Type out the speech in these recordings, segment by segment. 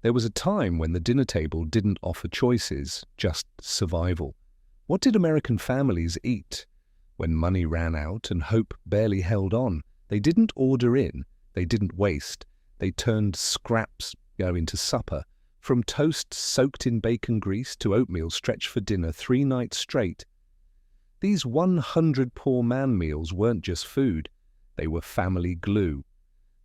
There was a time when the dinner table didn't offer choices, just survival. What did American families eat? When money ran out and hope barely held on, they didn't order in, they didn't waste. They turned scraps into supper, from toast soaked in bacon grease to oatmeal stretched for dinner 3 nights straight. These 100 poor man meals weren't just food, they were family glue.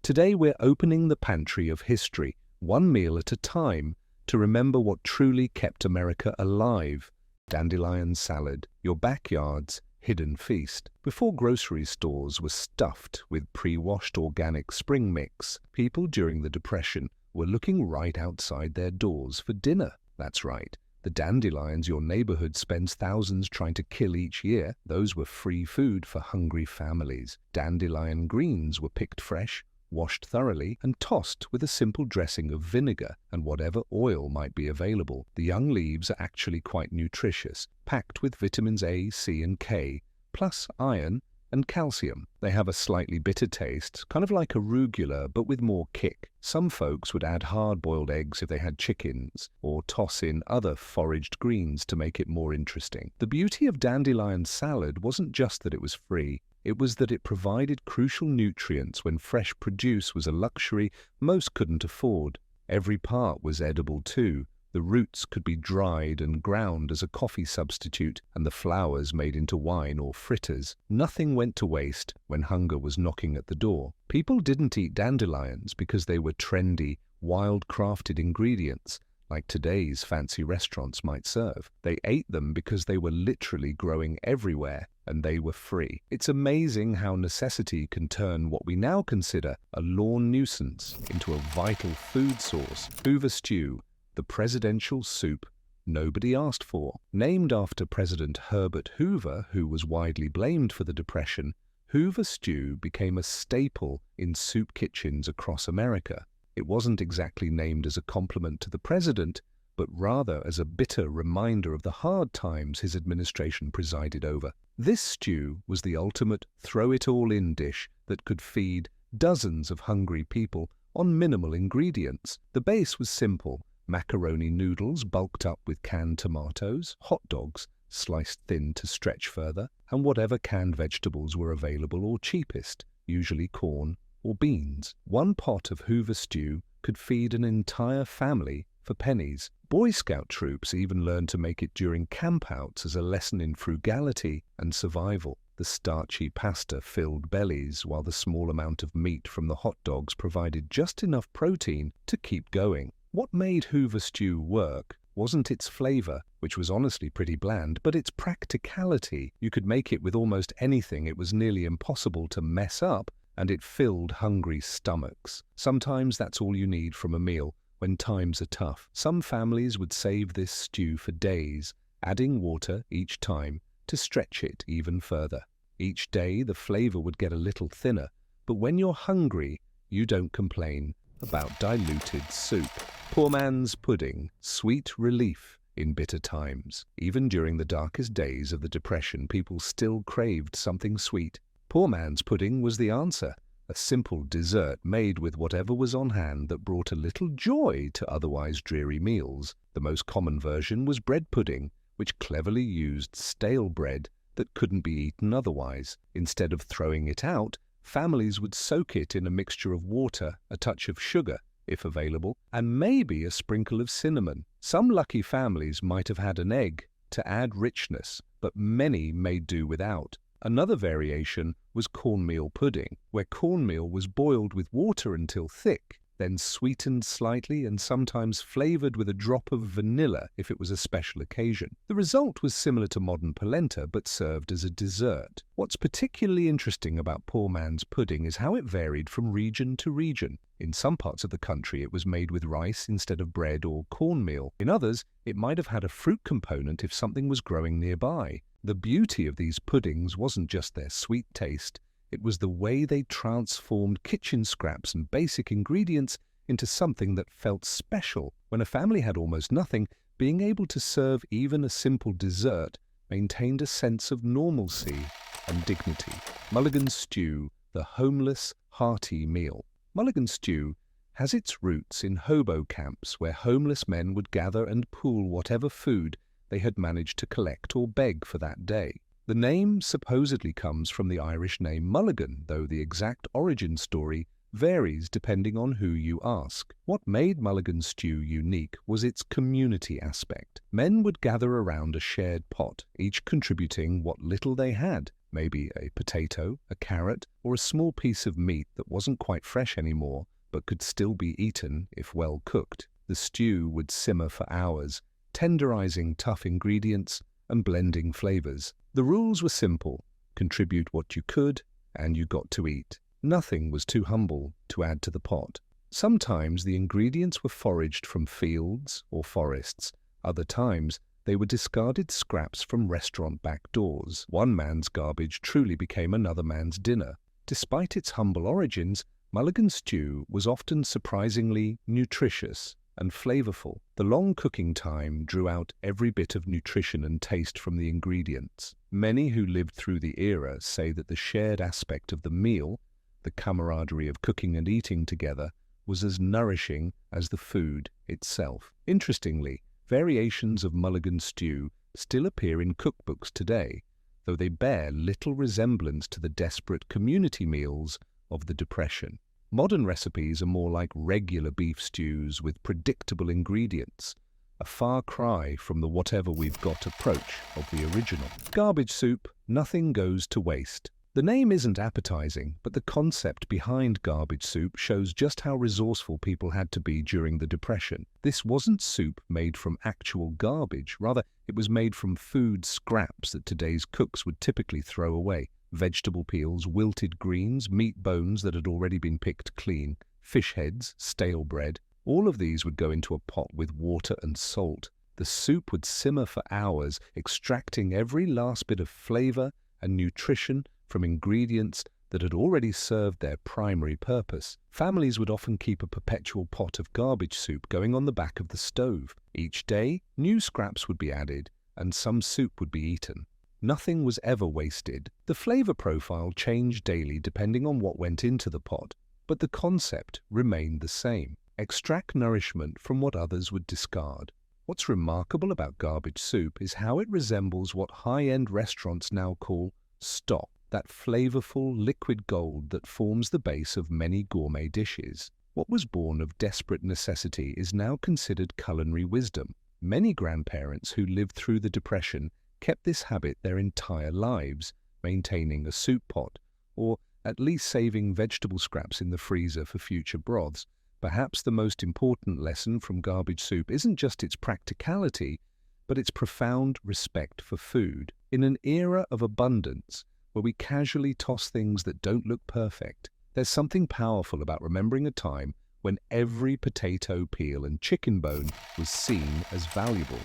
Today we're opening the pantry of history, one meal at a time, to remember what truly kept America alive. Dandelion salad, your backyard's hidden feast. Before grocery stores were stuffed with pre-washed organic spring mix, people during the Depression were looking right outside their doors for dinner. That's right. The dandelions your neighborhood spends thousands trying to kill each year, those were free food for hungry families. Dandelion greens were picked fresh, washed thoroughly, and tossed with a simple dressing of vinegar and whatever oil might be available. The young leaves are actually quite nutritious, packed with vitamins A, C, and K, plus iron and calcium. They have a slightly bitter taste, kind of like arugula, but with more kick. Some folks would add hard-boiled eggs if they had chickens, or toss in other foraged greens to make it more interesting. The beauty of dandelion salad wasn't just that it was free, it was that it provided crucial nutrients when fresh produce was a luxury most couldn't afford. Every part was edible too. The roots could be dried and ground as a coffee substitute, and the flowers made into wine or fritters. Nothing went to waste when hunger was knocking at the door. People didn't eat dandelions because they were trendy, wild-crafted ingredients, like today's fancy restaurants might serve. They ate them because they were literally growing everywhere, and they were free. It's amazing how necessity can turn what we now consider a lawn nuisance into a vital food source. Hoover stew, the presidential soup nobody asked for. Named after President Herbert Hoover, who was widely blamed for the Depression, Hoover stew became a staple in soup kitchens across America. It wasn't exactly named as a compliment to the president, but rather as a bitter reminder of the hard times his administration presided over. This stew was the ultimate throw-it-all-in dish that could feed dozens of hungry people on minimal ingredients. The base was simple: macaroni noodles bulked up with canned tomatoes, hot dogs sliced thin to stretch further, and whatever canned vegetables were available or cheapest, usually corn or beans. One pot of Hoover stew could feed an entire family for pennies. Boy Scout troops even learned to make it during campouts as a lesson in frugality and survival. The starchy pasta filled bellies, while the small amount of meat from the hot dogs provided just enough protein to keep going. What made Hoover stew work wasn't its flavor, which was honestly pretty bland, but its practicality. You could make it with almost anything. It was nearly impossible to mess up, and it filled hungry stomachs. Sometimes that's all you need from a meal when times are tough. Some families would save this stew for days, adding water each time to stretch it even further. Each day the flavor would get a little thinner, but when you're hungry, you don't complain about diluted soup. Poor man's pudding, sweet relief in bitter times. Even during the darkest days of the Depression, people still craved something sweet. Poor man's pudding was the answer, a simple dessert made with whatever was on hand that brought a little joy to otherwise dreary meals. The most common version was bread pudding, which cleverly used stale bread that couldn't be eaten otherwise. Instead of throwing it out, families would soak it in a mixture of water, a touch of sugar, if available, and maybe a sprinkle of cinnamon. Some lucky families might have had an egg to add richness, but many made do without. Another variation was cornmeal pudding, where cornmeal was boiled with water until thick, then sweetened slightly and sometimes flavored with a drop of vanilla if it was a special occasion. The result was similar to modern polenta, but served as a dessert. What's particularly interesting about poor man's pudding is how it varied from region to region. In some parts of the country, it was made with rice instead of bread or cornmeal. In others, it might have had a fruit component if something was growing nearby. The beauty of these puddings wasn't just their sweet taste, it was the way they transformed kitchen scraps and basic ingredients into something that felt special. When a family had almost nothing, being able to serve even a simple dessert maintained a sense of normalcy and dignity. Mulligan stew, the homeless, hearty meal. Mulligan stew has its roots in hobo camps where homeless men would gather and pool whatever food they had managed to collect or beg for that day. The name supposedly comes from the Irish name Mulligan, though the exact origin story varies depending on who you ask. What made Mulligan stew unique was its community aspect. Men would gather around a shared pot, each contributing what little they had, maybe a potato, a carrot, or a small piece of meat that wasn't quite fresh anymore, but could still be eaten if well cooked. The stew would simmer for hours, tenderizing tough ingredients and blending flavors. The rules were simple: contribute what you could, and you got to eat. Nothing was too humble to add to the pot. Sometimes the ingredients were foraged from fields or forests. Other times they were discarded scraps from restaurant back doors. One man's garbage truly became another man's dinner. Despite its humble origins, Mulligan stew was often surprisingly nutritious and flavorful. The long cooking time drew out every bit of nutrition and taste from the ingredients. Many who lived through the era say that the shared aspect of the meal, the camaraderie of cooking and eating together, was as nourishing as the food itself. Interestingly, variations of Mulligan stew still appear in cookbooks today, though they bear little resemblance to the desperate community meals of the Depression. Modern recipes are more like regular beef stews with predictable ingredients, a far cry from the whatever we've got approach of the original. Garbage soup, nothing goes to waste. The name isn't appetizing, but the concept behind garbage soup shows just how resourceful people had to be during the Depression. This wasn't soup made from actual garbage, rather it was made from food scraps that today's cooks would typically throw away. Vegetable peels, wilted greens, meat bones that had already been picked clean, fish heads, stale bread. All of these would go into a pot with water and salt. The soup would simmer for hours, extracting every last bit of flavor and nutrition from ingredients that had already served their primary purpose. Families would often keep a perpetual pot of garbage soup going on the back of the stove. Each day, new scraps would be added, and some soup would be eaten. Nothing was ever wasted. The flavor profile changed daily depending on what went into the pot, but the concept remained the same. Extract nourishment from what others would discard. What's remarkable about garbage soup is how it resembles what high-end restaurants now call stock, that flavorful liquid gold that forms the base of many gourmet dishes. What was born of desperate necessity is now considered culinary wisdom. Many grandparents who lived through the Depression kept this habit their entire lives, maintaining a soup pot, or at least saving vegetable scraps in the freezer for future broths. Perhaps the most important lesson from garbage soup isn't just its practicality, but its profound respect for food. In an era of abundance, where we casually toss things that don't look perfect, there's something powerful about remembering a time when every potato, peel and chicken bone was seen as valuable.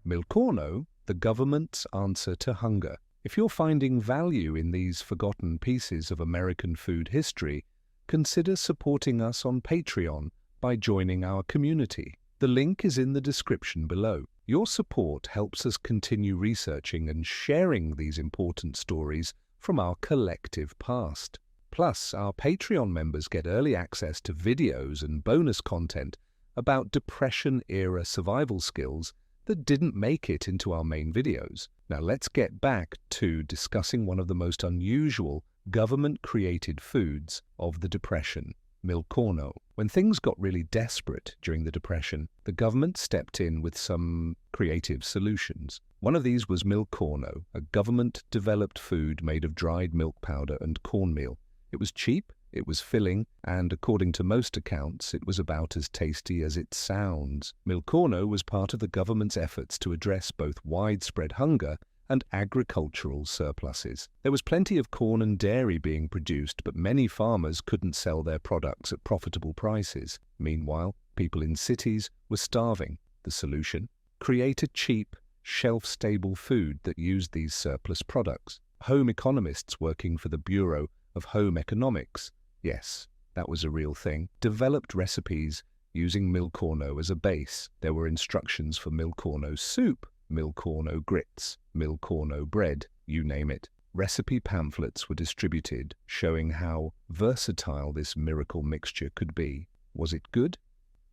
Milcorno, the government's answer to hunger. If you're finding value in these forgotten pieces of American food history, consider supporting us on Patreon by joining our community. The link is in the description below. Your support helps us continue researching and sharing these important stories from our collective past. Plus, our Patreon members get early access to videos and bonus content about Depression-era survival skills that didn't make it into our main videos. Now let's get back to discussing one of the most unusual government-created foods of the Depression, Milcorno. When things got really desperate during the Depression, the government stepped in with some creative solutions. One of these was Milcorno, a government-developed food made of dried milk powder and cornmeal. It was cheap, it was filling, and according to most accounts, it was about as tasty as it sounds. Milcorno was part of the government's efforts to address both widespread hunger and agricultural surpluses. There was plenty of corn and dairy being produced, but many farmers couldn't sell their products at profitable prices. Meanwhile, people in cities were starving. The solution? Create a cheap, shelf-stable food that used these surplus products. Home economists working for the Bureau of Home Economics, yes, that was a real thing, developed recipes using Milcorno as a base. There were instructions for Milcorno soup, Milcorno grits, Milcorno bread, you name it. Recipe pamphlets were distributed showing how versatile this miracle mixture could be. Was it good?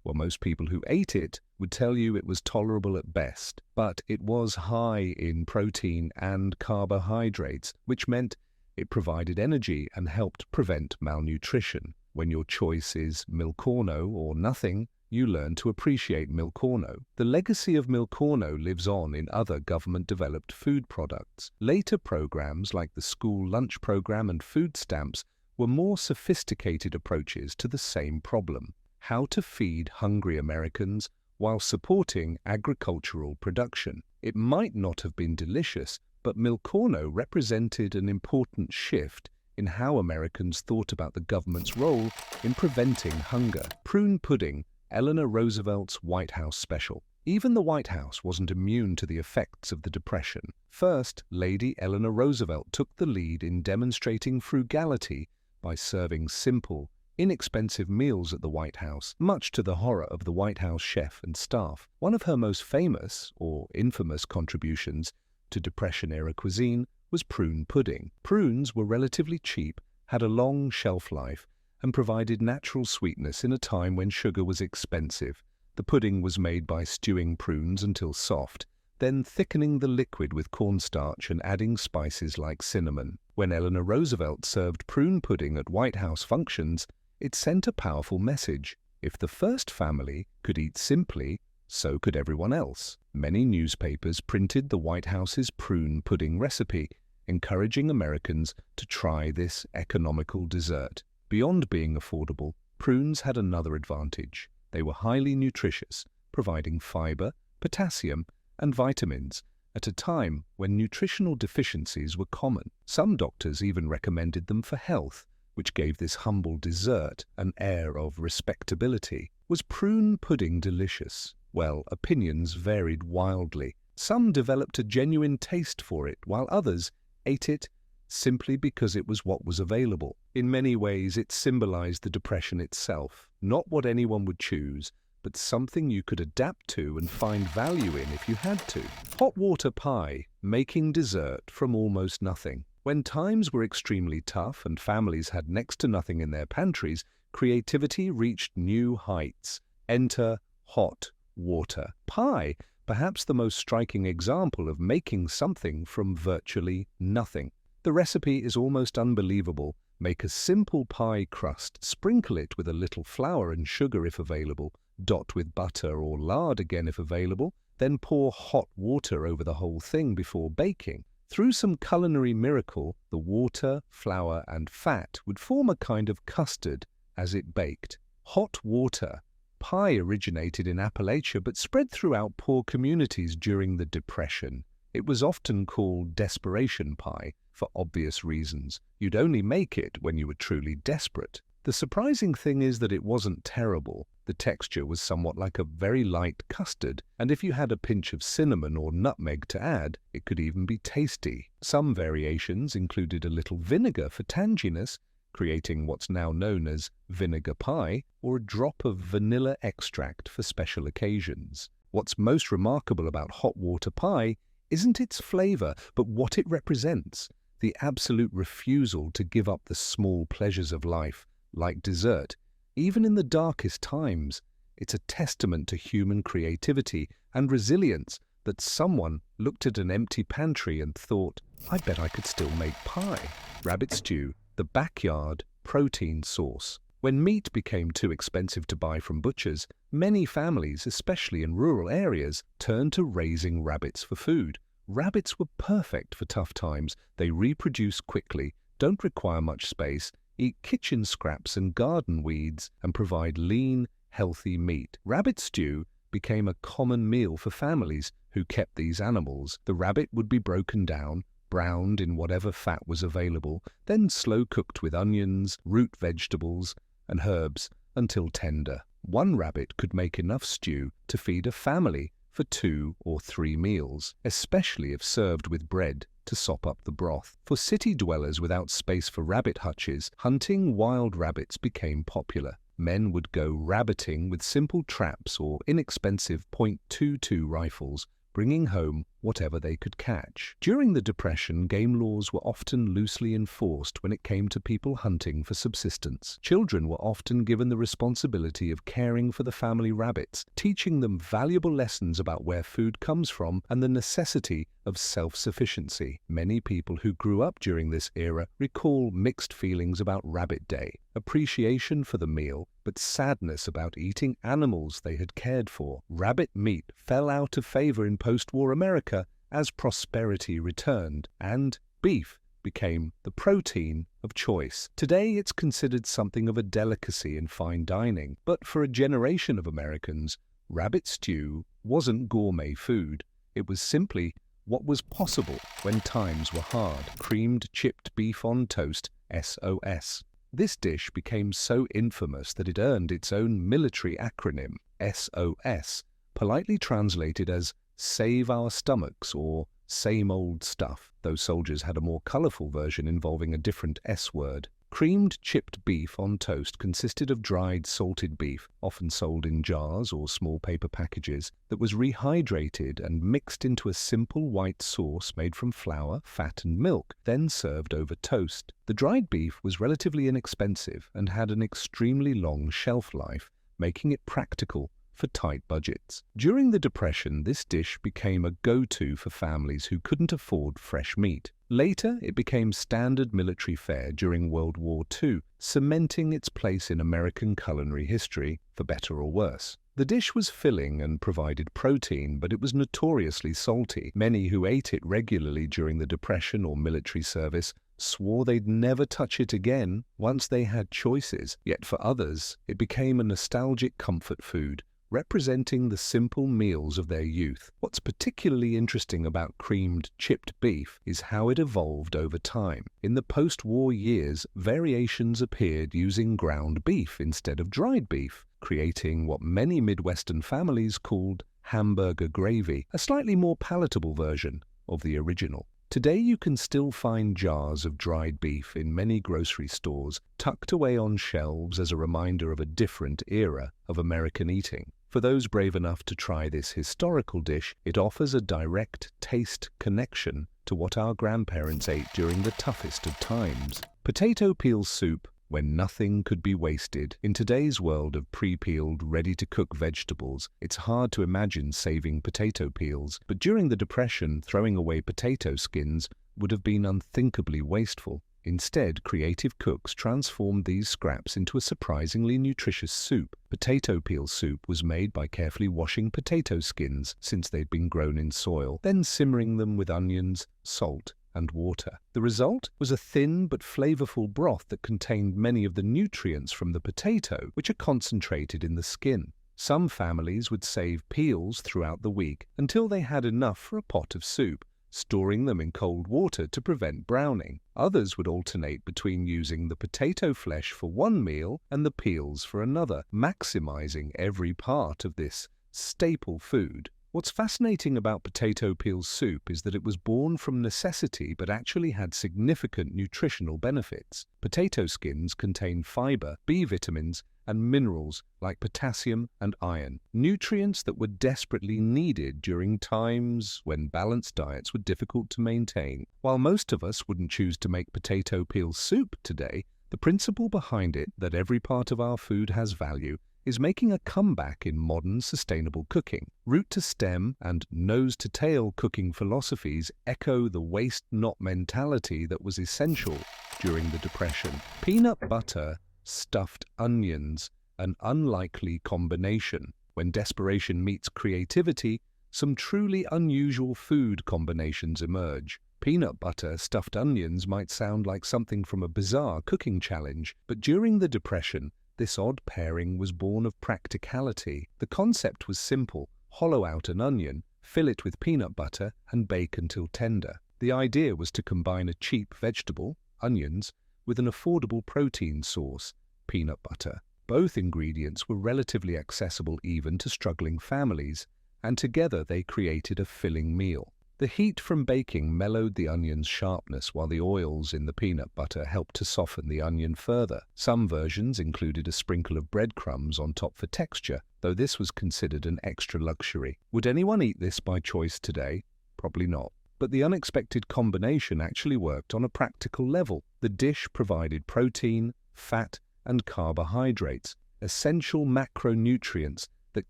Well, most people who ate it would tell you it was tolerable at best, but it was high in protein and carbohydrates, which meant it provided energy and helped prevent malnutrition. When your choice is Milcorno or nothing, you learn to appreciate Milcorno. The legacy of Milcorno lives on in other government-developed food products. Later programs like the school lunch program and food stamps were more sophisticated approaches to the same problem: how to feed hungry Americans while supporting agricultural production. It might not have been delicious, but Milcorno represented an important shift in how Americans thought about the government's role in preventing hunger. Prune pudding, Eleanor Roosevelt's White House special. Even the White House wasn't immune to the effects of the Depression. First Lady Eleanor Roosevelt took the lead in demonstrating frugality by serving simple, inexpensive meals at the White House, much to the horror of the White House chef and staff. One of her most famous, or infamous, contributions to Depression-era cuisine was prune pudding. Prunes were relatively cheap, had a long shelf life, and provided natural sweetness in a time when sugar was expensive. The pudding was made by stewing prunes until soft, then thickening the liquid with cornstarch and adding spices like cinnamon. When Eleanor Roosevelt served prune pudding at White House functions, it sent a powerful message. If the first family could eat simply, so could everyone else. Many newspapers printed the White House's prune pudding recipe, encouraging Americans to try this economical dessert. Beyond being affordable, prunes had another advantage. They were highly nutritious, providing fiber, potassium, and vitamins at a time when nutritional deficiencies were common. Some doctors even recommended them for health, which gave this humble dessert an air of respectability. Was prune pudding delicious? Well, opinions varied wildly. Some developed a genuine taste for it, while others ate it simply because it was what was available. In many ways, it symbolized the Depression itself, not what anyone would choose, but something you could adapt to and find value in if you had to. Hot water pie, making dessert from almost nothing. When times were extremely tough and families had next to nothing in their pantries, creativity reached new heights. Enter hot water pie, perhaps the most striking example of making something from virtually nothing. The recipe is almost unbelievable. Make a simple pie crust, sprinkle it with a little flour and sugar if available, dot with butter or lard again if available, then pour hot water over the whole thing before baking. Through some culinary miracle, the water, flour, and fat would form a kind of custard as it baked. Hot water pie originated in Appalachia but spread throughout poor communities during the Depression. It was often called desperation pie for obvious reasons. You'd only make it when you were truly desperate. The surprising thing is that it wasn't terrible. The texture was somewhat like a very light custard, and if you had a pinch of cinnamon or nutmeg to add, it could even be tasty. Some variations included a little vinegar for tanginess, creating what's now known as vinegar pie, or a drop of vanilla extract for special occasions. What's most remarkable about hot water pie isn't its flavor, but what it represents: the absolute refusal to give up the small pleasures of life, like dessert. Even in the darkest times, it's a testament to human creativity and resilience that someone looked at an empty pantry and thought, I bet I could still make pie. Rabbit stew, the backyard protein source. When meat became too expensive to buy from butchers, many families, especially in rural areas, turned to raising rabbits for food. Rabbits were perfect for tough times. They reproduce quickly, don't require much space, eat kitchen scraps and garden weeds, and provide lean, healthy meat. Rabbit stew became a common meal for families who kept these animals. The rabbit would be broken down, browned in whatever fat was available, then slow cooked with onions, root vegetables, and herbs until tender. One rabbit could make enough stew to feed a family for 2 or 3 meals, especially if served with bread to sop up the broth. For city dwellers without space for rabbit hutches, hunting wild rabbits became popular. Men would go rabbiting with simple traps or inexpensive .22 rifles, bringing home whatever they could catch. During the Depression, game laws were often loosely enforced when it came to people hunting for subsistence. Children were often given the responsibility of caring for the family rabbits, teaching them valuable lessons about where food comes from and the necessity of self-sufficiency. Many people who grew up during this era recall mixed feelings about Rabbit Day, appreciation for the meal, but sadness about eating animals they had cared for. Rabbit meat fell out of favor in post-war America as prosperity returned, and beef became the protein of choice. Today, it's considered something of a delicacy in fine dining, but for a generation of Americans, rabbit stew wasn't gourmet food. It was simply what was possible when times were hard. Creamed chipped beef on toast, SOS. This dish became so infamous that it earned its own military acronym, SOS, politely translated as Save Our Stomachs or Same Old Stuff, though soldiers had a more colorful version involving a different S word. Creamed chipped beef on toast consisted of dried salted beef, often sold in jars or small paper packages, that was rehydrated and mixed into a simple white sauce made from flour, fat and milk, then served over toast. The dried beef was relatively inexpensive and had an extremely long shelf life, making it practical for tight budgets. During the Depression, this dish became a go-to for families who couldn't afford fresh meat. Later, it became standard military fare during World War II, cementing its place in American culinary history, for better or worse. The dish was filling and provided protein, but it was notoriously salty. Many who ate it regularly during the Depression or military service swore they'd never touch it again once they had choices. Yet for others, it became a nostalgic comfort food, representing the simple meals of their youth. What's particularly interesting about creamed chipped beef is how it evolved over time. In the post-war years, variations appeared using ground beef instead of dried beef, creating what many Midwestern families called hamburger gravy, a slightly more palatable version of the original. Today you can still find jars of dried beef in many grocery stores, tucked away on shelves as a reminder of a different era of American eating. For those brave enough to try this historical dish, it offers a direct taste connection to what our grandparents ate during the toughest of times. Potato peel soup, when nothing could be wasted. In today's world of pre-peeled, ready-to-cook vegetables, it's hard to imagine saving potato peels, but during the Depression, throwing away potato skins would have been unthinkably wasteful. Instead, creative cooks transformed these scraps into a surprisingly nutritious soup. Potato peel soup was made by carefully washing potato skins, since they'd been grown in soil, then simmering them with onions, salt, and water. The result was a thin but flavorful broth that contained many of the nutrients from the potato, which are concentrated in the skin. Some families would save peels throughout the week until they had enough for a pot of soup, storing them in cold water to prevent browning. Others would alternate between using the potato flesh for one meal and the peels for another, maximizing every part of this staple food. What's fascinating about potato peel soup is that it was born from necessity but actually had significant nutritional benefits. Potato skins contain fiber, B vitamins, and minerals like potassium and iron, nutrients that were desperately needed during times when balanced diets were difficult to maintain. While most of us wouldn't choose to make potato peel soup today, the principle behind it, that every part of our food has value, is making a comeback in modern sustainable cooking. Root to stem and nose to tail cooking philosophies echo the waste not mentality that was essential during the Depression. Peanut butter, stuffed onions, an unlikely combination. When desperation meets creativity, some truly unusual food combinations emerge. Peanut butter stuffed onions might sound like something from a bizarre cooking challenge, but during the Depression, this odd pairing was born of practicality. The concept was simple: hollow out an onion, fill it with peanut butter, and bake until tender. The idea was to combine a cheap vegetable, onions, with an affordable protein source, peanut butter. Both ingredients were relatively accessible even to struggling families, and together they created a filling meal. The heat from baking mellowed the onion's sharpness, while the oils in the peanut butter helped to soften the onion further. Some versions included a sprinkle of breadcrumbs on top for texture, though this was considered an extra luxury. Would anyone eat this by choice today? Probably not. But the unexpected combination actually worked on a practical level. The dish provided protein, fat, and carbohydrates, essential macronutrients that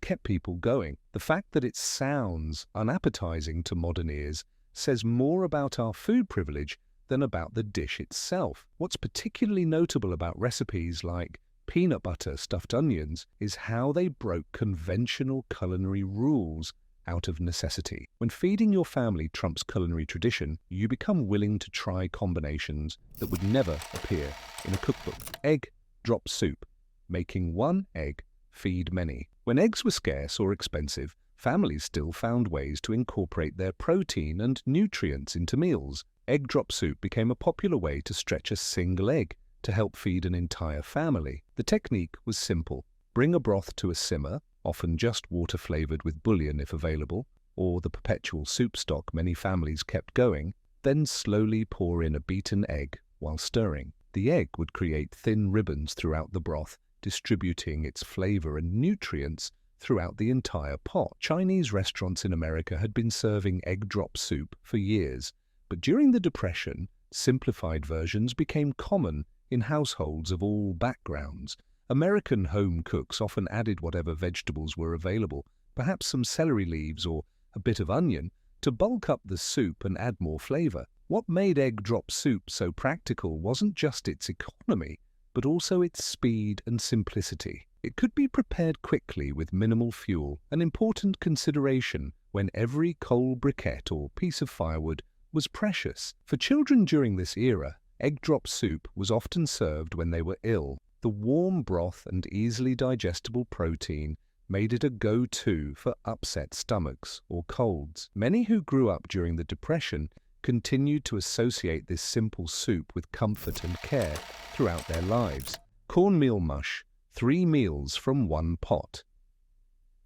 kept people going. The fact that it sounds unappetizing to modern ears says more about our food privilege than about the dish itself. What's particularly notable about recipes like peanut butter stuffed onions is how they broke conventional culinary rules out of necessity. When feeding your family trumps culinary tradition, you become willing to try combinations that would never appear in a cookbook. Egg drop soup, making one egg feed many. When eggs were scarce or expensive, families still found ways to incorporate their protein and nutrients into meals. Egg drop soup became a popular way to stretch a single egg to help feed an entire family. The technique was simple. Bring a broth to a simmer, often just water flavored with bouillon if available, or the perpetual soup stock many families kept going, then slowly pour in a beaten egg while stirring. The egg would create thin ribbons throughout the broth, distributing its flavor and nutrients throughout the entire pot. Chinese restaurants in America had been serving egg drop soup for years, but during the Depression, simplified versions became common in households of all backgrounds. American home cooks often added whatever vegetables were available, perhaps some celery leaves or a bit of onion, to bulk up the soup and add more flavor. What made egg drop soup so practical wasn't just its economy, but also its speed and simplicity. It could be prepared quickly with minimal fuel, an important consideration when every coal briquette or piece of firewood was precious. For children during this era, egg drop soup was often served when they were ill. The warm broth and easily digestible protein made it a go-to for upset stomachs or colds. Many who grew up during the Depression continued to associate this simple soup with comfort and care throughout their lives. Cornmeal mush, 3 meals from one pot.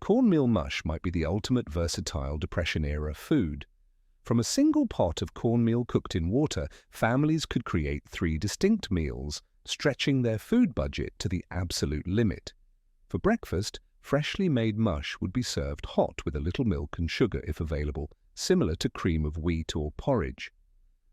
Cornmeal mush might be the ultimate versatile Depression-era food. From a single pot of cornmeal cooked in water, families could create 3 distinct meals, stretching their food budget to the absolute limit. For breakfast, freshly made mush would be served hot with a little milk and sugar if available, similar to cream of wheat or porridge.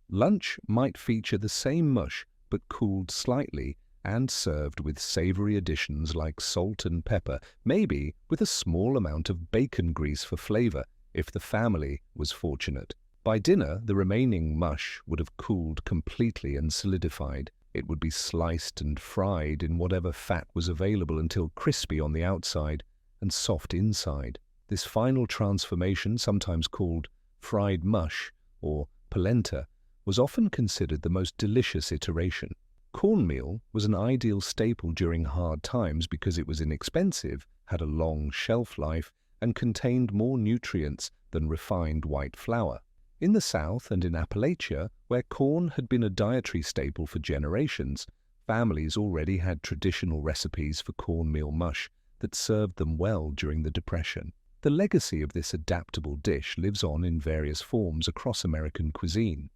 Lunch might feature the same mush but cooled slightly and served with savory additions like salt and pepper, maybe with a small amount of bacon grease for flavor if the family was fortunate. By dinner, the remaining mush would have cooled completely and solidified. It would be sliced and fried in whatever fat was available until crispy on the outside and soft inside. This final transformation, sometimes called fried mush or polenta, was often considered the most delicious iteration. Cornmeal was an ideal staple during hard times because it was inexpensive, had a long shelf life, and contained more nutrients than refined white flour. In the South and in Appalachia, where corn had been a dietary staple for generations, families already had traditional recipes for cornmeal mush that served them well during the Depression. The legacy of this adaptable dish lives on in various forms across American cuisine,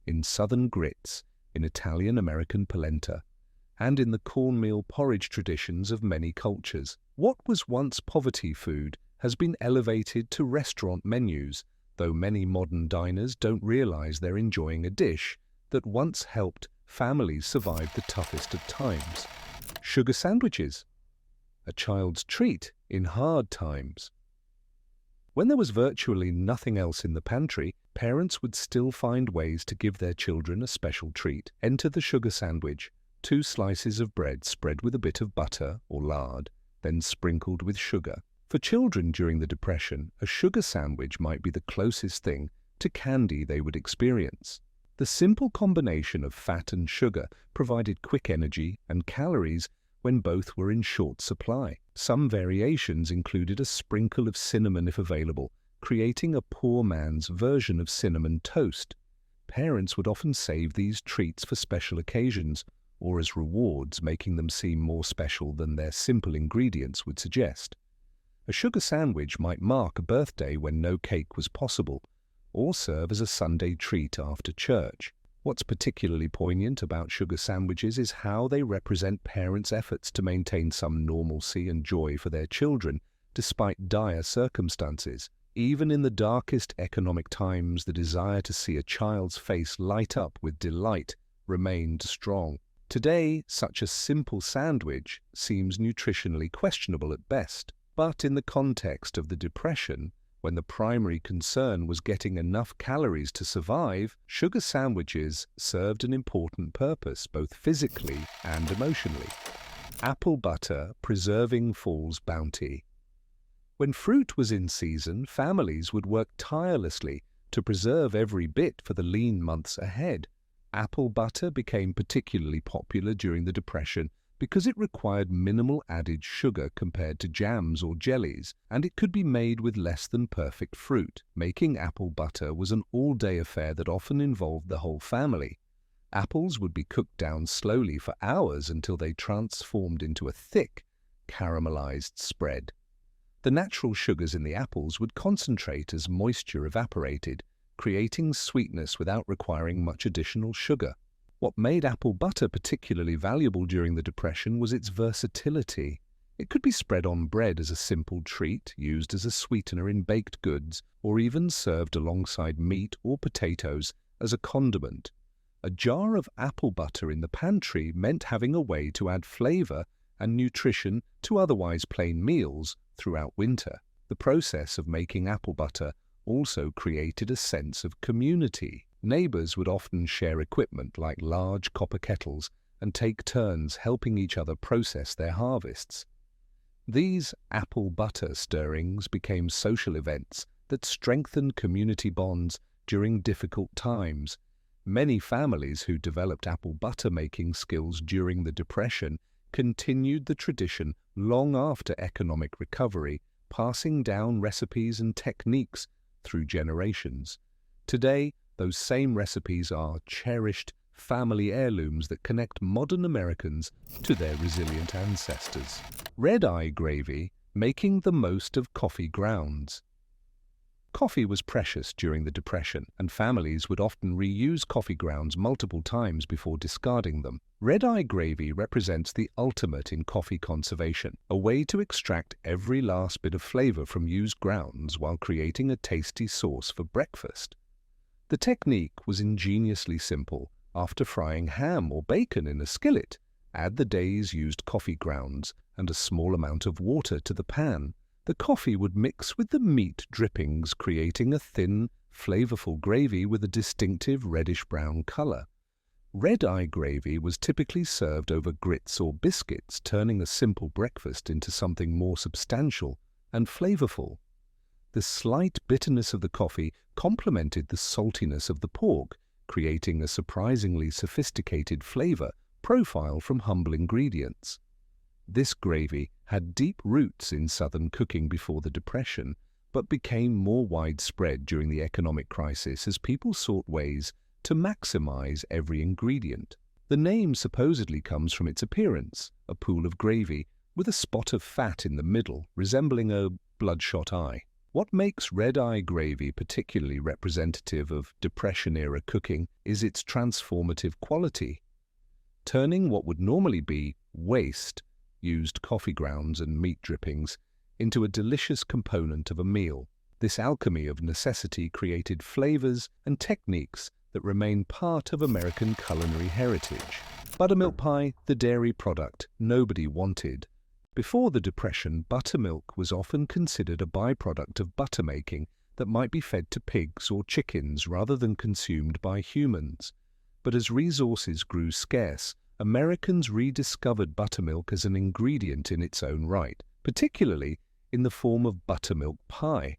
in Southern grits, in Italian-American polenta, and in the cornmeal porridge traditions of many cultures. What was once poverty food has been elevated to restaurant menus, though many modern diners don't realize they're enjoying a dish that once helped families survive the toughest of times. Sugar sandwiches, a child's treat in hard times. When there was virtually nothing else in the pantry, parents would still find ways to give their children a special treat. Enter the sugar sandwich, 2 slices of bread spread with a bit of butter or lard, then sprinkled with sugar. For children during the Depression, a sugar sandwich might be the closest thing to candy they would experience. The simple combination of fat and sugar provided quick energy and calories when both were in short supply. Some variations included a sprinkle of cinnamon if available, creating a poor man's version of cinnamon toast. Parents would often save these treats for special occasions or as rewards, making them seem more special than their simple ingredients would suggest. A sugar sandwich might mark a birthday when no cake was possible, or serve as a Sunday treat after church. What's particularly poignant about sugar sandwiches is how they represent parents' efforts to maintain some normalcy and joy for their children, despite dire circumstances. Even in the darkest economic times, the desire to see a child's face light up with delight remained strong. Today, such a simple sandwich seems nutritionally questionable at best. But in the context of the Depression, when the primary concern was getting enough calories to survive, sugar sandwiches served an important purpose, both physically and emotionally. Apple butter preserving fall's bounty. When fruit was in season, families would work tirelessly to preserve every bit for the lean months ahead. Apple butter became particularly popular during the Depression because it required minimal added sugar compared to jams or jellies, and it could be made with less than perfect fruit. Making apple butter was an all-day affair that often involved the whole family. Apples would be cooked down slowly for hours until they transformed into a thick, caramelized spread. The natural sugars in the apples would concentrate as moisture evaporated, creating sweetness without requiring much additional sugar. What made apple butter particularly valuable during the Depression was its versatility. It could be spread on bread as a simple treat, used as a sweetener in baked goods, or even served alongside meat or potatoes as a condiment. A jar of apple butter in the pantry meant having a way to add flavor and nutrition to otherwise plain meals throughout winter. The process of making apple butter also created a sense of community. Neighbors would often share equipment like large copper kettles and take turns helping each other process their harvests. These apple butter stirrings became social events that strengthened community bonds during difficult times. Many families who developed apple butter making skills during the Depression continued the tradition long after economic recovery, passing down recipes and techniques through generations. Today, those same recipes are cherished family heirlooms that connect modern Americans to their resilient ancestors. Red-eye gravy, making the most of coffee grounds. Coffee was precious during the Depression, and families would often reuse coffee grounds multiple times before discarding them. Red-eye gravy represents the ultimate in coffee conservation, a way to extract every last bit of flavor from used grounds while creating a tasty sauce for breakfast. The technique was ingeniously simple. After frying ham or bacon in a skillet, add the day's used coffee grounds and a small amount of water to the pan. The coffee would mix with the meat drippings, creating a thin, flavorful gravy with a distinctive reddish-brown color. Red-eye gravy was typically served over grits or biscuits, turning a simple breakfast into something more substantial and flavorful. The slight bitterness of the coffee complemented the saltiness of the pork, creating a surprisingly sophisticated flavor profile from humble ingredients. This gravy had deep roots in Southern cooking before the Depression, but became more widespread during the economic crisis as people sought ways to maximize every ingredient. The name supposedly comes from its appearance, a pool of gravy with a spot of fat in the middle, resembling a bloodshot eye. What makes red-eye gravy particularly representative of Depression-era cooking is its transformative quality. Turning what would normally be waste, used coffee grounds and meat drippings, into a delicious component of a meal. This alchemy of necessity created flavors and techniques that remain part of American culinary heritage. Buttermilk pie, the dairy product nobody wanted. Before the Depression, buttermilk was often considered a byproduct of buttermaking that might be fed to pigs or chickens rather than consumed by humans. But as resources grew scarce, Americans rediscovered buttermilk as an ingredient in its own right, particularly in the form of buttermilk pie.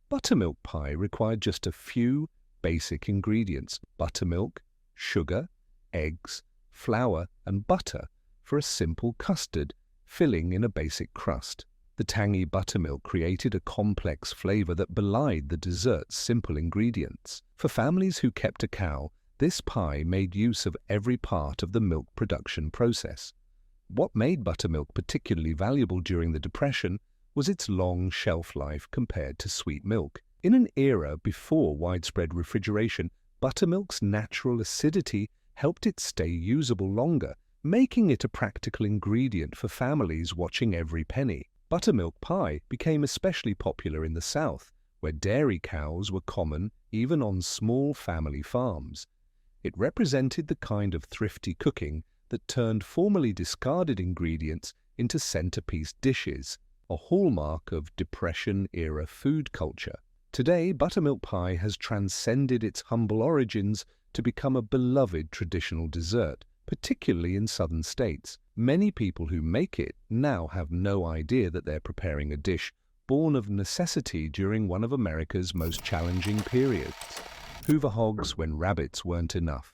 Buttermilk pie required just a few basic ingredients: buttermilk, sugar, eggs, flour, and butter for a simple custard filling in a basic crust. The tangy buttermilk created a complex flavor that belied the dessert's simple ingredients. For families who kept a cow, this pie made use of every part of the milk production process. What made buttermilk particularly valuable during the Depression was its long shelf life compared to sweet milk. In an era before widespread refrigeration, buttermilk's natural acidity helped it stay usable longer, making it a practical ingredient for families watching every penny. Buttermilk pie became especially popular in the South, where dairy cows were common even on small family farms. It represented the kind of thrifty cooking that turned formerly discarded ingredients into centerpiece dishes, a hallmark of Depression-era food culture. Today, buttermilk pie has transcended its humble origins to become a beloved traditional dessert, particularly in southern states. Many people who make it now have no idea that they're preparing a dish born of necessity during one of America's most challenging periods, Hoover hogs when rabbits weren't enough.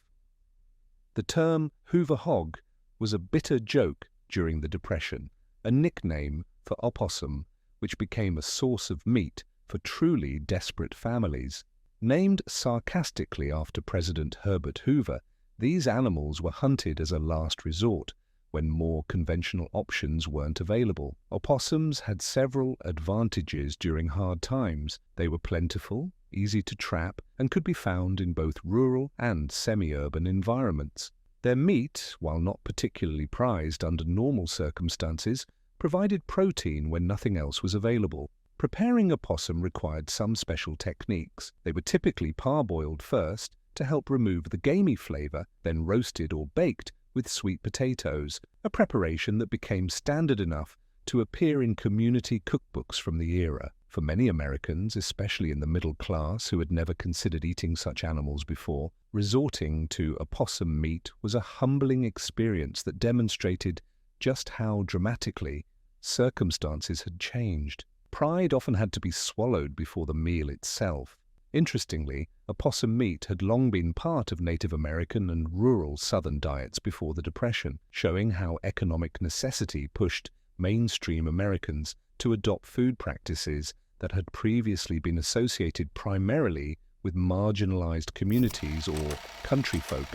The term Hoover hog was a bitter joke during the Depression, a nickname for opossum, which became a source of meat for truly desperate families. Named sarcastically after President Herbert Hoover, these animals were hunted as a last resort when more conventional options weren't available. Opossums had several advantages during hard times. They were plentiful, easy to trap, and could be found in both rural and semi-urban environments. Their meat, while not particularly prized under normal circumstances, provided protein when nothing else was available. Preparing opossum required some special techniques. They were typically parboiled first to help remove the gamey flavor, then roasted or baked with sweet potatoes, a preparation that became standard enough to appear in community cookbooks from the era. For many Americans, especially in the middle class who had never considered eating such animals before, resorting to opossum meat was a humbling experience that demonstrated just how dramatically circumstances had changed. Pride often had to be swallowed before the meal itself. Interestingly, opossum meat had long been part of Native American and rural Southern diets before the Depression, showing how economic necessity pushed mainstream Americans to adopt food practices that had previously been associated primarily with marginalized communities or country folk.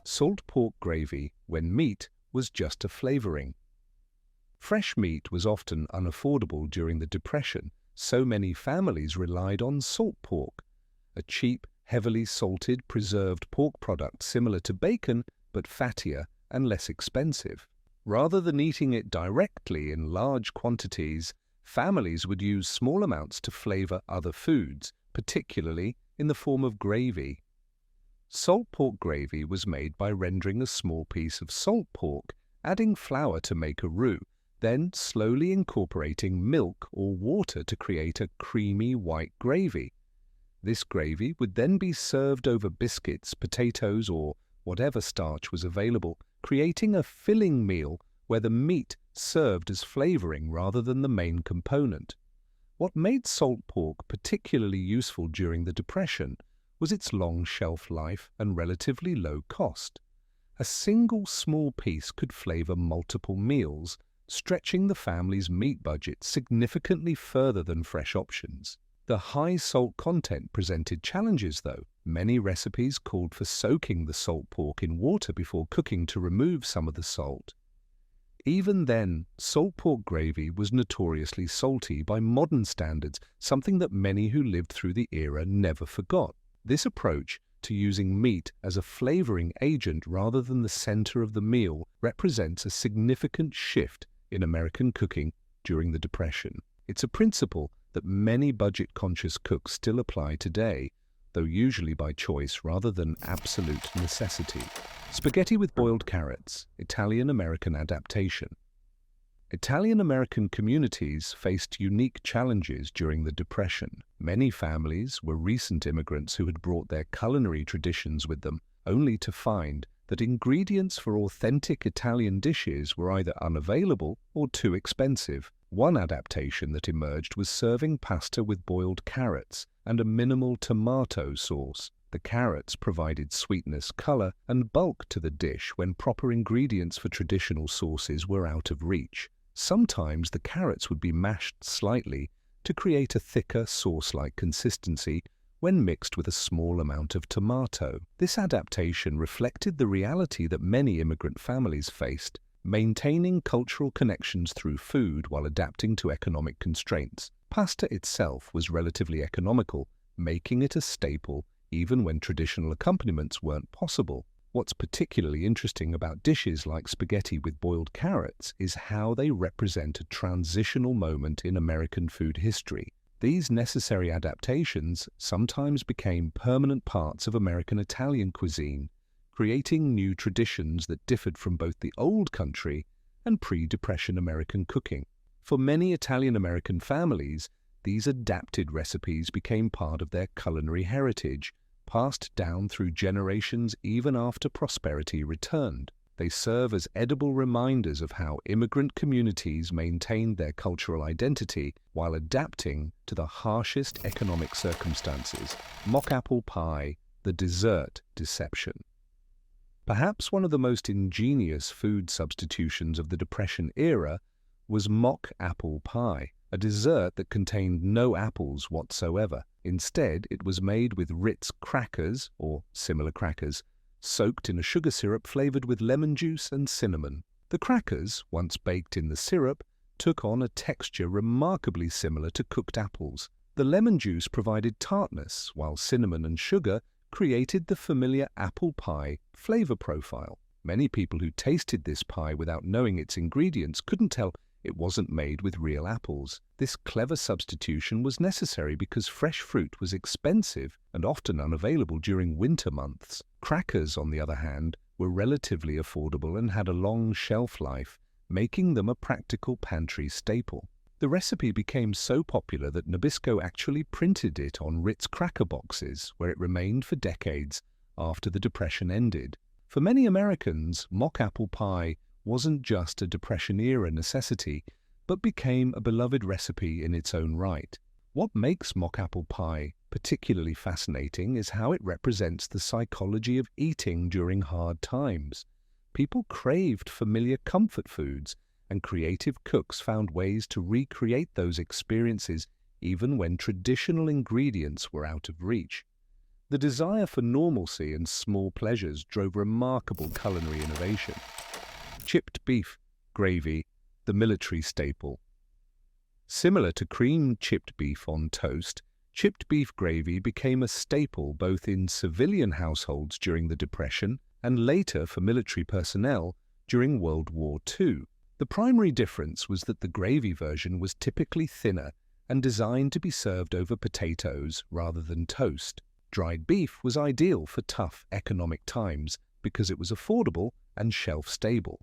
Salt pork gravy, when meat, was just a flavoring. Fresh meat was often unaffordable during the Depression, so many families relied on salt pork, a cheap, heavily salted, preserved pork product similar to bacon but fattier and less expensive. Rather than eating it directly in large quantities, families would use small amounts to flavor other foods, particularly in the form of gravy. Salt pork gravy was made by rendering a small piece of salt pork, adding flour to make a roux, then slowly incorporating milk or water to create a creamy white gravy. This gravy would then be served over biscuits, potatoes, or whatever starch was available, creating a filling meal where the meat served as flavoring rather than the main component. What made salt pork particularly useful during the Depression was its long shelf life and relatively low cost. A single small piece could flavor multiple meals, stretching the family's meat budget significantly further than fresh options. The high salt content presented challenges, though. Many recipes called for soaking the salt pork in water before cooking to remove some of the salt. Even then, salt pork gravy was notoriously salty by modern standards, something that many who lived through the era never forgot. This approach to using meat as a flavoring agent rather than the center of the meal represents a significant shift in American cooking during the Depression. It's a principle that many budget-conscious cooks still apply today, though usually by choice rather than absolute necessity. Spaghetti with boiled carrots, Italian-American adaptation. Italian-American communities faced unique challenges during the Depression. Many families were recent immigrants who had brought their culinary traditions with them, only to find that ingredients for authentic Italian dishes were either unavailable or too expensive. One adaptation that emerged was serving pasta with boiled carrots and a minimal tomato sauce. The carrots provided sweetness, color, and bulk to the dish when proper ingredients for traditional sauces were out of reach. Sometimes the carrots would be mashed slightly to create a thicker sauce-like consistency when mixed with a small amount of tomato. This adaptation reflected the reality that many immigrant families faced, maintaining cultural connections through food while adapting to economic constraints. Pasta itself was relatively economical, making it a staple even when traditional accompaniments weren't possible. What's particularly interesting about dishes like spaghetti with boiled carrots is how they represent a transitional moment in American food history. These necessary adaptations sometimes became permanent parts of American Italian cuisine, creating new traditions that differed from both the old country and pre-Depression American cooking. For many Italian-American families, these adapted recipes became part of their culinary heritage, passed down through generations even after prosperity returned. They serve as edible reminders of how immigrant communities maintained their cultural identity while adapting to the harshest economic circumstances. Mock apple pie, the dessert deception. Perhaps one of the most ingenious food substitutions of the Depression era was mock apple pie, a dessert that contained no apples whatsoever. Instead, it was made with Ritz crackers, or similar crackers, soaked in a sugar syrup flavored with lemon juice and cinnamon. The crackers, once baked in the syrup, took on a texture remarkably similar to cooked apples. The lemon juice provided tartness, while cinnamon and sugar created the familiar apple pie flavor profile. Many people who tasted this pie without knowing its ingredients couldn't tell it wasn't made with real apples. This clever substitution was necessary because fresh fruit was expensive and often unavailable during winter months. Crackers, on the other hand, were relatively affordable and had a long shelf life, making them a practical pantry staple. The recipe became so popular that Nabisco actually printed it on Ritz cracker boxes, where it remained for decades after the Depression ended. For many Americans, mock apple pie wasn't just a Depression-era necessity, but became a beloved recipe in its own right. What makes mock apple pie particularly fascinating is how it represents the psychology of eating during hard times. People craved familiar comfort foods, and creative cooks found ways to recreate those experiences even when traditional ingredients were out of reach. The desire for normalcy and small pleasures drove remarkable culinary innovation. Chipped beef gravy, the military staple. Similar to creamed chipped beef on toast, chipped beef gravy became a staple both in civilian households during the Depression and later for military personnel during World War II. The primary difference was that the gravy version was typically thinner and designed to be served over potatoes rather than toast. Dried beef was ideal for tough economic times because it was affordable and shelf-stable.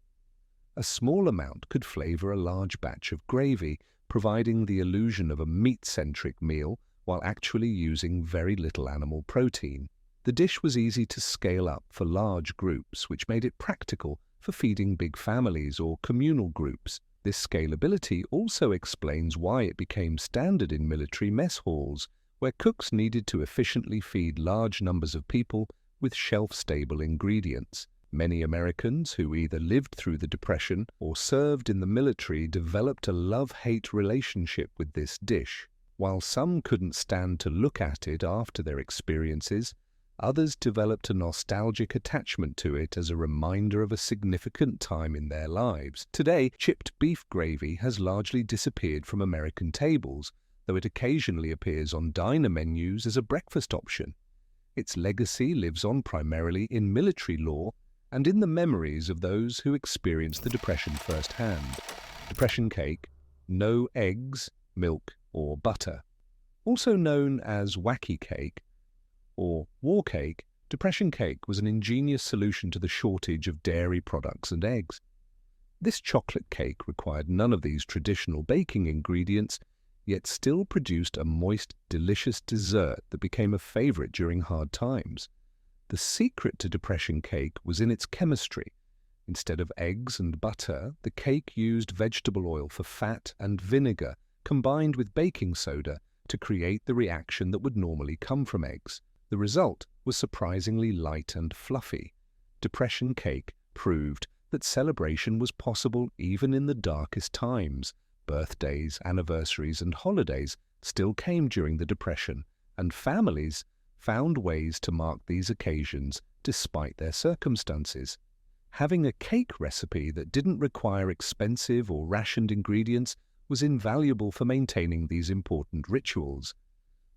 A small amount could flavor a large batch of gravy, providing the illusion of a meat-centric meal while actually using very little animal protein. The dish was easy to scale up for large groups, which made it practical for feeding big families or communal groups. This scalability also explains why it became standard in military mess halls, where cooks needed to efficiently feed large numbers of people with shelf-stable ingredients. Many Americans who either lived through the Depression or served in the military developed a love-hate relationship with this dish. While some couldn't stand to look at it after their experiences, others developed a nostalgic attachment to it as a reminder of a significant time in their lives. Today, chipped beef gravy has largely disappeared from American tables, though it occasionally appears on diner menus as a breakfast option. Its legacy lives on primarily in military lore and in the memories of those who experienced the Depression firsthand. Depression cake, no eggs, milk, or butter. Also known as wacky cake or war cake, Depression cake was an ingenious solution to the shortage of dairy products and eggs. This chocolate cake required none of these traditional baking ingredients, yet still produced a moist, delicious dessert that became a favorite during hard times. The secret to Depression cake was in its chemistry. Instead of eggs and butter, the cake used vegetable oil for fat and vinegar, combined with baking soda to create the reaction that would normally come from eggs. The result was surprisingly light and fluffy. Depression cake proved that celebration was possible even in the darkest times. Birthdays, anniversaries, and holidays still came during the Depression, and families found ways to mark these occasions despite their circumstances. Having a cake recipe that didn't require expensive or rationed ingredients was invaluable for maintaining these important rituals.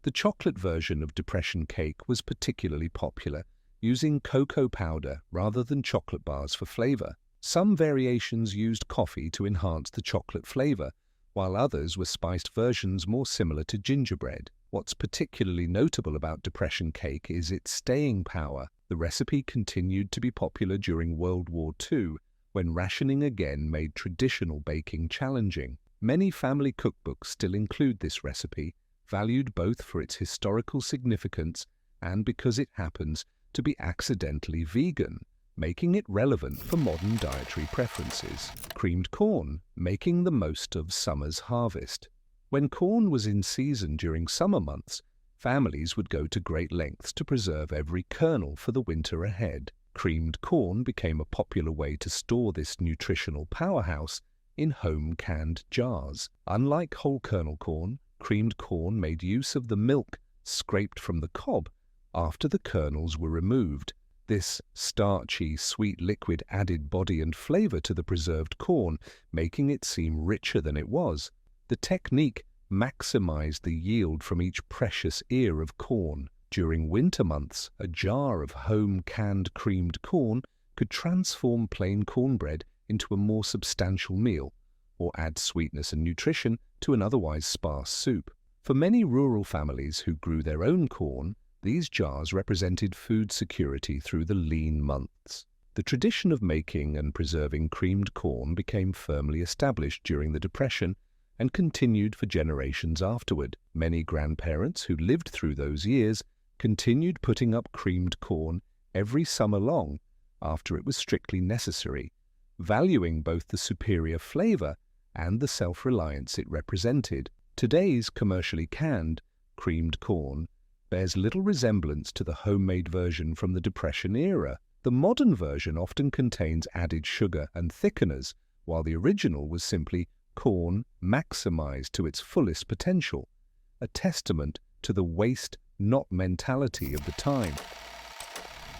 The chocolate version of Depression cake was particularly popular, using cocoa powder rather than chocolate bars for flavor. Some variations used coffee to enhance the chocolate flavor, while others were spiced versions more similar to gingerbread. What's particularly notable about depression cake is its staying power. The recipe continued to be popular during World War II, when rationing again made traditional baking challenging. Many family cookbooks still include this recipe, valued both for its historical significance and because it happens to be accidentally vegan, making it relevant for modern dietary preferences. Creamed corn, making the most of summer's harvest. When corn was in season during summer months, families would go to great lengths to preserve every kernel for the winter ahead. Creamed corn became a popular way to store this nutritional powerhouse in home-canned jars. Unlike whole kernel corn, creamed corn made use of the milk scraped from the cob after the kernels were removed. This starchy, sweet liquid added body and flavor to the preserved corn, making it seem richer than it was. The technique maximized the yield from each precious ear of corn. During winter months, a jar of home-canned creamed corn could transform plain cornbread into a more substantial meal, or add sweetness and nutrition to an otherwise sparse soup. For many rural families who grew their own corn, these jars represented food security through the lean months. The tradition of making and preserving creamed corn became firmly established during the Depression and continued for generations afterward. Many grandparents who lived through those years continued putting up creamed corn every summer long after it was strictly necessary, valuing both the superior flavor and the self-reliance it represented. Today's commercially canned creamed corn bears little resemblance to the homemade version from the Depression era. The modern version often contains added sugar and thickeners, while the original was simply corn maximized to its fullest potential, a testament to the waste not mentality of the time.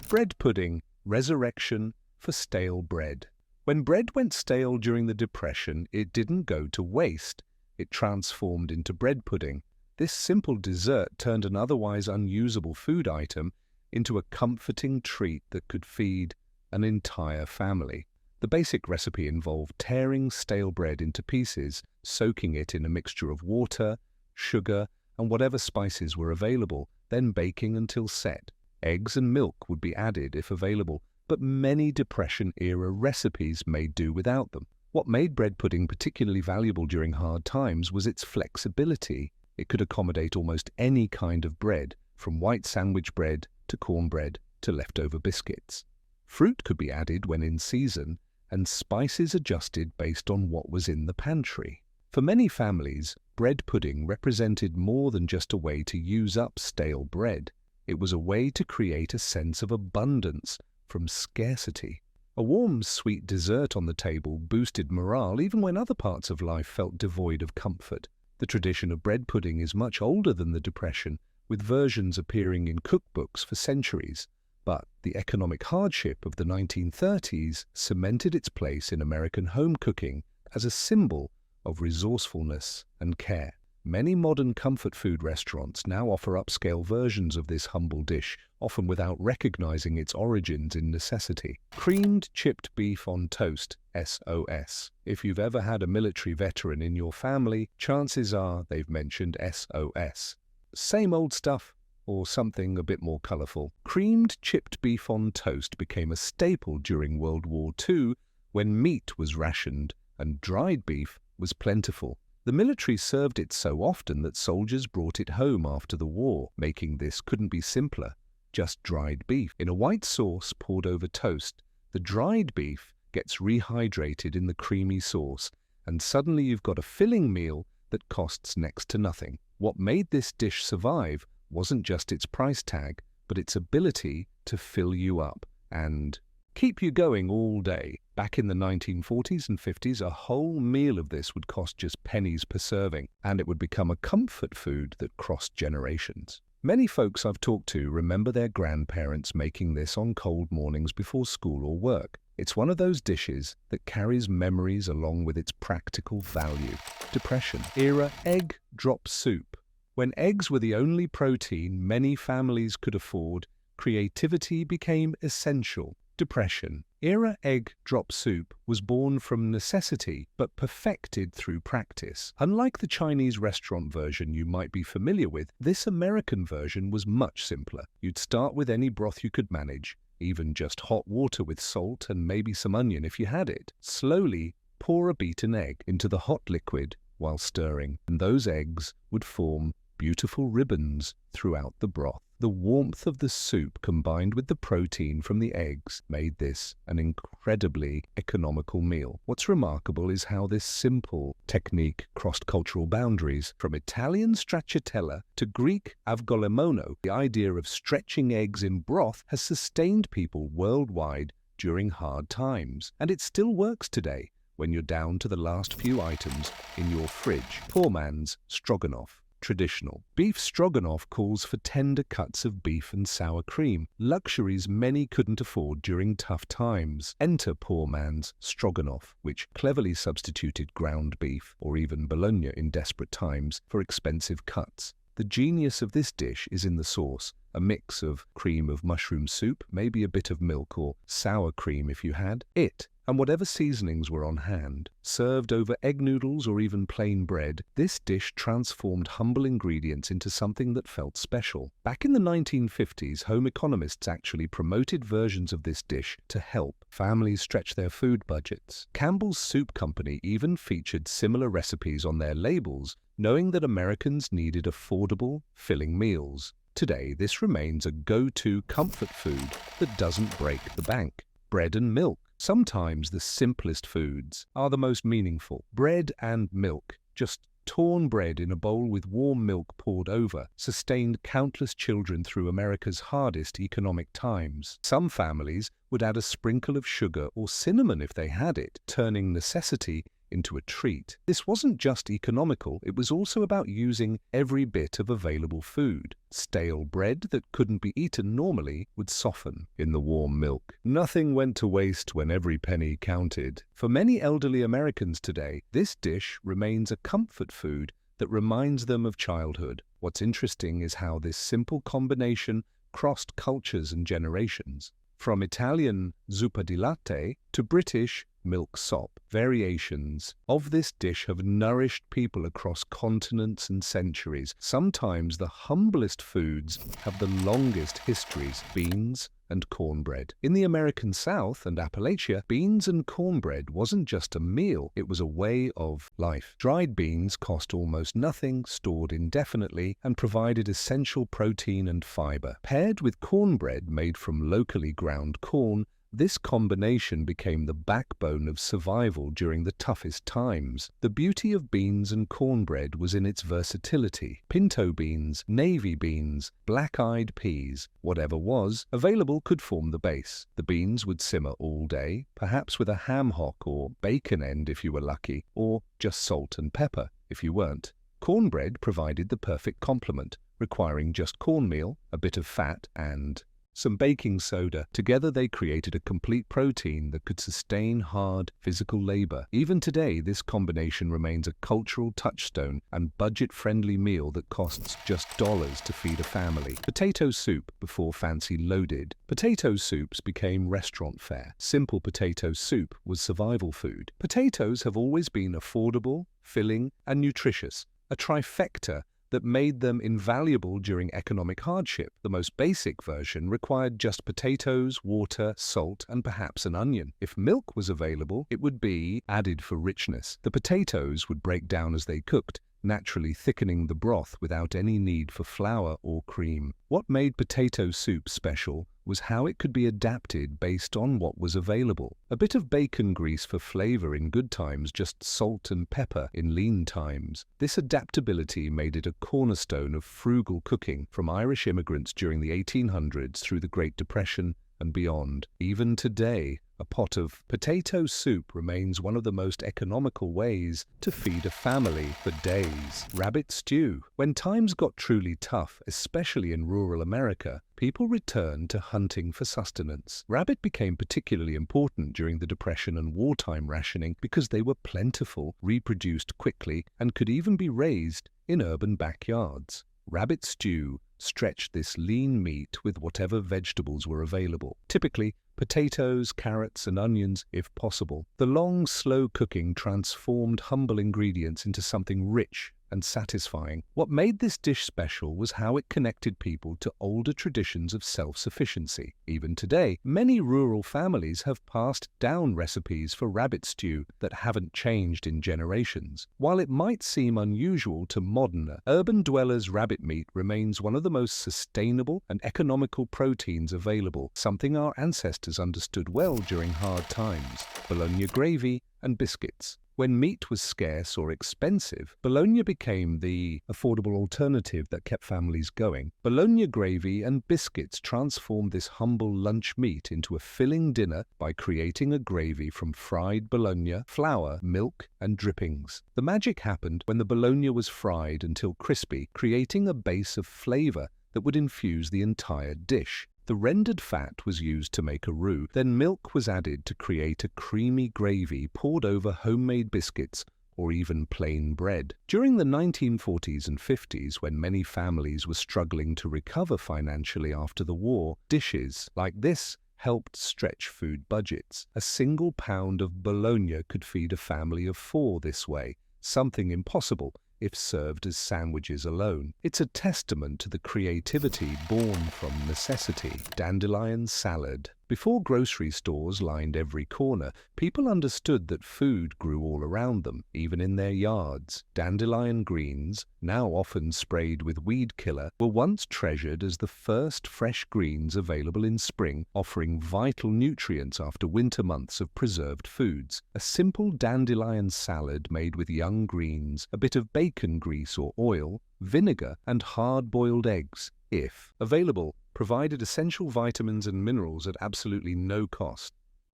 Bread pudding, resurrection for stale bread. When bread went stale during the Depression, it didn't go to waste. It transformed into bread pudding. This simple dessert turned an otherwise unusable food item into a comforting treat that could feed an entire family. The basic recipe involved tearing stale bread into pieces, soaking it in a mixture of water, sugar, and whatever spices were available, then baking until set. Eggs and milk would be added if available, but many Depression-era recipes made do without them. What made bread pudding particularly valuable during hard times was its flexibility. It could accommodate almost any kind of bread, from white sandwich bread to cornbread to leftover biscuits. Fruit could be added when in season, and spices adjusted based on what was in the pantry. For many families, bread pudding represented more than just a way to use up stale bread. It was a way to create a sense of abundance from scarcity. A warm, sweet dessert on the table boosted morale even when other parts of life felt devoid of comfort. The tradition of bread pudding is much older than the Depression, with versions appearing in cookbooks for centuries. But the economic hardship of the 1930s cemented its place in American home cooking as a symbol of resourcefulness and care. Many modern comfort food restaurants now offer upscale versions of this humble dish, often without recognizing its origins in necessity. Creamed chipped beef on toast, SOS. If you've ever had a military veteran in your family, chances are they've mentioned SOS. Same old stuff, or something a bit more colorful. Creamed chipped beef on toast became a staple during World War II when meat was rationed and dried beef was plentiful. The military served it so often that soldiers brought it home after the war, making this couldn't be simpler, just dried beef. In a white sauce poured over toast, the dried beef gets rehydrated in the creamy sauce, and suddenly you've got a filling meal that costs next to nothing. What made this dish survive wasn't just its price tag, but its ability to fill you up and keep you going all day. Back in the 1940s and 50s, a whole meal of this would cost just pennies per serving, and it would become a comfort food that crossed generations. Many folks I've talked to remember their grandparents making this on cold mornings before school or work. It's one of those dishes that carries memories along with its practical value. Depression-era egg drop soup. When eggs were the only protein many families could afford, creativity became essential. Depression. Era egg drop soup was born from necessity but perfected through practice. Unlike the Chinese restaurant version you might be familiar with, this American version was much simpler. You'd start with any broth you could manage, even just hot water with salt and maybe some onion if you had it. Slowly pour a beaten egg into the hot liquid while stirring, and those eggs would form beautiful ribbons throughout the broth. The warmth of the soup combined with the protein from the eggs made this an incredibly economical meal. What's remarkable is how this simple technique crossed cultural boundaries. From Italian stracciatella to Greek avgolemono, the idea of stretching eggs in broth has sustained people worldwide during hard times. And it still works today when you're down to the last few items in your fridge. Poor man's stroganoff. Traditional. Beef stroganoff calls for tender cuts of beef and sour cream, luxuries many couldn't afford during tough times. Enter poor man's stroganoff, which cleverly substituted ground beef or even bologna in desperate times for expensive cuts. The genius of this dish is in the sauce, a mix of cream of mushroom soup, maybe a bit of milk or sour cream if you had it, and whatever seasonings were on hand. Served over egg noodles or even plain bread, this dish transformed humble ingredients into something that felt special. Back in the 1950s, home economists actually promoted versions of this dish to help families stretch their food budgets. Campbell's Soup Company even featured similar recipes on their labels, knowing that Americans needed affordable, filling meals. Today, this remains a go-to comfort food that doesn't break the bank. Bread and milk. Sometimes the simplest foods are the most meaningful. Bread and milk, just torn bread in a bowl with warm milk poured over, sustained countless children through America's hardest economic times. Some families would add a sprinkle of sugar or cinnamon if they had it, turning necessity into a treat. This wasn't just economical, it was also about using every bit of available food. Stale bread that couldn't be eaten normally would soften in the warm milk. Nothing went to waste when every penny counted. For many elderly Americans today, this dish remains a comfort food that reminds them of childhood. What's interesting is how this simple combination crossed cultures and generations. From Italian zuppa di latte to British milk sop, variations of this dish have nourished people across continents and centuries. Sometimes the humblest foods have the longest histories: beans and cornbread. In the American South and Appalachia, beans and cornbread wasn't just a meal, it was a way of life. Dried beans cost almost nothing, stored indefinitely, and provided essential protein and fiber. Paired with cornbread made from locally ground corn, this combination became the backbone of survival during the toughest times. The beauty of beans and cornbread was in its versatility. Pinto beans, navy beans, black-eyed peas, whatever was available could form the base. The beans would simmer all day, perhaps with a ham hock or bacon end if you were lucky, or just salt and pepper if you weren't. Cornbread provided the perfect complement, requiring just cornmeal, a bit of fat, and some baking soda. Together they created a complete protein that could sustain hard physical labor. Even today, this combination remains a cultural touchstone and budget-friendly meal that costs just dollars to feed a family. Potato soup before fancy loaded. Potato soups became restaurant fare. Simple potato soup was survival food. Potatoes have always been affordable, filling, and nutritious, a trifecta that made them invaluable during economic hardship. The most basic version required just potatoes, water, salt, and perhaps an onion. If milk was available, it would be added for richness. The potatoes would break down as they cooked, naturally thickening the broth without any need for flour or cream. What made potato soup special was how it could be adapted based on what was available. A bit of bacon grease for flavor in good times, just salt and pepper in lean times. This adaptability made it a cornerstone of frugal cooking from Irish immigrants during the 1800s through the Great Depression and beyond. Even today, a pot of potato soup remains one of the most economical ways to feed a family for days. Rabbit stew. When times got truly tough, especially in rural America, people returned to hunting for sustenance. Rabbit became particularly important during the Depression and wartime rationing because they were plentiful, reproduced quickly, and could even be raised in urban backyards. Rabbit stew stretched this lean meat with whatever vegetables were available. Typically, potatoes, carrots, and onions if possible. The long, slow cooking transformed humble ingredients into something rich and satisfying. What made this dish special was how it connected people to older traditions of self-sufficiency. Even today, many rural families have passed down recipes for rabbit stew that haven't changed in generations. While it might seem unusual to modern urban dwellers, rabbit meat remains one of the most sustainable and economical proteins available, something our ancestors understood well during hard times. Bologna gravy and biscuits. When meat was scarce or expensive, bologna became the affordable alternative that kept families going. Bologna gravy and biscuits transformed this humble lunch meat into a filling dinner by creating a gravy from fried bologna, flour, milk, and drippings. The magic happened when the bologna was fried until crispy, creating a base of flavor that would infuse the entire dish. The rendered fat was used to make a roux, then milk was added to create a creamy gravy poured over homemade biscuits or even plain bread. During the 1940s and 50s, when many families were struggling to recover financially after the war, dishes like this helped stretch food budgets. A single pound of bologna could feed a family of 4 this way, something impossible if served as sandwiches alone. It's a testament to the creativity born from necessity. Dandelion salad. Before grocery stores lined every corner, people understood that food grew all around them, even in their yards. Dandelion greens, now often sprayed with weed killer, were once treasured as the first fresh greens available in spring, offering vital nutrients after winter months of preserved foods. A simple dandelion salad made with young greens, a bit of bacon grease or oil, vinegar, and hard-boiled eggs, if available, provided essential vitamins and minerals at absolutely no cost.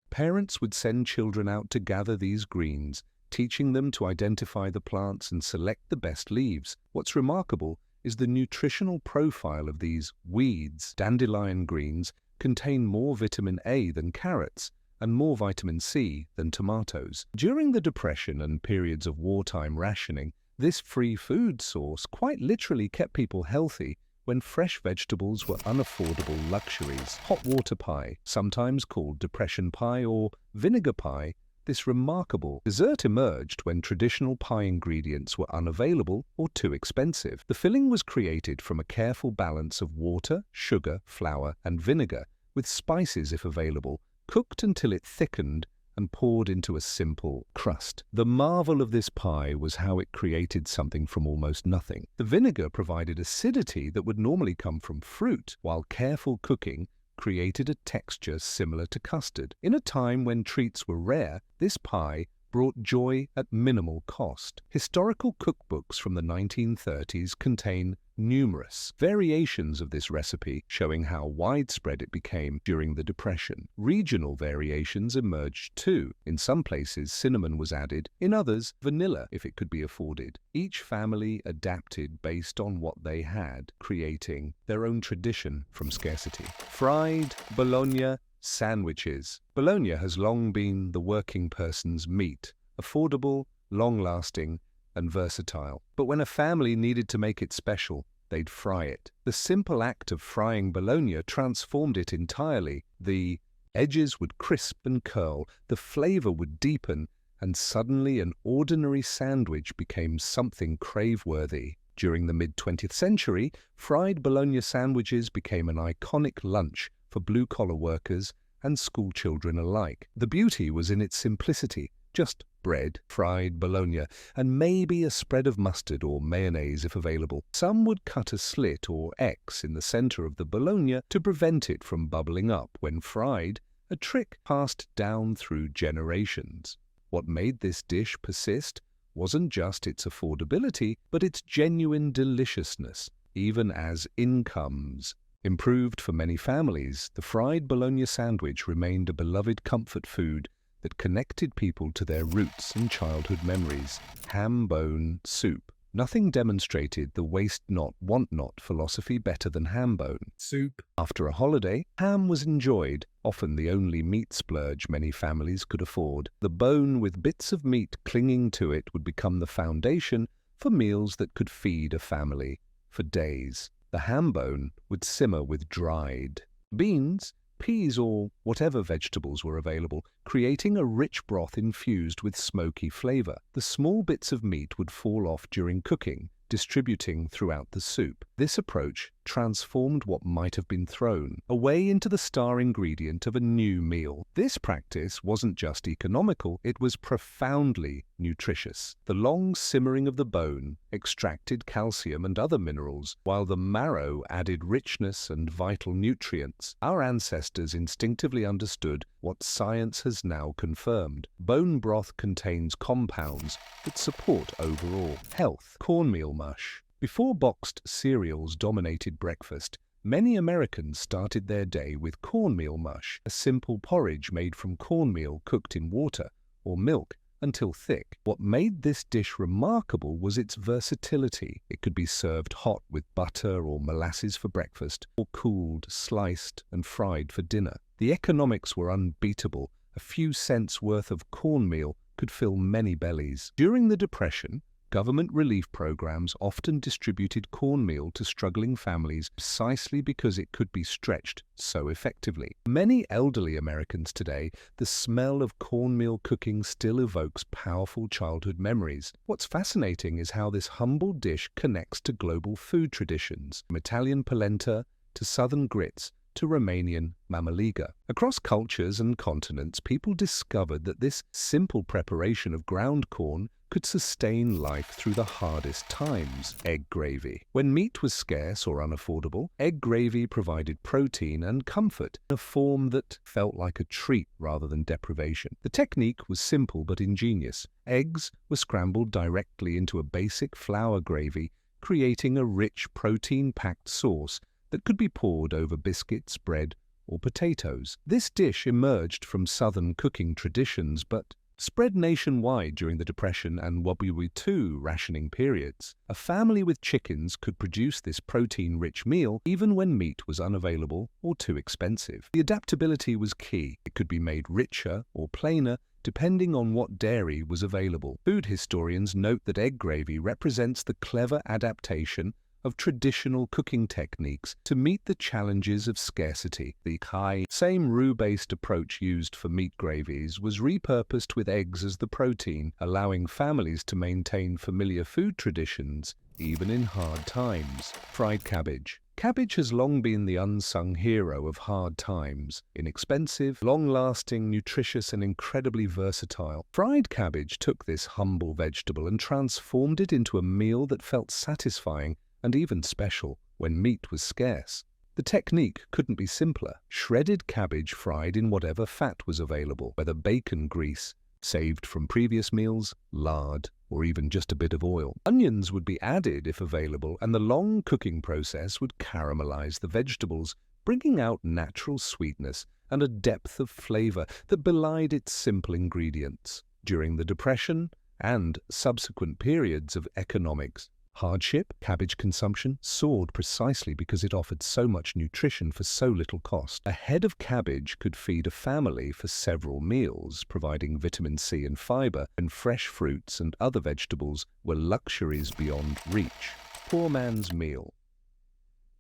Parents would send children out to gather these greens, teaching them to identify the plants and select the best leaves. What's remarkable is the nutritional profile of these weeds. Dandelion greens contain more vitamin A than carrots and more vitamin C than tomatoes. During the Depression and periods of wartime rationing, this free food source quite literally kept people healthy when fresh vegetables were unaffordable luxuries. Hot water pie, sometimes called depression pie or vinegar pie, this remarkable dessert emerged when traditional pie ingredients were unavailable or too expensive. The filling was created from a careful balance of water, sugar, flour, and vinegar, with spices if available, cooked until it thickened and poured into a simple crust. The marvel of this pie was how it created something from almost nothing. The vinegar provided acidity that would normally come from fruit, while careful cooking created a texture similar to custard. In a time when treats were rare, this pie brought joy at minimal cost. Historical cookbooks from the 1930s contain numerous variations of this recipe, showing how widespread it became during the Depression. Regional variations emerged too. In some places, cinnamon was added, in others, vanilla if it could be afforded. Each family adapted based on what they had, creating their own tradition from scarcity. Fried bologna sandwiches. Bologna has long been the working person's meat, affordable, long-lasting, and versatile. But when a family needed to make it special, they'd fry it. The simple act of frying bologna transformed it entirely. The edges would crisp and curl, the flavor would deepen, and suddenly an ordinary sandwich became something crave-worthy. During the mid-20th century, fried bologna sandwiches became an iconic lunch for blue-collar workers and schoolchildren alike. The beauty was in its simplicity, just bread, fried bologna, and maybe a spread of mustard or mayonnaise if available. Some would cut a slit or X in the center of the bologna to prevent it from bubbling up when fried, a trick passed down through generations. What made this dish persist wasn't just its affordability, but its genuine deliciousness. Even as incomes improved for many families, the fried bologna sandwich remained a beloved comfort food that connected people to their roots and childhood memories. Ham bone soup. Nothing demonstrated the waste not, want not philosophy better than ham bone soup. After a holiday, ham was enjoyed, often the only meat splurge many families could afford. The bone with bits of meat clinging to it would become the foundation for meals that could feed a family for days. The ham bone would simmer with dried beans peas or whatever vegetables were available, creating a rich broth infused with smoky flavor. The small bits of meat would fall off during cooking, distributing throughout the soup. This approach transformed what might have been thrown away into the star ingredient of a new meal. This practice wasn't just economical, it was profoundly nutritious. The long simmering of the bone extracted calcium and other minerals, while the marrow added richness and vital nutrients. Our ancestors instinctively understood what science has now confirmed. Bone broth contains compounds that support overall health. Cornmeal mush. Before boxed cereals dominated breakfast, many Americans started their day with cornmeal mush, a simple porridge made from cornmeal cooked in water or milk until thick. What made this dish remarkable was its versatility. It could be served hot with butter or molasses for breakfast, or cooled, sliced, and fried for dinner. The economics were unbeatable. A few cents worth of cornmeal could fill many bellies. During the Depression, government relief programs often distributed cornmeal to struggling families precisely because it could be stretched so effectively. Many elderly Americans today, the smell of cornmeal cooking still evokes powerful childhood memories. What's fascinating is how this humble dish connects to global food traditions, from Italian polenta to southern grits to Romanian mamaliga. Across cultures and continents, people discovered that this simple preparation of ground corn could sustain life through the hardest times. Egg gravy. When meat was scarce or unaffordable, egg gravy provided protein and comfort in a form that felt like a treat rather than deprivation. The technique was simple but ingenious. Eggs were scrambled directly into a basic flour gravy, creating a rich, protein-packed sauce that could be poured over biscuits, bread, or potatoes. This dish emerged from Southern cooking traditions but spread nationwide during the Depression and World War II rationing periods. A family with chickens could produce this protein-rich meal even when meat was unavailable or too expensive. The adaptability was key. It could be made richer or plainer depending on what dairy was available. Food historians note that egg gravy represents the clever adaptation of traditional cooking techniques to meet the challenges of scarcity. The same roux-based approach used for meat gravies was repurposed with eggs as the protein, allowing families to maintain familiar food traditions even in hard times. Fried cabbage. Cabbage has long been the unsung hero of hard times. Inexpensive, long-lasting, nutritious, and incredibly versatile. Fried cabbage took this humble vegetable and transformed it into a meal that felt satisfying and even special when meat was scarce. The technique couldn't be simpler. Shredded cabbage fried in whatever fat was available, whether bacon grease, saved from previous meals, lard, or even just a bit of oil. Onions would be added if available, and the long cooking process would caramelize the vegetables, bringing out natural sweetness and a depth of flavor that belied its simple ingredients. During the Depression and subsequent periods of economics hardship, cabbage consumption soared precisely because it offered so much nutrition for so little cost. A head of cabbage could feed a family for several meals, providing vitamin C and fiber, and fresh fruits and other vegetables were luxuries beyond reach. Poor man's meal.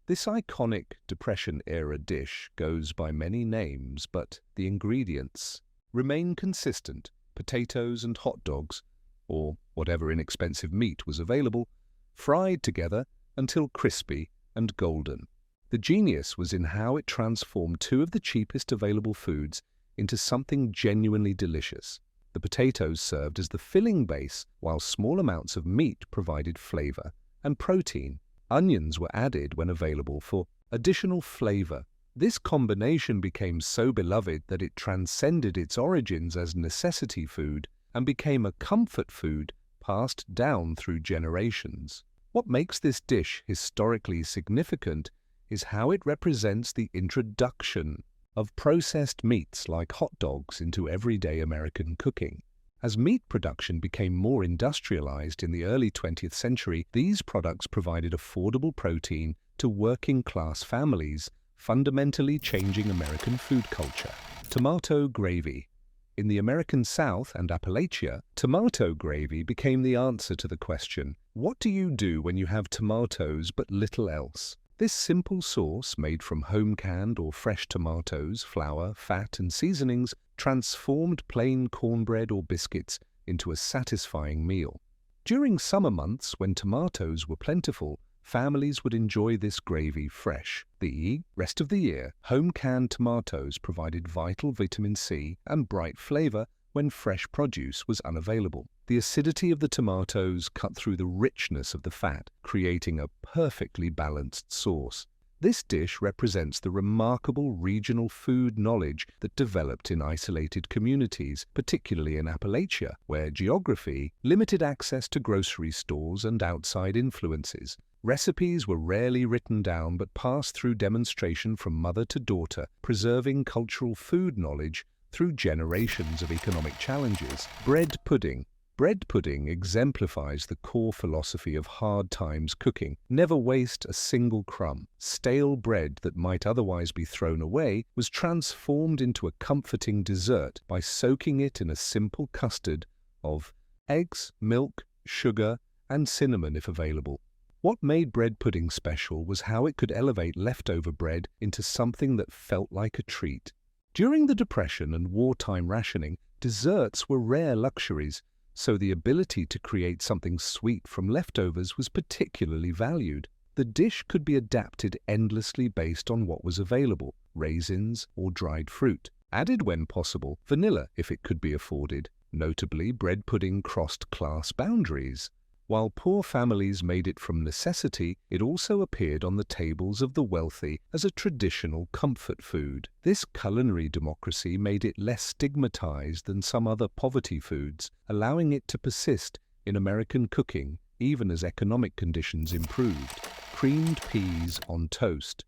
This iconic Depression-era dish goes by many names, but the ingredients remain consistent: potatoes and hot dogs, or whatever inexpensive meat was available, fried together until crispy and golden. The genius was in how it transformed two of the cheapest available foods into something genuinely delicious. The potatoes served as the filling base, while small amounts of meat provided flavor and protein. Onions were added when available for additional flavor. This combination became so beloved that it transcended its origins as necessity food and became a comfort food passed down through generations. What makes this dish historically significant is how it represents the introduction of processed meats like hot dogs into everyday American cooking. As meat production became more industrialized in the early 20th century, these products provided affordable protein to working-class families, fundamentally changing American food culture. Tomato gravy. In the American South and Appalachia, tomato gravy became the answer to the question, what do you do when you have tomatoes but little else? This simple sauce, made from home-canned or fresh tomatoes, flour, fat, and seasonings, transformed plain cornbread or biscuits into a satisfying meal. During summer months, when tomatoes were plentiful, families would enjoy this gravy fresh. The rest of the year, home-canned tomatoes provided vital vitamin C and bright flavor when fresh produce was unavailable. The acidity of the tomatoes cut through the richness of the fat, creating a perfectly balanced sauce. This dish represents the remarkable regional food knowledge that developed in isolated communities, particularly in Appalachia, where geography, limited access to grocery stores, and outside influences. Recipes were rarely written down but passed through demonstration from mother to daughter, preserving cultural food knowledge through generations of economic challenges. Bread pudding. Bread pudding exemplifies the core philosophy of hard times cooking. Never waste a single crumb. Stale bread that might otherwise be thrown away was transformed into a comforting dessert by soaking it in a simple custard of eggs, milk, sugar, and cinnamon if available. What made bread pudding special was how it could elevate leftover bread into something that felt like a treat. During the Depression and wartime rationing, desserts were rare luxuries, so the ability to create something sweet from leftovers was particularly valued. The dish could be adapted endlessly based on what was available, raisins or dried fruit. Added when possible, vanilla if it could be afforded. Notably, bread pudding crossed class boundaries. While poor families made it from necessity, it also appeared on the tables of the wealthy as a traditional comfort food. This culinary democracy made it less stigmatized than some other poverty foods, allowing it to persist in American cooking even as economic conditions improved. Creamed peas on toast.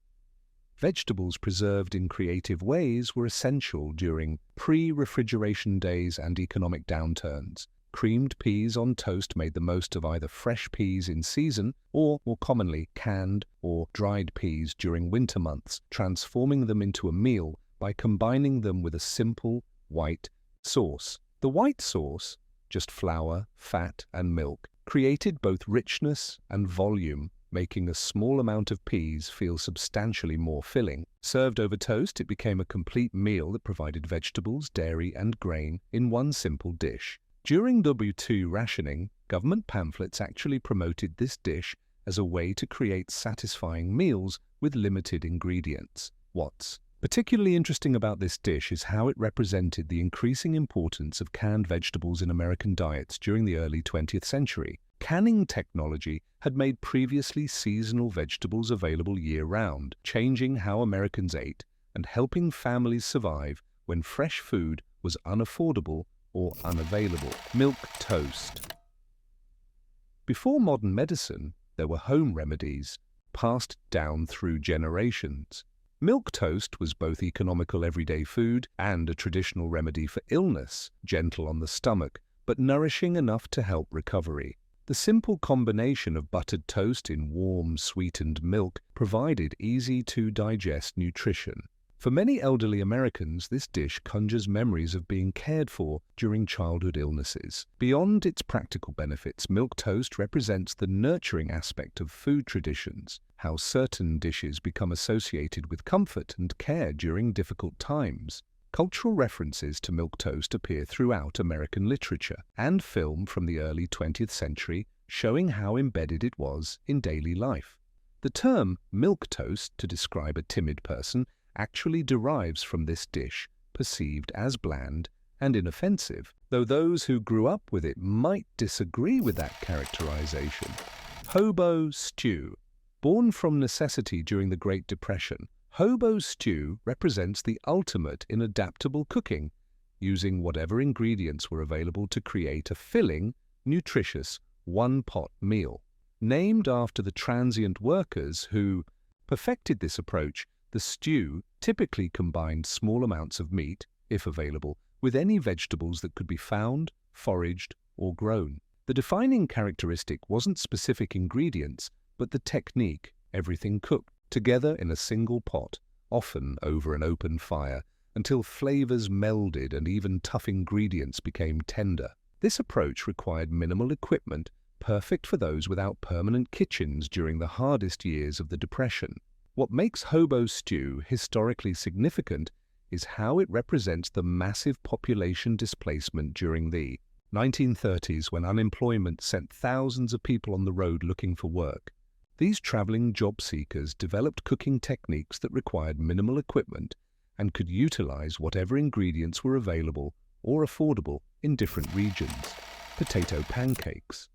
Vegetables preserved in creative ways were essential during pre-refrigeration days and economic downturns. Creamed peas on toast made the most of either fresh peas in season or, more commonly, canned or dried peas during winter months, transforming them into a meal by combining them with a simple white sauce. The white sauce, just flour, fat, and milk, created both richness and volume, making a small amount of peas feel substantially more filling. Served over toast, it became a complete meal that provided vegetables, dairy, and grain in one simple dish. During W2 rationing, government pamphlets actually promoted this dish as a way to create satisfying meals with limited ingredients. What's particularly interesting about this dish is how it represented the increasing importance of canned vegetables in American diets during the early 20th century. Canning technology had made previously seasonal vegetables available year-round, changing how Americans ate and helping families survive when fresh food was unaffordable or unavailable. Milk toast. Before modern medicine, there were home remedies passed down through generations. Milk toast was both economical everyday food and a traditional remedy for illness, gentle on the stomach, but nourishing enough to help recovery. The simple combination of buttered toast in warm, sweetened milk provided easy-to-digest nutrition. For many elderly Americans, this dish conjures memories of being cared for during childhood illnesses. Beyond its practical benefits, milk toast represents the nurturing aspect of food traditions, how certain dishes become associated with comfort and care during difficult times. Cultural references to milk toast appear throughout American literature and film from the early 20th century, showing how embedded it was in daily life. The term milk toast to describe a timid person actually derives from this dish, perceived as bland and inoffensive, though those who grew up with it might disagree with that characterization. Hobo stew. Born from necessity during the Great Depression, hobo stew represents the ultimate in adaptable cooking, using whatever ingredients were available to create a filling, nutritious, one-pot meal. Named after the transient workers who perfected this approach, the stew typically combined small amounts of meat, if available, with any vegetables that could be found, foraged, or grown. The defining characteristic wasn't specific ingredients, but the technique, everything cooked together in a single pot, often over an open fire, until flavors melded and even tough ingredients became tender. This approach required minimal equipment, perfect for those without permanent kitchens during the hardest years of the Depression. What makes hobo stew historically significant is how it represents the massive population displacement during the 1930s, when unemployment sent thousands of people on the road looking for work. These traveling job seekers developed cooking techniques that required minimal equipment and could utilize whatever ingredients were available or affordable in different regions. Potato pancakes.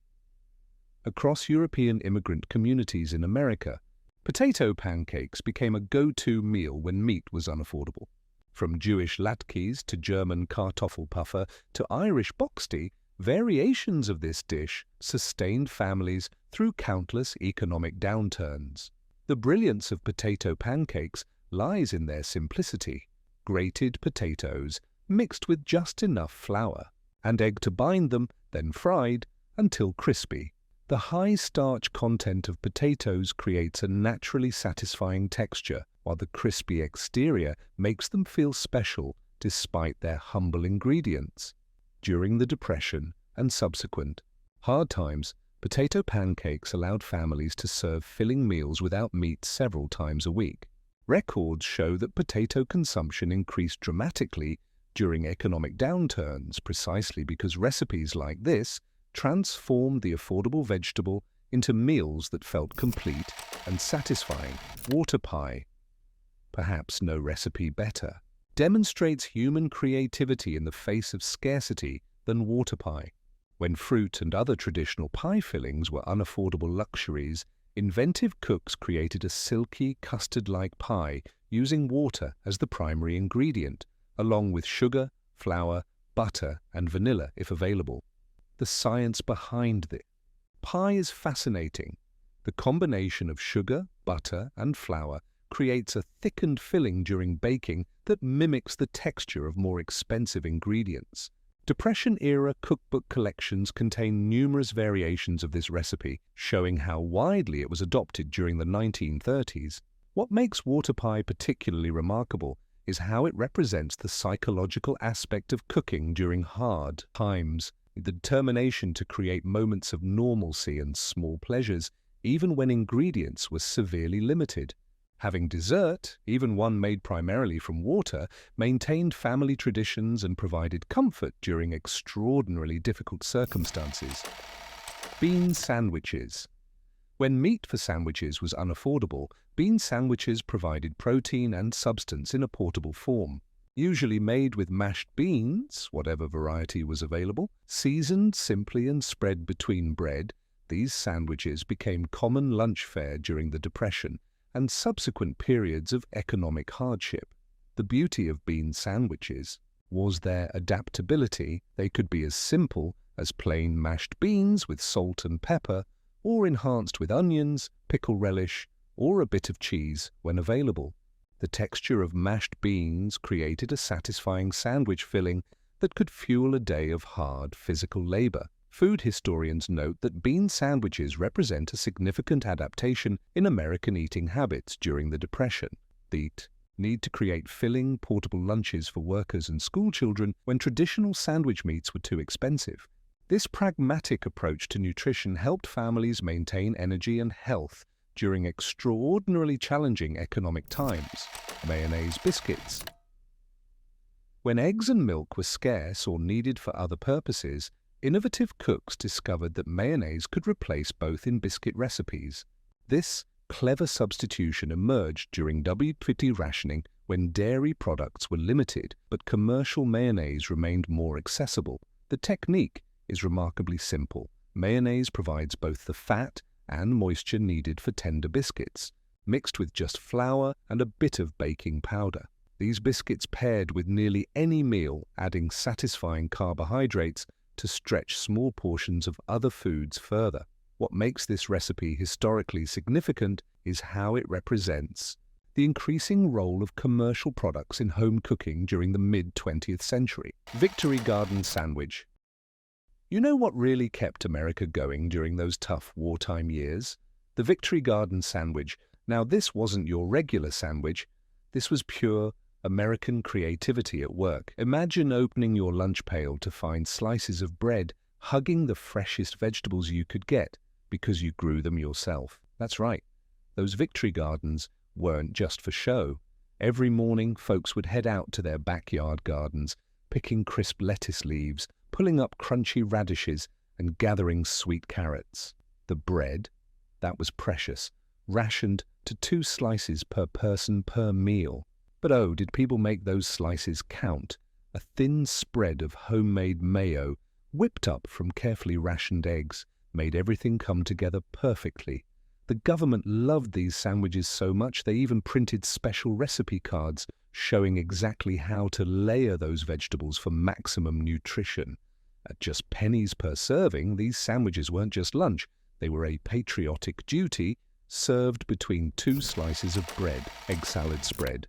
Across European immigrant communities in America, potato pancakes became a go-to meal when meat was unaffordable. From Jewish latkes to German Kartoffelpuffer to Irish boxty, variations of this dish sustained families through countless economic downturns. The brilliance of potato pancakes lies in their simplicity: grated potatoes mixed with just enough flour and egg to bind them, then fried until crispy. The high starch content of potatoes creates a naturally satisfying texture, while the crispy exterior makes them feel special despite their humble ingredients. During the Depression and subsequent hard times, potato pancakes allowed families to serve filling meals without meat several times a week. Records show that potato consumption increased dramatically during economic downturns precisely because recipes like this transformed the affordable vegetable into meals that felt complete and satisfying. Water pie, perhaps no recipe better, demonstrates human creativity in the face of scarcity than water pie. When fruit and other traditional pie fillings were unaffordable luxuries, inventive cooks created a silky, custard-like pie using water as the primary ingredient, along with sugar, flour, butter, and vanilla if available. The science behind this pie is fascinating. The combination of sugar, butter, and flour creates a thickened filling during baking that mimics the texture of more expensive ingredients. Depression-era cookbook collections contain numerous variations of this recipe, showing how widely it was adopted during the 1930s. What makes water pie particularly remarkable is how it represents the psychological aspect of cooking during hard times, the determination to create moments of normalcy and small pleasures, even when ingredients were severely limited. Having dessert, even one made primarily from water, maintained family traditions and provided comfort during extraordinarily difficult circumstances. Bean sandwiches. When meat for sandwiches was unaffordable, bean sandwiches provided protein and substance in a portable form. Usually made with mashed beans, whatever variety was available, seasoned simply and spread between bread, these sandwiches became common lunch fare during the Depression and subsequent periods of economic hardship. The beauty of bean sandwiches was their adaptability. They could be as simple as plain mashed beans with salt and pepper, or enhanced with onions, pickle relish, or a bit of cheese when available. The texture of mashed beans created a satisfying sandwich filling that could fuel a day of hard physical labor. Food historians note that bean sandwiches represent a significant adaptation in American eating habits during the Depression. The need to create filling, portable lunches for workers and schoolchildren when traditional sandwich meats were too expensive. This pragmatic approach to nutrition helped families maintain energy and health during extraordinarily challenging economic times. Mayonnaise biscuits. When eggs and milk were scarce or needed for other purposes, innovative cooks discovered that mayonnaise could replace both in biscuit recipes. This clever substitution emerged during WFT rationing when dairy products were limited, but commercial mayonnaise remained more accessible. The technique is remarkably simple. Mayonnaise provides both the fat and moisture needed for tender biscuits, mixed with just flour and a bit of baking powder. These biscuits paired with nearly any meal, adding satisfying carbohydrates to stretch small portions of other foods further. What makes this recipe historically significant is how it represents the increasing role of commercial products in home cooking during the mid-20th century. Victory Garden sandwich. You know what really kept America going during those tough wartime years? The Victory Garden sandwich. Now, this wasn't your regular sandwich. This was pure American creativity at work. Imagine opening your lunch pail to find slices of bread hugging the freshest vegetables you could get because you grew them yourself. That's right, those victory gardens weren't just for show. Every morning, folks would head out to their backyard gardens, picking crisp lettuce leaves, pulling up crunchy radishes, and gathering sweet carrots. The bread, that was precious, rationed to 2 slices per person per meal. But oh, did people make those slices count? A thin spread of homemade mayo, whipped up from carefully rationed eggs, made everything come together perfectly. The government loved these sandwiches so much they even printed special recipe cards showing exactly how to layer those vegetables for maximum nutrition. At just pennies per serving, these sandwiches weren't just lunch. They were a patriotic duty served between 2 slices of bread, egg salad spread.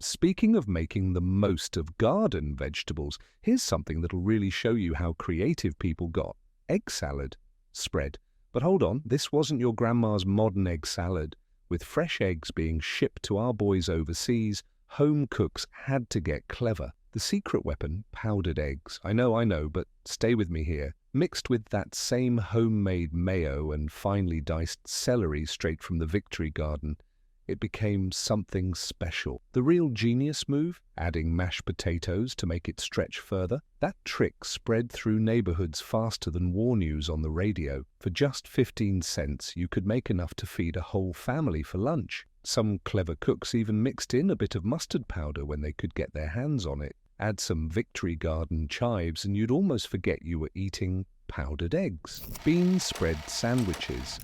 Speaking of making the most of garden vegetables, here's something that'll really show you how creative people got. Egg salad spread. But hold on, this wasn't your grandma's modern egg salad. With fresh eggs being shipped to our boys overseas, home cooks had to get clever. The secret weapon, powdered eggs. I know, but stay with me here. Mixed with that same homemade mayo and finely diced celery straight from the Victory Garden, it became something special. The real genius move? Adding mashed potatoes to make it stretch further. That trick spread through neighborhoods faster than war news on the radio. For just 15 cents, you could make enough to feed a whole family for lunch. Some clever cooks even mixed in a bit of mustard powder when they could get their hands on it. Add some Victory Garden chives and you'd almost forget you were eating powdered eggs. Bean spread sandwiches.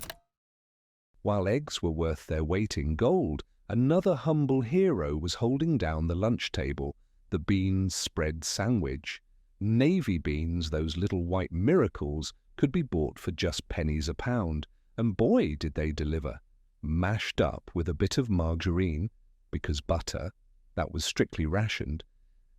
While eggs were worth their weight in gold, another humble hero was holding down the lunch table, the bean spread sandwich. Navy beans, those little white miracles, could be bought for just pennies a pound, and boy did they deliver. Mashed up with a bit of margarine, because butter, that was strictly rationed,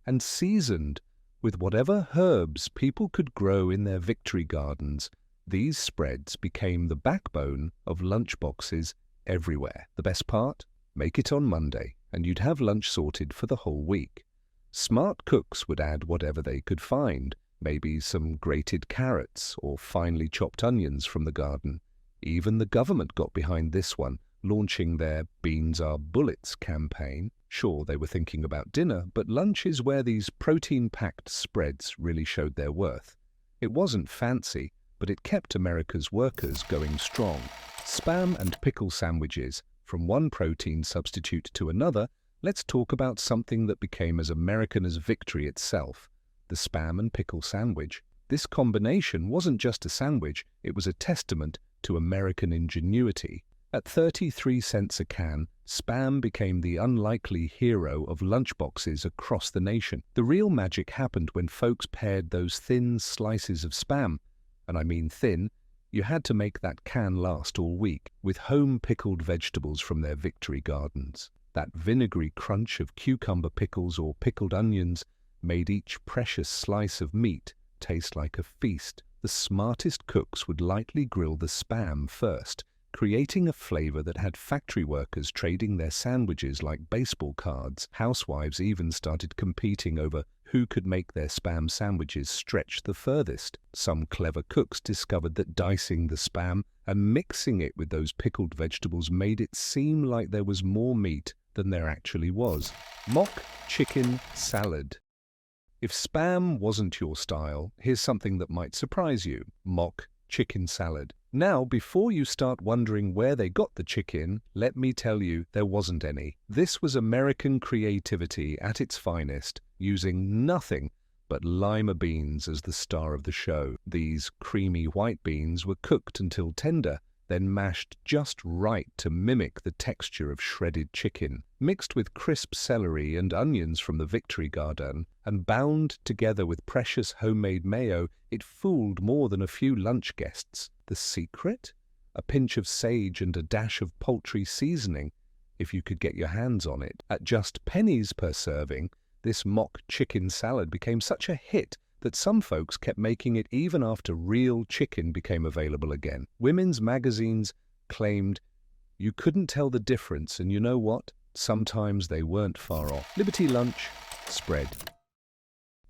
and seasoned with whatever herbs people could grow in their victory gardens. These spreads became the backbone of lunchboxes everywhere. The best part? Make it on Monday, and you'd have lunch sorted for the whole week. Smart cooks would add whatever they could find, maybe some grated carrots or finely chopped onions from the garden. Even the government got behind this one, launching their Beans Are Bullets campaign. Sure, they were thinking about dinner, but lunch is where these protein-packed spreads really showed their worth. It wasn't fancy, but it kept America's workers going strong. Spam and pickle sandwiches. From one protein substitute to another, let's talk about something that became as American as victory itself, the spam and pickle sandwich. This combination wasn't just a sandwich, it was a testament to American ingenuity. At 33 cents a can, Spam became the unlikely hero of lunchboxes across the nation. The real magic happened when folks paired those thin slices of Spam, and I mean thin, you had to make that can last all week, with home-pickled vegetables from their victory gardens. That vinegary crunch of cucumber pickles or pickled onions made each precious slice of meat taste like a feast. The smartest cooks would lightly grill the Spam first, creating a flavor that had factory workers trading their sandwiches like baseball cards. Housewives even started competing over who could make their Spam sandwiches stretch the furthest. Some clever cooks discovered that dicing the Spam and mixing it with those pickled vegetables made it seem like there was more meat than there actually was. Mock chicken salad. If Spam wasn't your style, here's something that might surprise you. Mock chicken salad. Now, before you start wondering where they got the chicken, let me tell you there wasn't any. This was American creativity at its finest, using nothing but lima beans as the star of the show. These creamy white beans were cooked until tender, then mashed just right to mimic the texture of shredded chicken. Mixed with crisp celery and onions from the Victory Garden, and bound together with precious homemade mayo, it fooled more than a few lunch guests. The secret? A pinch of sage and a dash of poultry seasoning, if you could get your hands on it. At just pennies per serving, this mock chicken salad became such a hit that some folks kept making it even after real chicken became available again. Women's magazines claimed you couldn't tell the difference, and you know what? Sometimes they weren't far off. Liberty lunch spread.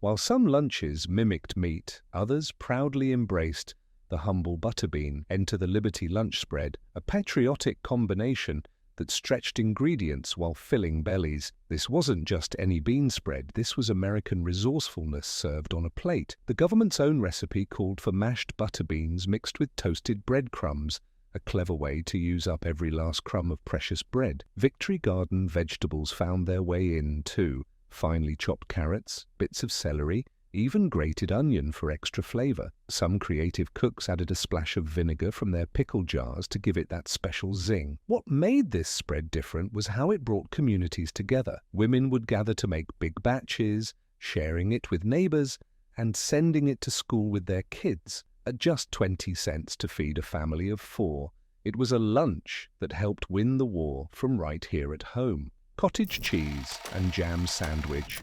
While some lunches mimicked meat, others proudly embraced the humble butterbean. Enter the Liberty lunch spread, a patriotic combination that stretched ingredients while filling bellies. This wasn't just any bean spread, this was American resourcefulness served on a plate. The government's own recipe called for mashed butter beans mixed with toasted breadcrumbs, a clever way to use up every last crumb of precious bread. Victory Garden vegetables found their way in too. Finely chopped carrots, bits of celery, even grated onion for extra flavor. Some creative cooks added a splash of vinegar from their pickle jars to give it that special zing. What made this spread different was how it brought communities together. Women would gather to make big batches, sharing it with neighbors, and sending it to school with their kids. At just 20 cents to feed a family of 4, it was a lunch that helped win the war from right here at home. Cottage cheese and jam sandwich.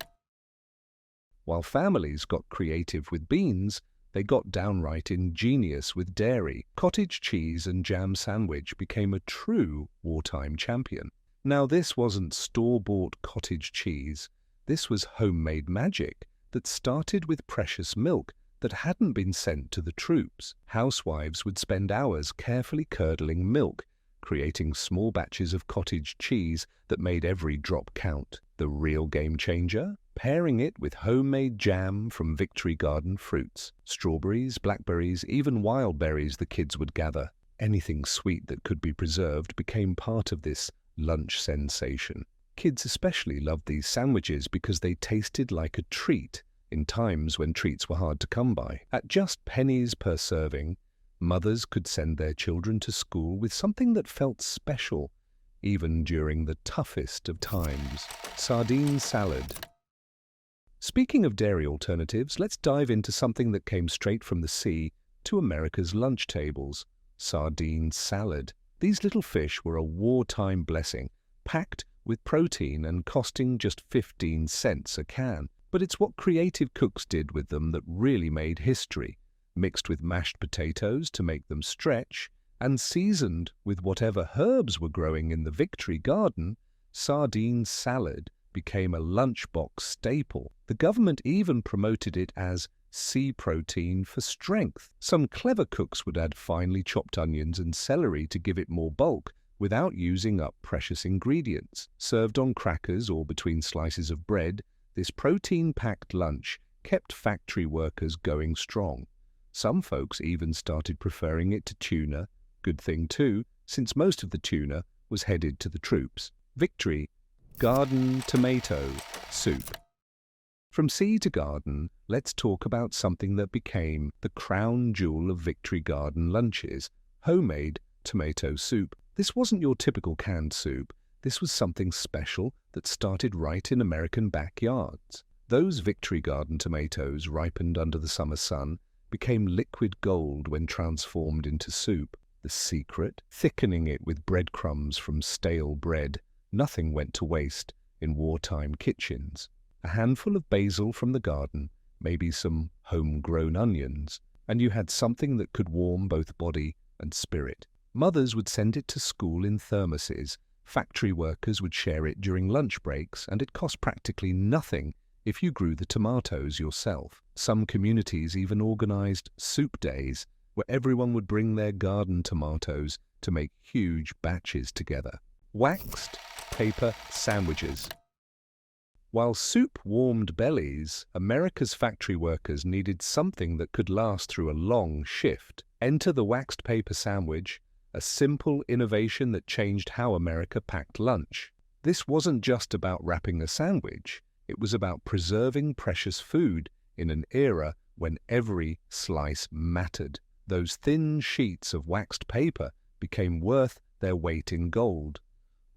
While families got creative with beans, they got downright ingenious with dairy. Cottage cheese and jam sandwich became a true wartime champion. Now, this wasn't store-bought cottage cheese. This was homemade magic that started with precious milk that hadn't been sent to the troops. Housewives would spend hours carefully curdling milk, creating small batches of cottage cheese that made every drop count. The real game changer? Pairing it with homemade jam from Victory Garden fruits. Strawberries, blackberries, even wild berries the kids would gather. Anything sweet that could be preserved became part of this lunch sensation. Kids especially loved these sandwiches because they tasted like a treat in times when treats were hard to come by. At just pennies per serving, mothers could send their children to school with something that felt special, even during the toughest of times. Sardine salad. Speaking of dairy alternatives, let's dive into something that came straight from the sea to America's lunch tables: sardine salad. These little fish were a wartime blessing, packed with protein and costing just 15 cents a can. But it's what creative cooks did with them that really made history. Mixed with mashed potatoes to make them stretch, and seasoned with whatever herbs were growing in the Victory Garden, sardine salad became a lunchbox staple. The government even promoted it as sea protein for strength. Some clever cooks would add finely chopped onions and celery to give it more bulk without using up precious ingredients. Served on crackers or between slices of bread, this protein-packed lunch kept factory workers going strong. Some folks even started preferring it to tuna, good thing too, since most of the tuna was headed to the troops. Victory Garden tomato soup. From sea to garden, let's talk about something that became the crown jewel of Victory Garden lunches: homemade tomato soup. This wasn't your typical canned soup. This was something special that started right in American backyards. Those Victory Garden tomatoes, ripened under the summer sun, became liquid gold when transformed into soup. The secret? Thickening it with breadcrumbs from stale bread. Nothing went to waste in wartime kitchens. A handful of basil from the garden, maybe some homegrown onions, and you had something that could warm both body and spirit. Mothers would send it to school in thermoses. Factory workers would share it during lunch breaks, and it cost practically nothing if you grew the tomatoes yourself. Some communities even organized soup days, where everyone would bring their garden tomatoes to make huge batches together. Waxed paper sandwiches. While soup warmed bellies, America's factory workers needed something that could last through a long shift. Enter the waxed paper sandwich, a simple innovation that changed how America packed lunch. This wasn't just about wrapping a sandwich. It was about preserving precious food in an era when every slice mattered. Those thin sheets of waxed paper became worth their weight in gold.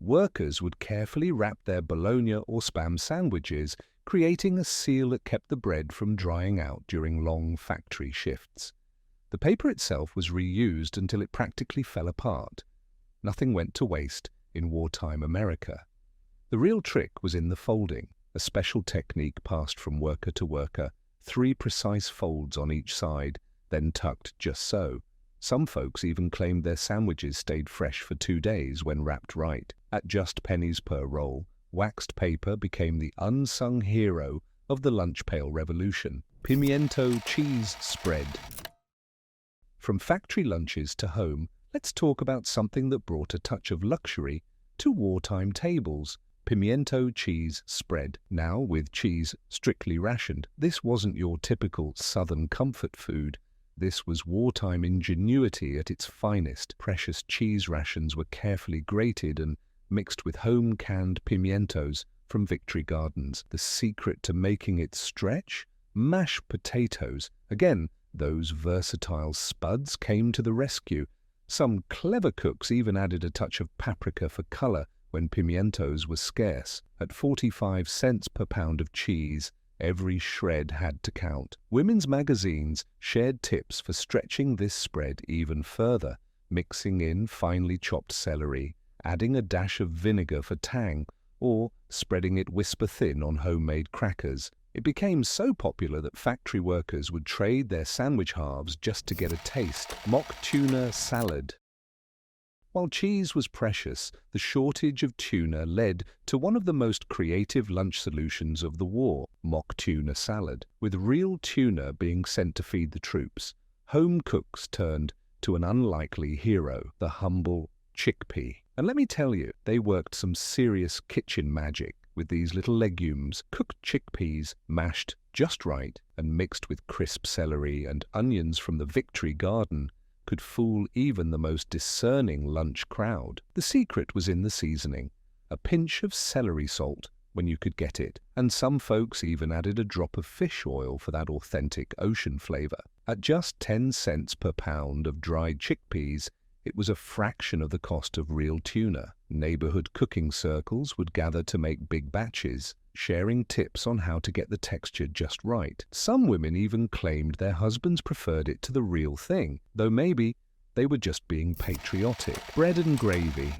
Workers would carefully wrap their bologna or spam sandwiches, creating a seal that kept the bread from drying out during long factory shifts. The paper itself was reused until it practically fell apart. Nothing went to waste in wartime America. The real trick was in the folding, a special technique passed from worker to worker, 3 precise folds on each side, then tucked just so. Some folks even claimed their sandwiches stayed fresh for 2 days when wrapped right. At just pennies per roll, waxed paper became the unsung hero of the lunch pail revolution. Pimiento cheese spread. From factory lunches to home, let's talk about something that brought a touch of luxury to wartime tables. Pimiento cheese spread. Now, with cheese strictly rationed, this wasn't your typical southern comfort food. This was wartime ingenuity at its finest. Precious cheese rations were carefully grated and mixed with home-canned pimientos from Victory Gardens. The secret to making it stretch? Mashed potatoes. Again, those versatile spuds came to the rescue. Some clever cooks even added a touch of paprika for color when pimientos were scarce. At 45 cents per pound of cheese, every shred had to count. Women's magazines shared tips for stretching this spread even further, mixing in finely chopped celery, adding a dash of vinegar for tang, or spreading it whisper thin on homemade crackers. It became so popular that factory workers would trade their sandwich halves just to get a taste. Mock tuna salad. While cheese was precious, the shortage of tuna led to one of the most creative lunch solutions of the war, mock tuna salad. With real tuna being sent to feed the troops, home cooks turned to an unlikely hero, the humble chickpea. And let me tell you, they worked some serious kitchen magic with these little legumes. Cooked chickpeas mashed just right and mixed with crisp celery and onions from the Victory Garden could fool even the most discerning lunch crowd. The secret was in the seasoning, a pinch of celery salt when you could get it, and some folks even added a drop of fish oil for that authentic ocean flavor. At just 10 cents per pound of dried chickpeas, it was a fraction of the cost of real tuna. Neighborhood cooking circles would gather to make big batches, sharing tips on how to get the texture just right. Some women even claimed their husbands preferred it to the real thing, though maybe they were just being patriotic. Bread and gravy.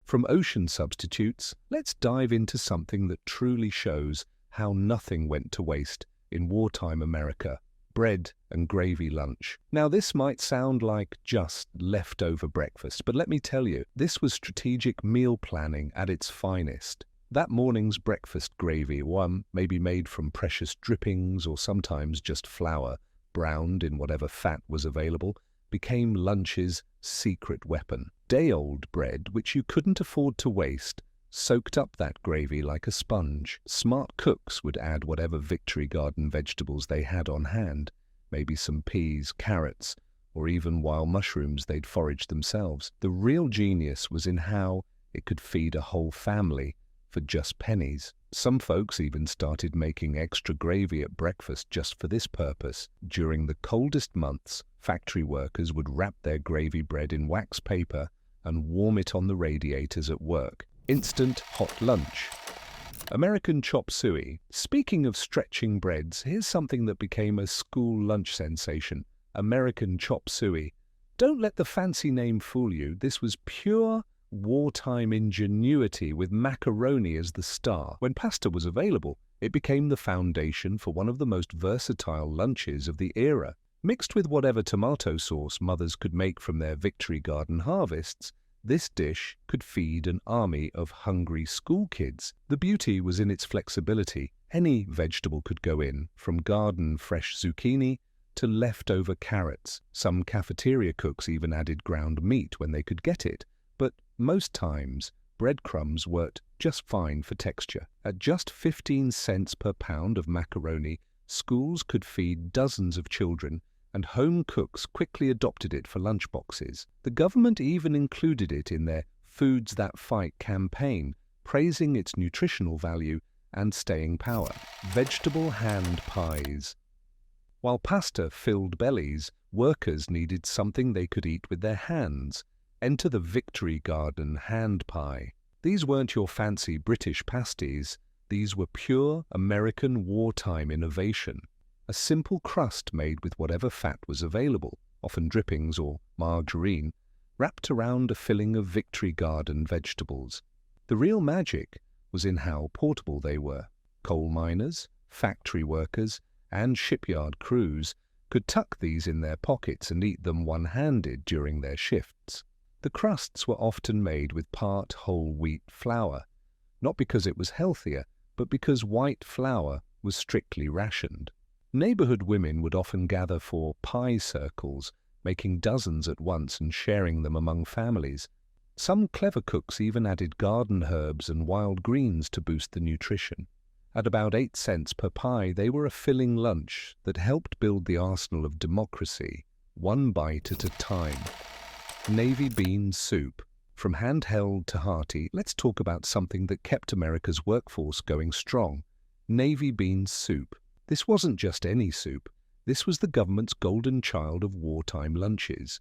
From ocean substitutes, let's dive into something that truly shows how nothing went to waste in wartime America. Bread and gravy lunch. Now, this might sound like just leftover breakfast, but let me tell you, this was strategic meal planning at its finest. That morning's breakfast gravy, one maybe made from precious drippings or sometimes just flour, browned in whatever fat was available, became lunch's secret weapon. Day-old bread, which you couldn't afford to waste, soaked up that gravy like a sponge. Smart cooks would add whatever Victory Garden vegetables they had on hand, maybe some peas, carrots, or even wild mushrooms they'd foraged themselves. The real genius was in how it could feed a whole family for just pennies. Some folks even started making extra gravy at breakfast just for this purpose. During the coldest months, factory workers would wrap their gravy bread in wax paper and warm it on the radiators at work. Instant hot lunch. American chop suey. Speaking of stretching breads, here's something that became a school lunch sensation. American chop suey. Don't let the fancy name fool you. This was pure wartime ingenuity with macaroni as the star. When pasta was available, it became the foundation for one of the most versatile lunches of the era. Mixed with whatever tomato sauce mothers could make from their Victory Garden harvests, this dish could feed an army of hungry school kids. The beauty was in its flexibility. Any vegetable could go in, from garden fresh zucchini to leftover carrots. Some cafeteria cooks even added ground meat when they could get it, but most times breadcrumbs worked just fine for texture. At just 15 cents per pound of macaroni, schools could feed dozens of children, and home cooks quickly adopted it for lunchboxes. The government even included it in their Foods That Fight campaign, praising its nutritional value and staying power. Vegetable hand pies. While pasta filled bellies, workers needed something they could eat with their hands. Enter the Victory Garden hand pie. These weren't your fancy British pasties. These were pure American wartime innovation. A simple crust made with whatever fat was available, often drippings or margarine, wrapped around a filling of Victory Garden vegetables. The real magic was in how portable they were. Coal miners, factory workers, and shipyard crews could tuck these in their pockets and eat them one-handed during their shifts. The crusts were often made with part whole wheat flour, not because it was healthier, but because white flour was strictly rationed. Neighborhood women would often gather for pie circles, making dozens at once and sharing them among families. Some clever cooks even added garden herbs and wild greens to boost the nutrition. At about 8 cents per pie, they were a filling lunch that helped build the arsenal of democracy, one bite at a time. Navy bean soup. From handheld to hearty, let's talk about something that kept America's workforce going strong. Navy bean soup. This wasn't just any soup. This was the government's golden child of wartime lunches.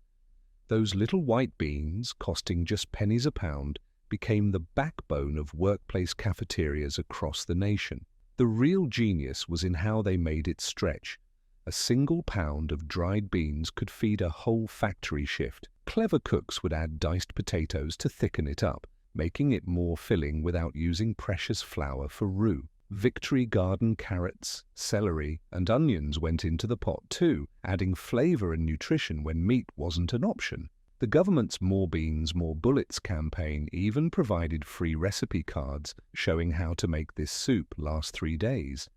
Those little white beans, costing just pennies a pound, became the backbone of workplace cafeterias across the nation. The real genius was in how they made it stretch. A single pound of dried beans could feed a whole factory shift. Clever cooks would add diced potatoes to thicken it up, making it more filling without using precious flour for roux. Victory Garden carrots, celery, and onions went into the pot too, adding flavor and nutrition when meat wasn't an option. The government's More Beans, More Bullets campaign even provided free recipe cards showing how to make this soup last 3 days.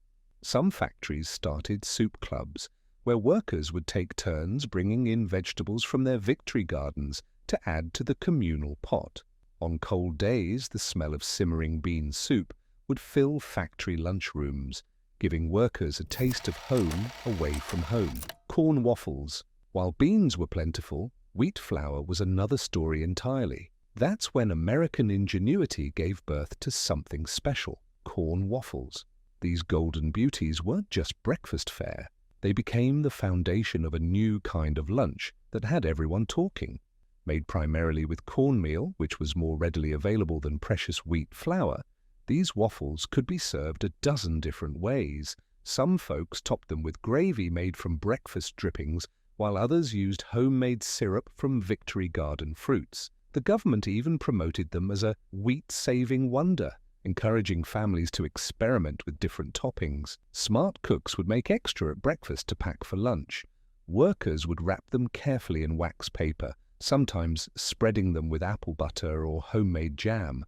Some factories started soup clubs, where workers would take turns bringing in vegetables from their victory gardens to add to the communal pot. On cold days, the smell of simmering bean soup would fill factory lunchrooms, giving workers a taste of home away from home. Corn waffles. While beans were plentiful, wheat flour was another story entirely. That's when American ingenuity gave birth to something special: corn waffles. These golden beauties weren't just breakfast fare. They became the foundation of a new kind of lunch that had everyone talking. Made primarily with cornmeal, which was more readily available than precious wheat flour, these waffles could be served a dozen different ways. Some folks topped them with gravy made from breakfast drippings, while others used homemade syrup from Victory Garden fruits. The government even promoted them as a wheat-saving wonder, encouraging families to experiment with different toppings. Smart cooks would make extra at breakfast to pack for lunch. Workers would wrap them carefully in wax paper, sometimes spreading them with apple butter or homemade jam.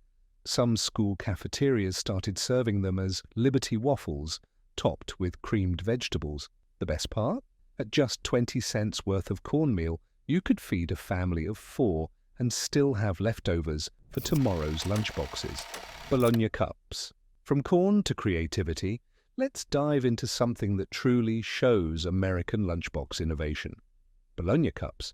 Some school cafeterias started serving them as Liberty waffles, topped with creamed vegetables. The best part? At just 20 cents worth of cornmeal, you could feed a family of 4 and still have leftovers for tomorrow's lunchboxes. Bologna cups. From corn to creativity, let's dive into something that truly shows American lunchbox innovation. Bologna cups.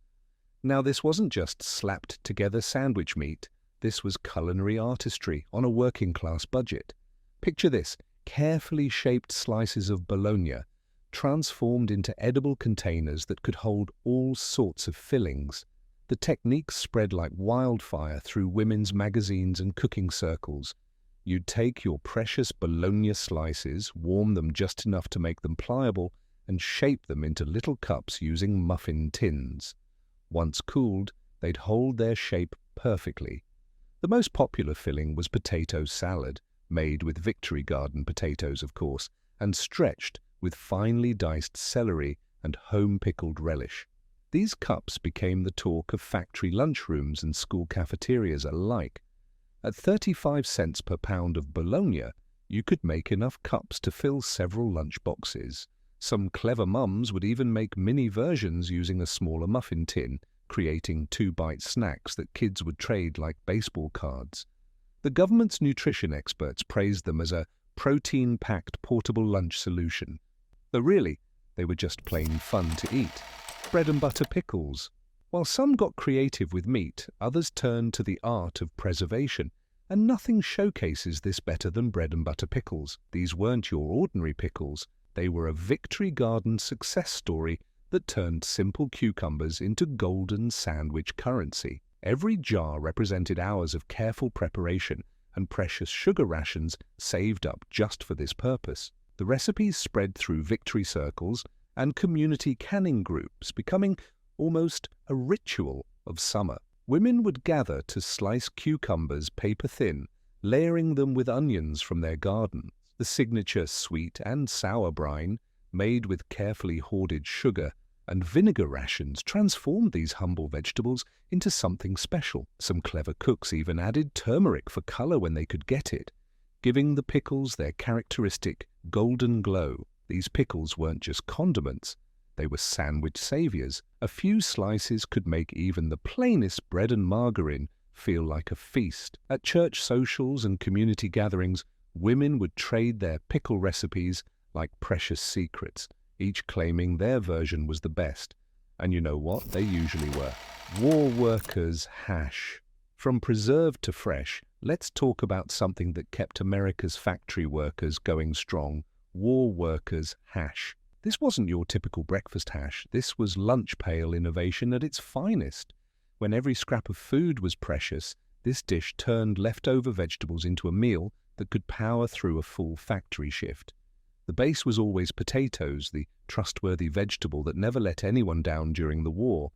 Now, this wasn't just slapped together sandwich meat. This was culinary artistry on a working-class budget. Picture this: carefully shaped slices of bologna transformed into edible containers that could hold all sorts of fillings. The technique spread like wildfire through women's magazines and cooking circles. You'd take your precious bologna slices, warm them just enough to make them pliable, and shape them into little cups using muffin tins. Once cooled, they'd hold their shape perfectly. The most popular filling was potato salad, made with Victory Garden potatoes, of course, and stretched with finely diced celery and home-pickled relish. These cups became the talk of factory lunchrooms and school cafeterias alike. At 35 cents per pound of bologna, you could make enough cups to fill several lunch boxes. Some clever mums would even make mini versions using a smaller muffin tin, creating 2-bite snacks that kids would trade like baseball cards. The government's nutrition experts praised them as a protein-packed portable lunch solution. Though really, they were just plain fun to eat. Bread and butter pickles. While some got creative with meat, others turned to the art of preservation, and nothing showcases this better than bread and butter pickles. These weren't your ordinary pickles. They were a Victory Garden success story that turned simple cucumbers into golden sandwich currency. Every jar represented hours of careful preparation and precious sugar rations saved up just for this purpose. The recipes spread through victory circles and community canning groups, becoming almost a ritual of summer. Women would gather to slice cucumbers paper-thin, layering them with onions from their gardens. The signature sweet and sour brine, made with carefully hoarded sugar and vinegar rations, transformed these humble vegetables into something special. Some clever cooks even added turmeric for color when they could get it, giving the pickles their characteristic golden glow. These pickles weren't just condiments, they were sandwich saviors. A few slices could make even the plainest bread and margarine feel like a feast. At church socials and community gatherings, women would trade their pickle recipes like precious secrets, each claiming their version was the best. And you know what? They usually were. War workers' hash. From preserved to fresh, let's talk about something that kept America's factory workers going strong. War workers' hash. This wasn't your typical breakfast hash. This was lunch pail innovation at its finest. When every scrap of food was precious, this dish turned leftover vegetables into a meal that could power through a full factory shift. The base was always potatoes, the trustworthy vegetable that never let anyone down during the war.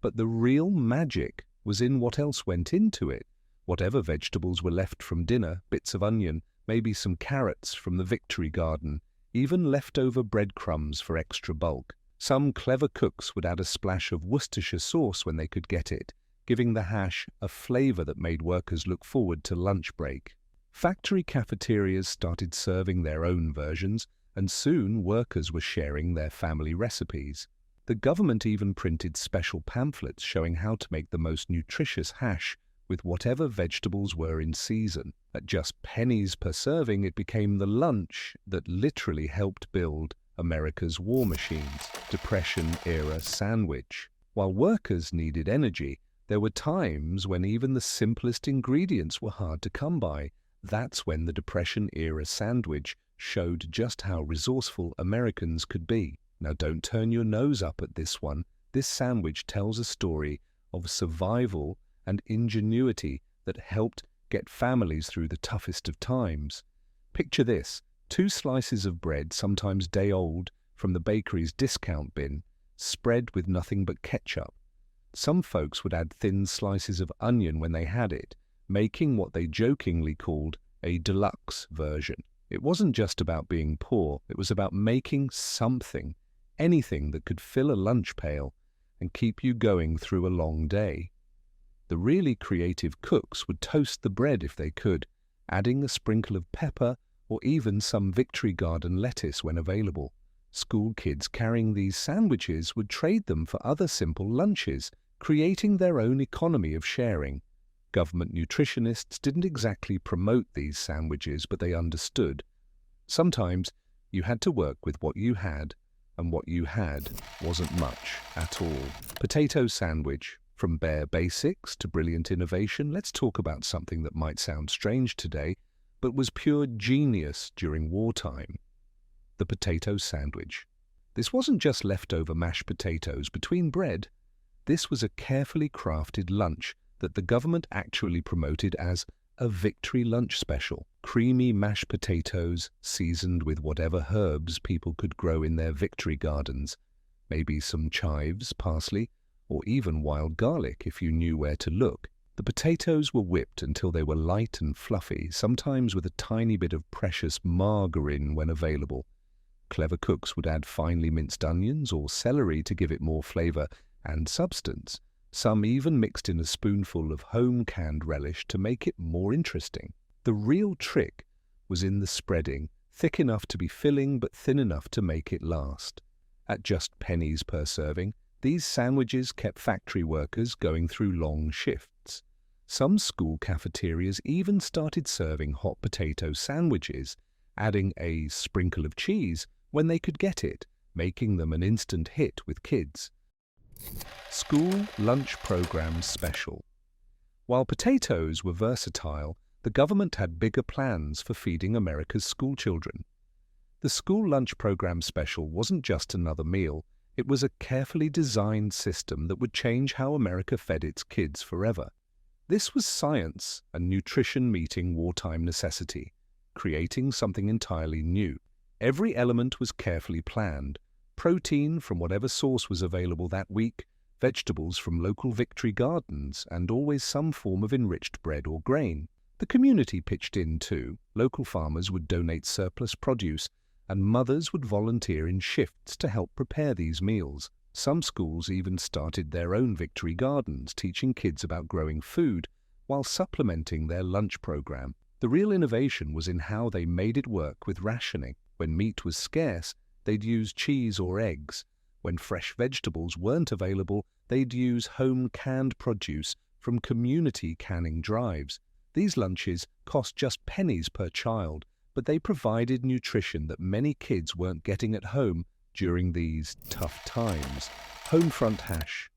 But the real magic was in what else went into it. Whatever vegetables were left from dinner, bits of onion, maybe some carrots from the victory garden, even leftover breadcrumbs for extra bulk. Some clever cooks would add a splash of Worcestershire sauce when they could get it, giving the hash a flavor that made workers look forward to lunch break. Factory cafeterias started serving their own versions, and soon workers were sharing their family recipes. The government even printed special pamphlets showing how to make the most nutritious hash with whatever vegetables were in season. At just pennies per serving, it became the lunch that literally helped build America's war machines, Depression-era sandwich. While workers needed energy, there were times when even the simplest ingredients were hard to come by. That's when the Depression-era sandwich showed just how resourceful Americans could be. Now don't turn your nose up at this one. This sandwich tells a story of survival and ingenuity that helped get families through the toughest of times. Picture this: 2 slices of bread, sometimes day-old, from the bakery's discount bin, spread with nothing but ketchup. Some folks would add thin slices of onion when they had it, making what they jokingly called a deluxe version. It wasn't just about being poor, it was about making something, anything that could fill a lunch pail and keep you going through a long day. The really creative cooks would toast the bread if they could, adding a sprinkle of pepper or even some victory garden lettuce when available. School kids carrying these sandwiches would trade them for other simple lunches, creating their own economy of sharing. Government nutritionists didn't exactly promote these sandwiches, but they understood. Sometimes you had to work with what you had, and what you had wasn't much at all. Potato sandwich. From bare basics to brilliant innovation, let's talk about something that might sound strange today, but was pure genius during wartime. The potato sandwich. This wasn't just leftover mashed potatoes between bread. This was a carefully crafted lunch that the government actually promoted as a victory lunch special. Creamy mashed potatoes seasoned with whatever herbs people could grow in their victory gardens. Maybe some chives, parsley, or even wild garlic if you knew where to look. The potatoes were whipped until they were light and fluffy, sometimes with a tiny bit of precious margarine when available. Clever cooks would add finely minced onions or celery to give it more flavor and substance. Some even mixed in a spoonful of home-canned relish to make it more interesting. The real trick was in the spreading, thick enough to be filling but thin enough to make it last. At just pennies per serving, these sandwiches kept factory workers going through long shifts. Some school cafeterias even started serving hot potato sandwiches, adding a sprinkle of cheese when they could get it, making them an instant hit with kids. School lunch programs special. While potatoes were versatile, the government had bigger plans for feeding America's schoolchildren. The school lunch program special wasn't just another meal. It was a carefully designed system that would change how America fed its kids forever. This was science and nutrition meeting wartime necessity, creating something entirely new. Every element was carefully planned. Protein from whatever source was available that week, vegetables from local victory gardens, and always some form of enriched bread or grain. The community pitched in too. Local farmers would donate surplus produce, and mothers would volunteer in shifts to help prepare these meals. Some schools even started their own victory gardens, teaching kids about growing food while supplementing their lunch program. The real innovation was in how they made it work with rationing. When meat was scarce, they'd use cheese or eggs. When fresh vegetables weren't available, they'd use home canned produce from community canning drives. These lunches cost just pennies per child, but they provided nutrition that many kids weren't getting at home during these tough times. Homefront hash.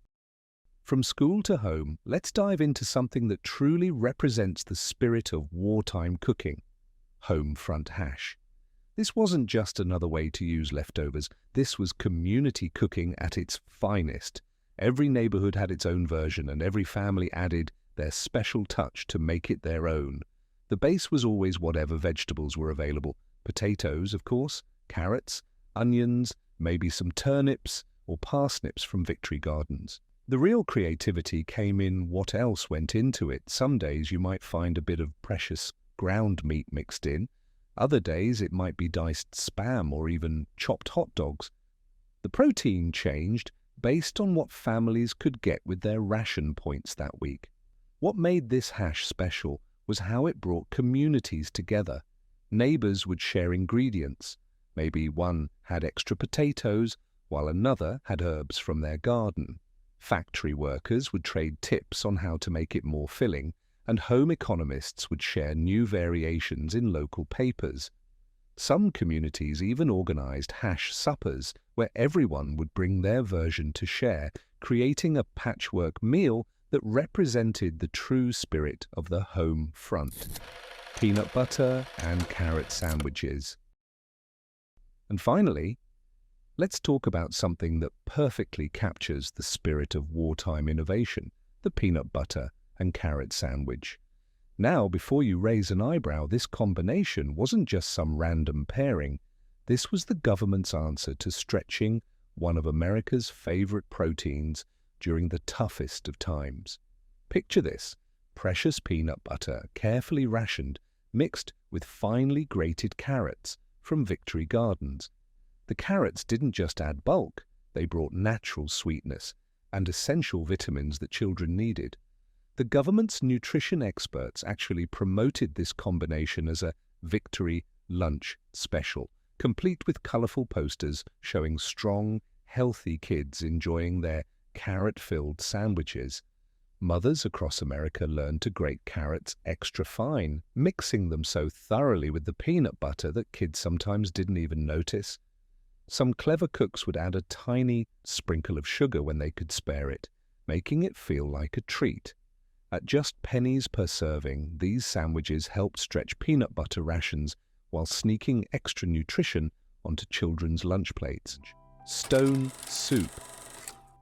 From school to home, let's dive into something that truly represents the spirit of wartime cooking: homefront hash. This wasn't just another way to use leftovers. This was community cooking at its finest. Every neighborhood had its own version, and every family added their special touch to make it their own. The base was always whatever vegetables were available. Potatoes, of course, carrots, onions, maybe some turnips or parsnips from Victory Gardens. The real creativity came in what else went into it. Some days you might find a bit of precious ground meat mixed in. Other days it might be diced spam or even chopped hot dogs. The protein changed based on what families could get with their ration points that week. What made this hash special was how it brought communities together. Neighbors would share ingredients. Maybe one had extra potatoes, while another had herbs from their garden. Factory workers would trade tips on how to make it more filling, and home economists would share new variations in local papers. Some communities even organized hash suppers, where everyone would bring their version to share, creating a patchwork meal that represented the true spirit of the home front: peanut butter and carrot sandwiches. And finally, let's talk about something that perfectly captures the spirit of wartime innovation: the peanut butter and carrot sandwich. Now, before you raise an eyebrow, this combination wasn't just some random pairing. This was the government's answer to stretching one of America's favorite proteins during the toughest of times. Picture this: precious peanut butter, carefully rationed, mixed with finely grated carrots from Victory Gardens. The carrots didn't just add bulk, they brought natural sweetness and essential vitamins that children needed. The government's nutrition experts actually promoted this combination as a Victory Lunch Special, complete with colorful posters showing strong, healthy kids enjoying their carrot-filled sandwiches. Mothers across America learned to grate carrots extra fine, mixing them so thoroughly with the peanut butter that kids sometimes didn't even notice. Some clever cooks would add a tiny sprinkle of sugar when they could spare it, making it feel like a treat. At just pennies per serving, these sandwiches helped stretch peanut butter rations while sneaking extra nutrition onto children's lunch plates. Stone soup,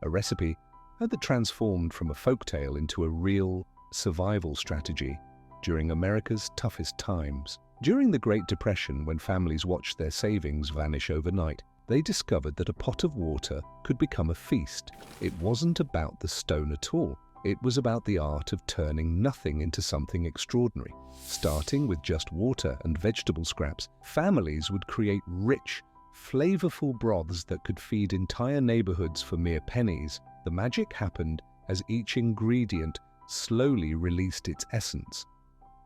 a recipe that transformed from a folktale into a real survival strategy during America's toughest times. During the Great Depression, when families watched their savings vanish overnight, they discovered that a pot of water could become a feast. It wasn't about the stone at all. It was about the art of turning nothing into something extraordinary. Starting with just water and vegetable scraps, families would create rich, flavorful broths that could feed entire neighborhoods for mere pennies. The magic happened as each ingredient slowly released its essence.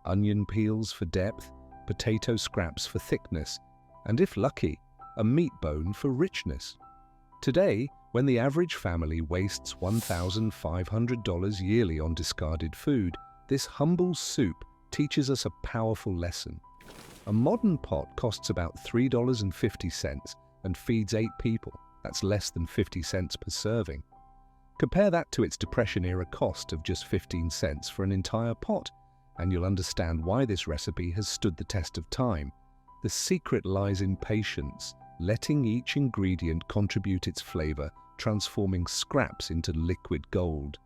Onion peels for depth, potato scraps for thickness, and if lucky, a meat bone for richness. Today, when the average family wastes $1,500 yearly on discarded food, this humble soup teaches us a powerful lesson. A modern pot costs about $3.50 and feeds 8 people. That's less than 50 cents per serving. Compare that to its Depression-era cost of just 15 cents for an entire pot, and you'll understand why this recipe has stood the test of time. The secret lies in patience, letting each ingredient contribute its flavor, transforming scraps into liquid gold.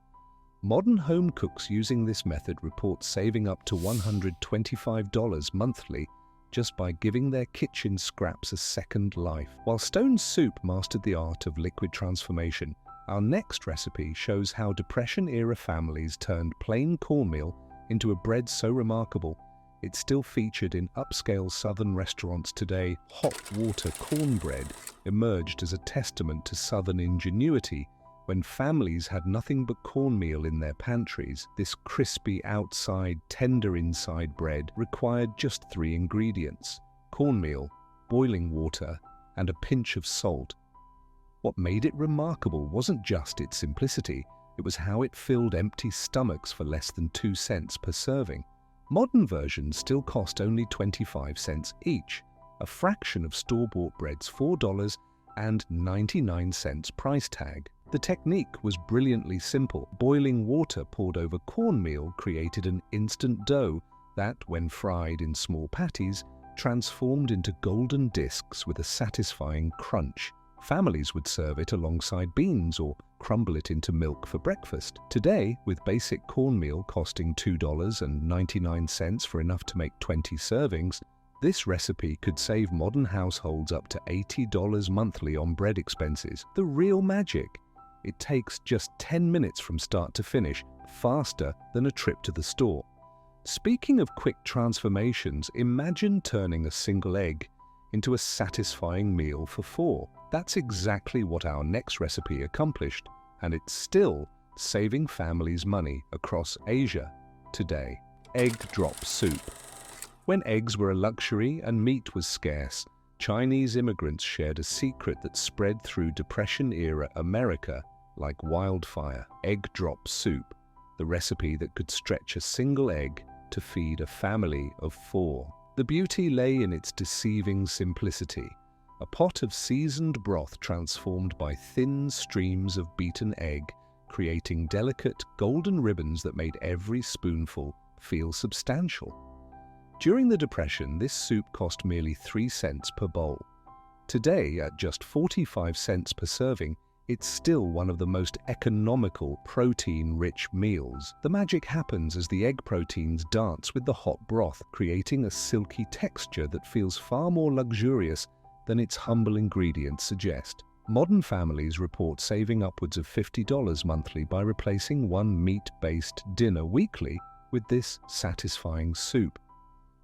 Modern home cooks using this method report saving up to $125 monthly just by giving their kitchen scraps a second life. While Stone Soup mastered the art of liquid transformation, our next recipe shows how Depression-era families turned plain cornmeal into a bread so remarkable it's still featured in upscale Southern restaurants today. Hot water cornbread emerged as a testament to Southern ingenuity When families had nothing but cornmeal in their pantries, this crispy outside, tender inside bread required just 3 ingredients: cornmeal, boiling water, and a pinch of salt. What made it remarkable wasn't just its simplicity, it was how it filled empty stomachs for less than 2 cents per serving. Modern versions still cost only 25 cents each, a fraction of store-bought bread's $4.99 price tag. The technique was brilliantly simple. Boiling water poured over cornmeal created an instant dough that, when fried in small patties, transformed into golden discs with a satisfying crunch. Families would serve it alongside beans or crumble it into milk for breakfast. Today, with basic cornmeal costing $2.99 for enough to make 20 servings, this recipe could save modern households up to $80 monthly on bread expenses. The real magic. It takes just 10 minutes from start to finish, faster than a trip to the store. Speaking of quick transformations, imagine turning a single egg into a satisfying meal for 4. That's exactly what our next recipe accomplished, and it's still saving families money across Asia today. Egg drop soup. When eggs were a luxury and meat was scarce, Chinese immigrants shared a secret that spread through Depression-era America like wildfire. Egg drop soup, the recipe that could stretch a single egg to feed a family of 4. The beauty lay in its deceiving simplicity. A pot of seasoned broth transformed by thin streams of beaten egg, creating delicate golden ribbons that made every spoonful feel substantial. During the Depression, this soup cost merely 3 cents per bowl. Today, at just 45 cents per serving, it's still one of the most economical, protein-rich meals. The magic happens as the egg proteins dance with the hot broth, creating a silky texture that feels far more luxurious than its humble ingredients suggest. Modern families report saving upwards of $50 monthly by replacing one meat-based dinner weekly with this satisfying soup.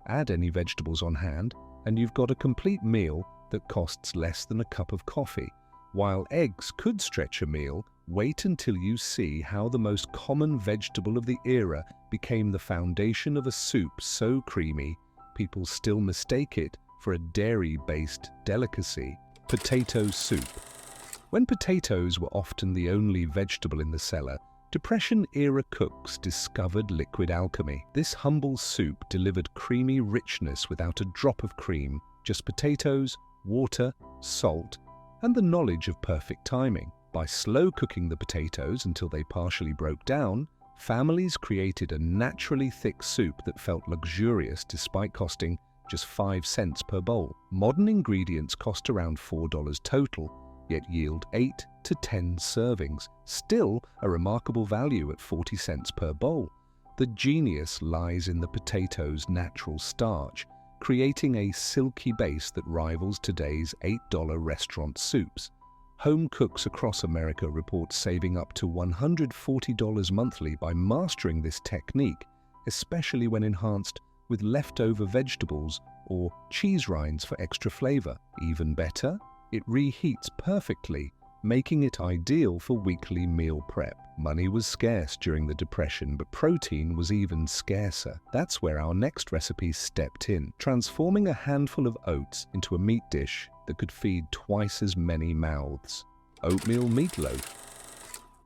Add any vegetables on hand, and you've got a complete meal that costs less than a cup of coffee. While eggs could stretch a meal, wait until you see how the most common vegetable of the era became the foundation of a soup so creamy, people still mistake it for a dairy-based delicacy: potato soup. When potatoes were often the only vegetable in the cellar, Depression-era cooks discovered liquid alchemy. This humble soup delivered creamy richness without a drop of cream, just potatoes, water, salt, and the knowledge of perfect timing. By slow cooking the potatoes until they partially broke down, families created a naturally thick soup that felt luxurious despite costing just 5 cents per bowl. Modern ingredients cost around $4 total, yet yield 8 to 10 servings, still a remarkable value at 40 cents per bowl. The genius lies in the potato's natural starch, creating a silky base that rivals today's $8 restaurant soups. Home cooks across America report saving up to $140 monthly by mastering this technique, especially when enhanced with leftover vegetables or cheese rinds for extra flavor. Even better, it reheats perfectly, making it ideal for weekly meal prep. Money was scarce during the Depression, but protein was even scarcer. That's where our next recipe stepped in, transforming a handful of oats into a meat dish that could feed twice as many mouths: oatmeal meatloaf.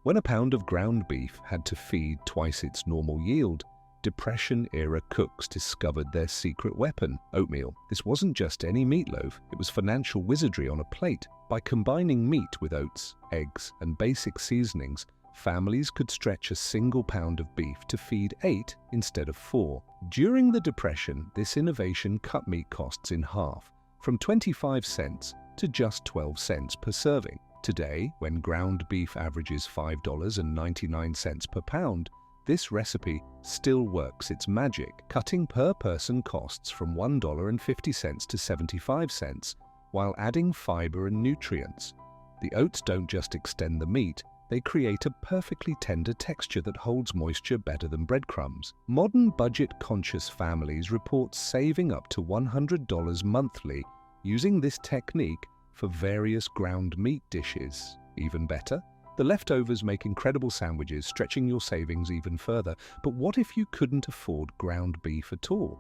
When a pound of ground beef had to feed twice its normal yield, Depression-era cooks discovered their secret weapon: oatmeal. This wasn't just any meatloaf, it was financial wizardry on a plate. By combining meat with oats, eggs, and basic seasonings, families could stretch a single pound of beef to feed 8 instead of 4. During the Depression, this innovation cut meat costs in half, from 25 cents to just 12 cents per serving. Today, when ground beef averages $5.99 per pound, this recipe still works its magic, cutting per-person costs from $1.50 to 75 cents, while adding fiber and nutrients. The oats don't just extend the meat, they create a perfectly tender texture that holds moisture better than breadcrumbs. Modern budget-conscious families report saving up to $100 monthly using this technique for various ground meat dishes. Even better, The leftovers make incredible sandwiches, stretching your savings even further. But what if you couldn't afford ground beef at all?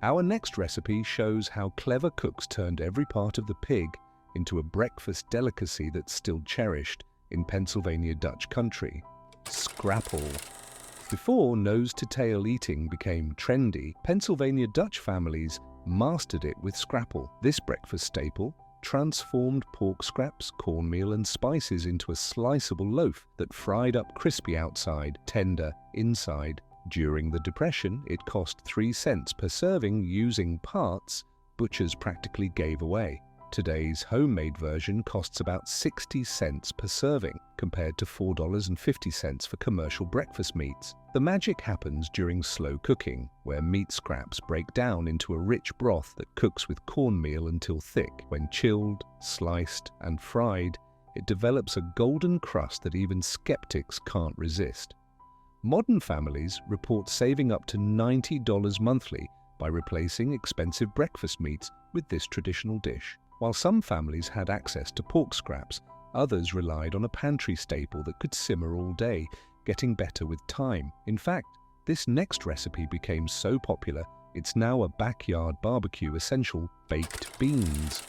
Our next recipe shows how clever cooks turned every part of the pig into a breakfast delicacy that's still cherished in Pennsylvania Dutch country: scrapple. Before nose-to-tail eating became trendy, Pennsylvania Dutch families mastered it with scrapple. This breakfast staple transformed pork scraps, cornmeal, and spices into a sliceable loaf that fried up crispy outside, tender inside. During the Depression, it cost 3 cents per serving using parts butchers practically gave away. Today's homemade version costs about 60 cents per serving, compared to $4.50 for commercial breakfast meats. The magic happens during slow cooking, where meat scraps break down into a rich broth that cooks with cornmeal until thick. When chilled, sliced, and fried, it develops a golden crust that even skeptics can't resist. Modern families report saving up to $90 monthly by replacing expensive breakfast meats with this traditional dish. While some families had access to pork scraps, others relied on a pantry staple that could simmer all day, getting better with time. In fact, this next recipe became so popular, it's now a backyard barbecue essential: baked beans.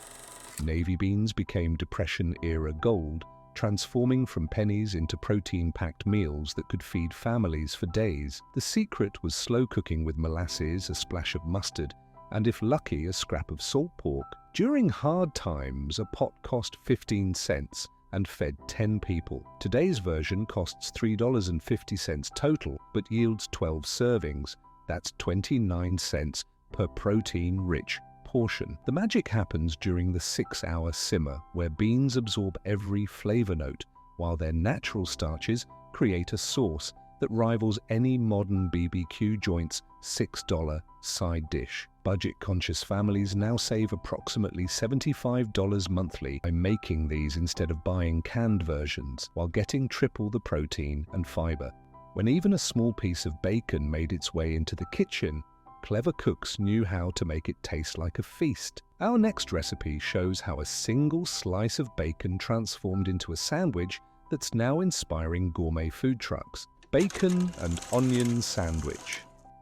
Navy beans became Depression-era gold, transforming from pennies into protein-packed meals that could feed families for days. The secret was slow cooking with molasses, a splash of mustard, and if lucky, a scrap of salt pork. During hard times, a pot cost 15 cents and fed 10 people. Today's version costs $3.50 total, but yields 12 servings. That's 29 cents per protein-rich portion. The magic happens during the 6-hour simmer, where beans absorb every flavor note, while their natural starches create a sauce that rivals any modern BBQ joint's $6 side dish. Budget-conscious families now save approximately $75 monthly by making these instead of buying canned versions, while getting triple the protein and fiber. When even a small piece of bacon made its way into the kitchen, clever cooks knew how to make it taste like a feast. Our next recipe shows how a single slice of bacon transformed into a sandwich that's now inspiring gourmet food trucks: bacon and onion sandwich.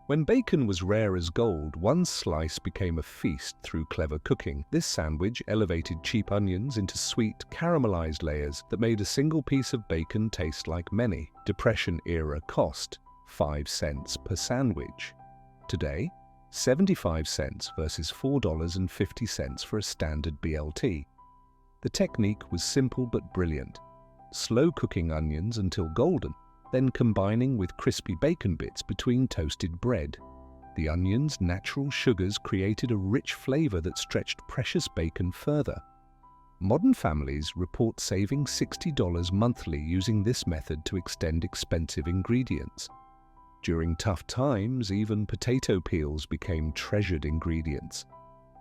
When bacon was rare as gold, one slice became a feast through clever cooking. This sandwich elevated cheap onions into sweet, caramelized layers that made a single piece of bacon taste like many. Depression-era cost 5 cents per sandwich. Today, 75 cents versus $4.50 for a standard BLT. The technique was simple but brilliant: slow cooking onions until golden, then combining with crispy bacon bits between toasted bread. The onion's natural sugars created a rich flavor that stretched precious bacon further. Modern families report saving $60 monthly using this method to extend expensive ingredients. During tough times, even potato peels became treasured ingredients.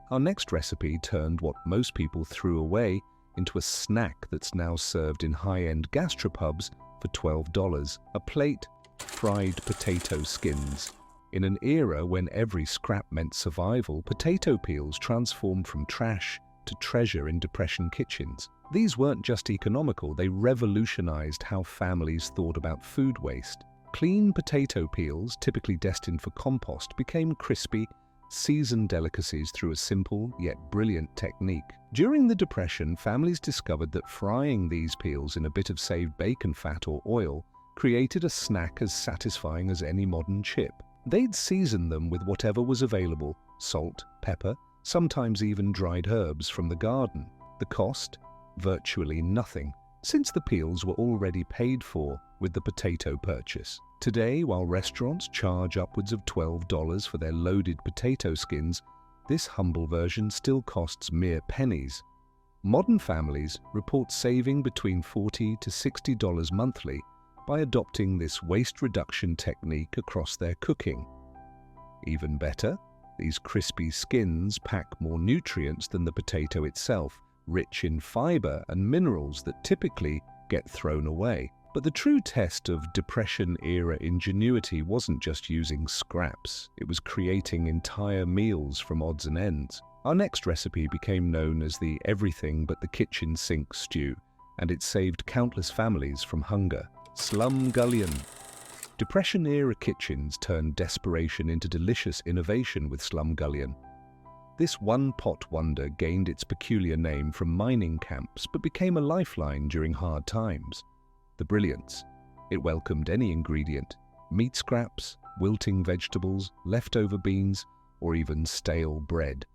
Our next recipe turned what most people threw away into a snack that's now served in high-end gastropubs for $12, a plate: fried potato skins. In an era when every scrap meant survival, potato peels transformed from trash to treasure in Depression kitchens. These weren't just economical, they revolutionized how families thought about food waste. Clean potato peels, typically destined for compost, became crispy, seasoned delicacies through a simple yet brilliant technique. During the Depression, families discovered that frying these peels in a bit of saved bacon fat or oil created a snack as satisfying as any modern chip. They'd season them with whatever was available: salt, pepper, sometimes even dried herbs from the garden. The cost? Virtually nothing, since the peels were already paid for with the potato purchase. Today, while restaurants charge upwards of $12 for their loaded potato skins, this humble version still costs mere pennies. Modern families report saving between $40 to $60 monthly by adopting this waste reduction technique across their cooking. Even better, these crispy skins pack more nutrients than the potato itself, rich in fiber and minerals that typically get thrown away. But the true test of Depression-era ingenuity wasn't just using scraps, it was creating entire meals from odds and ends. Our next recipe became known as the everything but the kitchen sink stew, and it saved countless families from hunger. Slumgullion. Depression-era kitchens turned desperation into delicious innovation with Slumgullion. This one-pot wonder gained its peculiar name from mining camps but became a lifeline during hard times. The brilliance. It welcomed any ingredient: meat scraps, wilting vegetables, leftover beans, or even stale bread.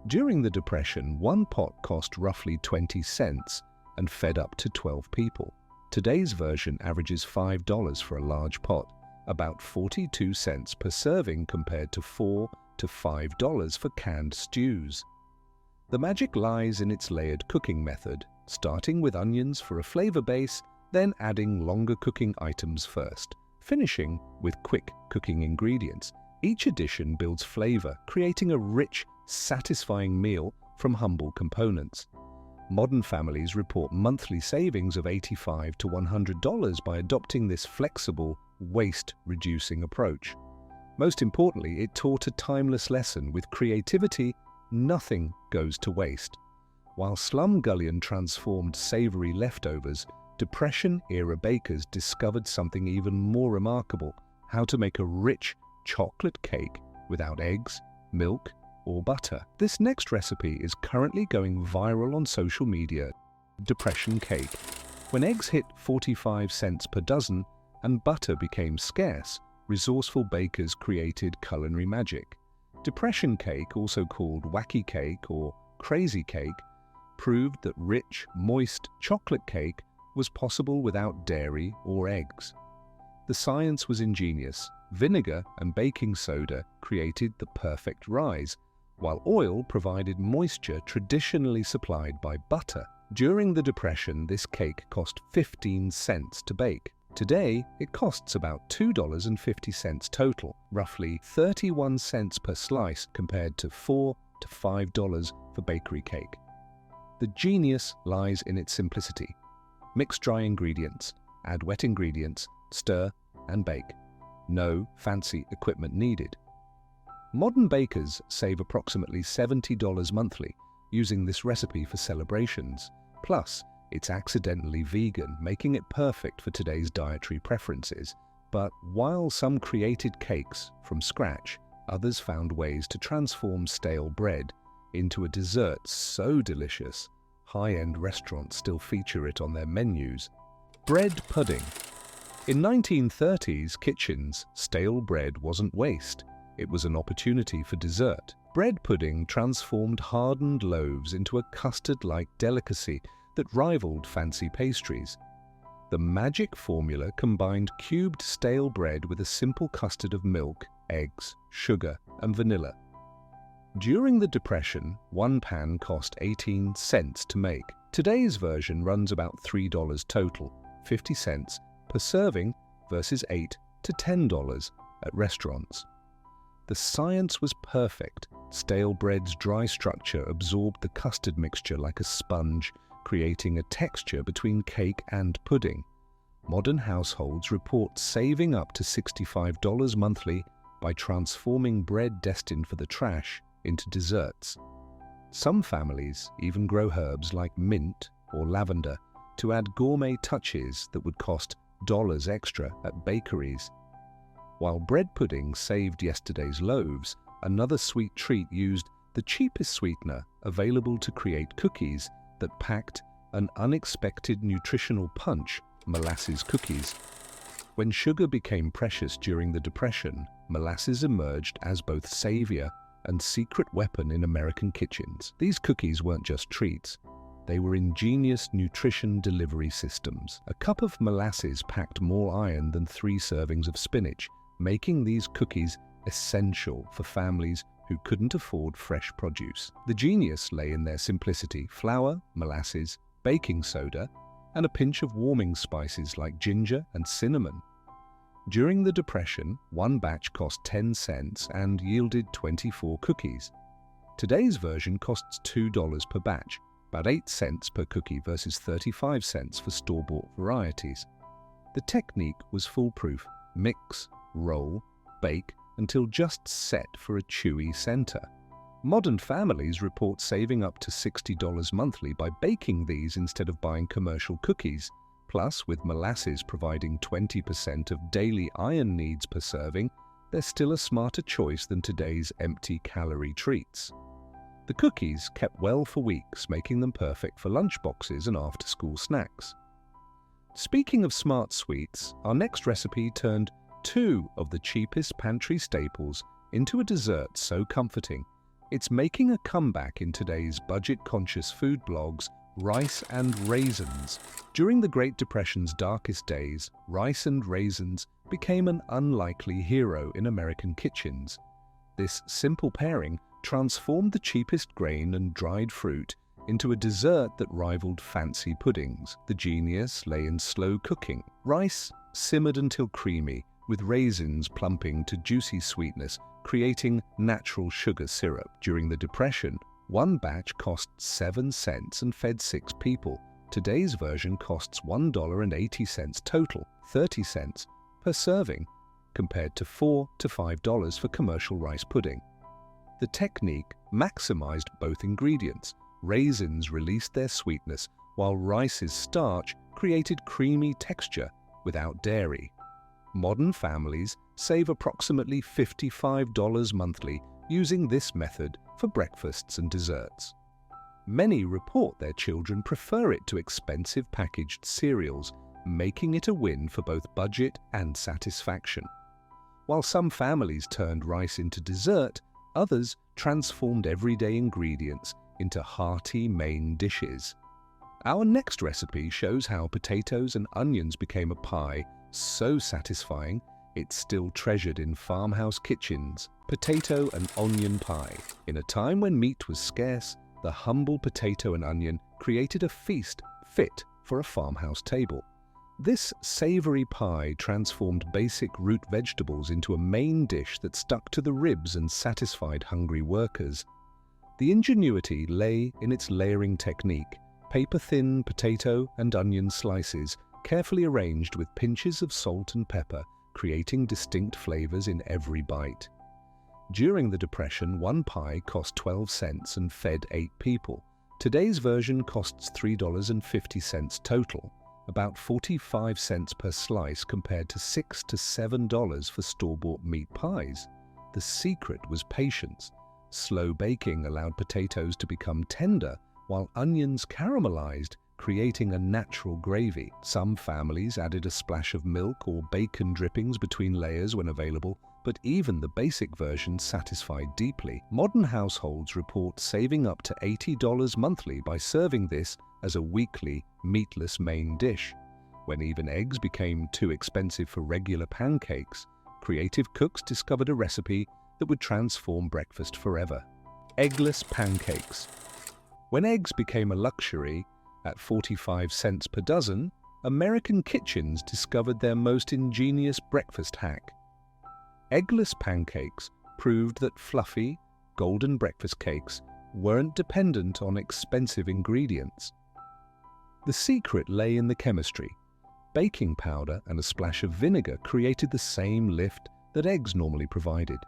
During the Depression, one pot cost roughly 20 cents and fed up to 12 people. Today's version averages $5 for a large pot, about 42 cents per serving compared to $4 to $5 for canned stews. The magic lies in its layered cooking method, starting with onions for a flavor base, then adding longer cooking items first, finishing with quick cooking ingredients. Each addition builds flavor, creating a rich, satisfying meal from humble components. Modern families report monthly savings of $85 to $100 by adopting this flexible, waste-reducing approach. Most importantly, it taught a timeless lesson: with creativity, nothing goes to waste. While Slumgullion transformed savory leftovers, Depression-era bakers discovered something even more remarkable: how to make a rich chocolate cake without eggs, milk, or butter. This next recipe is currently going viral on social media: Depression cake. When eggs hit 45 cents per dozen and butter became scarce, resourceful bakers created culinary magic. Depression cake, also called wacky cake or crazy cake, proved that rich, moist chocolate cake was possible without dairy or eggs. The science was ingenious. Vinegar and baking soda created the perfect rise, while oil provided moisture traditionally supplied by butter. During the Depression, this cake cost 15 cents to bake. Today, it costs about $2.50 total, roughly 31 cents per slice compared to $4 to $5 for bakery cake. The genius lies in its simplicity. Mix dry ingredients, add wet ingredients, stir, and bake. No fancy equipment needed. Modern bakers save approximately $70 monthly using this recipe for celebrations. Plus, it's accidentally vegan, making it perfect for today's dietary preferences. But while some created cakes from scratch, others found ways to transform stale bread into a dessert so delicious, high-end restaurants still feature it on their menus. Bread pudding. In 1930s kitchens, stale bread wasn't waste. It was an opportunity for dessert. Bread pudding transformed hardened loaves into a custard-like delicacy that rivaled fancy pastries. The magic formula combined cubed stale bread with a simple custard of milk, eggs, sugar, and vanilla. During the Depression, one pan cost 18 cents to make. Today's version runs about $3 total, 50 cents per serving versus $8 to $10 at restaurants. The science was perfect. Stale bread's dry structure absorbed the custard mixture like a sponge, creating a texture between cake and pudding. Modern households report saving up to $65 monthly by transforming bread destined for the trash into desserts. Some families even grow herbs like mint or lavender to add gourmet touches that would cost dollars extra at bakeries. While bread pudding saved yesterday's loaves, another sweet treat used the cheapest sweetener available to create cookies that packed an unexpected nutritional punch: molasses cookies. When sugar became precious during the Depression, molasses emerged as both savior and secret weapon in American kitchens. These cookies weren't just treats. They were ingenious nutrition delivery systems. A cup of molasses packed more iron than 3 servings of spinach, making these cookies essential for families who couldn't afford fresh produce. The genius lay in their simplicity: flour, molasses, baking soda, and a pinch of warming spices like ginger and cinnamon. During the Depression, one batch cost 10 cents and yielded 24 cookies. Today's version costs $2 per batch, about 8 cents per cookie versus 35 cents for store-bought varieties. The technique was foolproof: mix, roll, bake until just set for a chewy center. Modern families report saving up to $60 monthly by baking these instead of buying commercial cookies. Plus, with molasses providing 20% of daily iron needs per serving, they're still a smarter choice than today's empty-calorie treats. The cookies kept well for weeks, making them perfect for lunchboxes and after-school snacks. Speaking of smart sweets, our next recipe turned two of the cheapest pantry staples into a dessert so comforting, it's making a comeback in today's budget-conscious food blogs: rice and raisins. During the Great Depression's darkest days, rice and raisins became an unlikely hero in American kitchens. This simple pairing transformed the cheapest grain and dried fruit into a dessert that rivaled fancy puddings. The genius lay in slow cooking. Rice simmered until creamy, with raisins plumping to juicy sweetness, creating natural sugar syrup. During the Depression, one batch cost 7 cents and fed 6 people. Today's version costs $1.80 total, 30 cents per serving, compared to $4 to $5 for commercial rice pudding. The technique maximized both ingredients. Raisins released their sweetness, while rice's starch created creamy texture without dairy. Modern families save approximately $55 monthly using this method for breakfasts and desserts. Many report their children prefer it to expensive packaged cereals, making it a win for both budget and satisfaction. While some families turned rice into dessert, others transformed everyday ingredients into hearty main dishes. Our next recipe shows how potatoes and onions became a pie so satisfying it's still treasured in farmhouse kitchens. Potato and onion pie. In a time when meat was scarce, the humble potato and onion created a feast fit for a farmhouse table. This savory pie transformed basic root vegetables into a main dish that stuck to the ribs and satisfied hungry workers. The ingenuity lay in its layering technique: paper-thin potato and onion slices, carefully arranged with pinches of salt and pepper, creating distinct flavors in every bite. During the Depression, one pie cost 12 cents and fed 8 people. Today's version costs $3.50 total, about 45 cents per slice compared to $6 to $7 for store-bought meat pies. The secret was patience. Slow baking allowed potatoes to become tender, while onions caramelized, creating a natural gravy. Some families added a splash of milk or bacon drippings between layers when available, but even the basic version satisfied deeply. Modern households report saving up to $80 monthly by serving this as a weekly, meatless main dish. When even eggs became too expensive for regular pancakes, creative cooks discovered a recipe that would transform breakfast forever: eggless pancakes. When eggs became a luxury, at 45 cents per dozen, American kitchens discovered their most ingenious breakfast hack. Eggless pancakes proved that fluffy, golden breakfast cakes weren't dependent on expensive ingredients. The secret lay in the chemistry. Baking powder and a splash of vinegar created the same lift that eggs normally provided.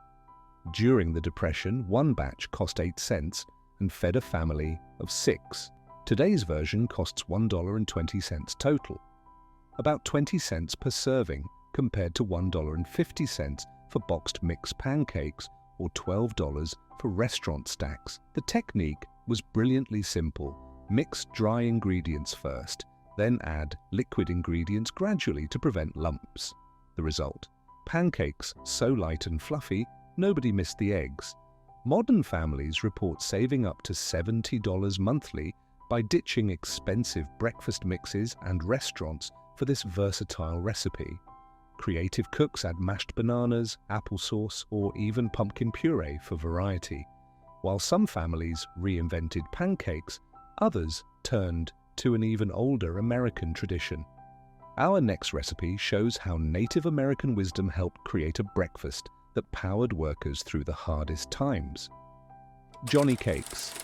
During the Depression, one batch cost 8 cents and fed a family of 6. Today's version costs $1.20 total, about 20 cents per serving compared to $1.50 for boxed mixed pancakes or $12 for restaurant stacks. The technique was brilliantly simple. Mix dry ingredients first, then add liquid ingredients gradually to prevent lumps. The result: pancakes so light and fluffy, nobody missed the eggs. Modern families report saving up to $70 monthly by ditching expensive breakfast mixes and restaurants for this versatile recipe. Creative cooks add mashed bananas, applesauce, or even pumpkin puree for variety. While some families reinvented pancakes, others turned to an even older American tradition. Our next recipe shows how Native American wisdom helped create a breakfast that powered workers through the hardest times. Johnny cakes.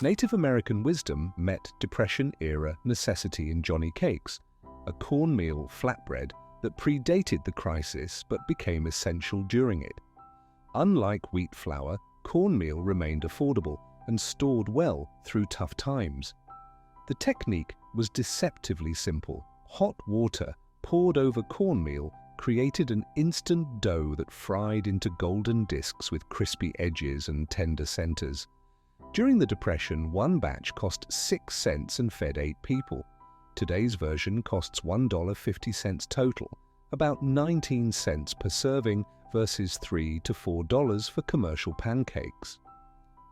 Native American wisdom met Depression-era necessity in Johnny cakes, a cornmeal flatbread that predated the crisis but became essential during it. Unlike wheat flour, cornmeal remained affordable and stored well through tough times. The technique was deceptively simple. Hot water poured over cornmeal created an instant dough that fried into golden discs with crispy edges and tender centers. During the Depression, one batch cost 6 cents and fed 8 people. Today's version costs $1.50 total, about 19 cents per serving versus $3 to $4 for commercial pancakes.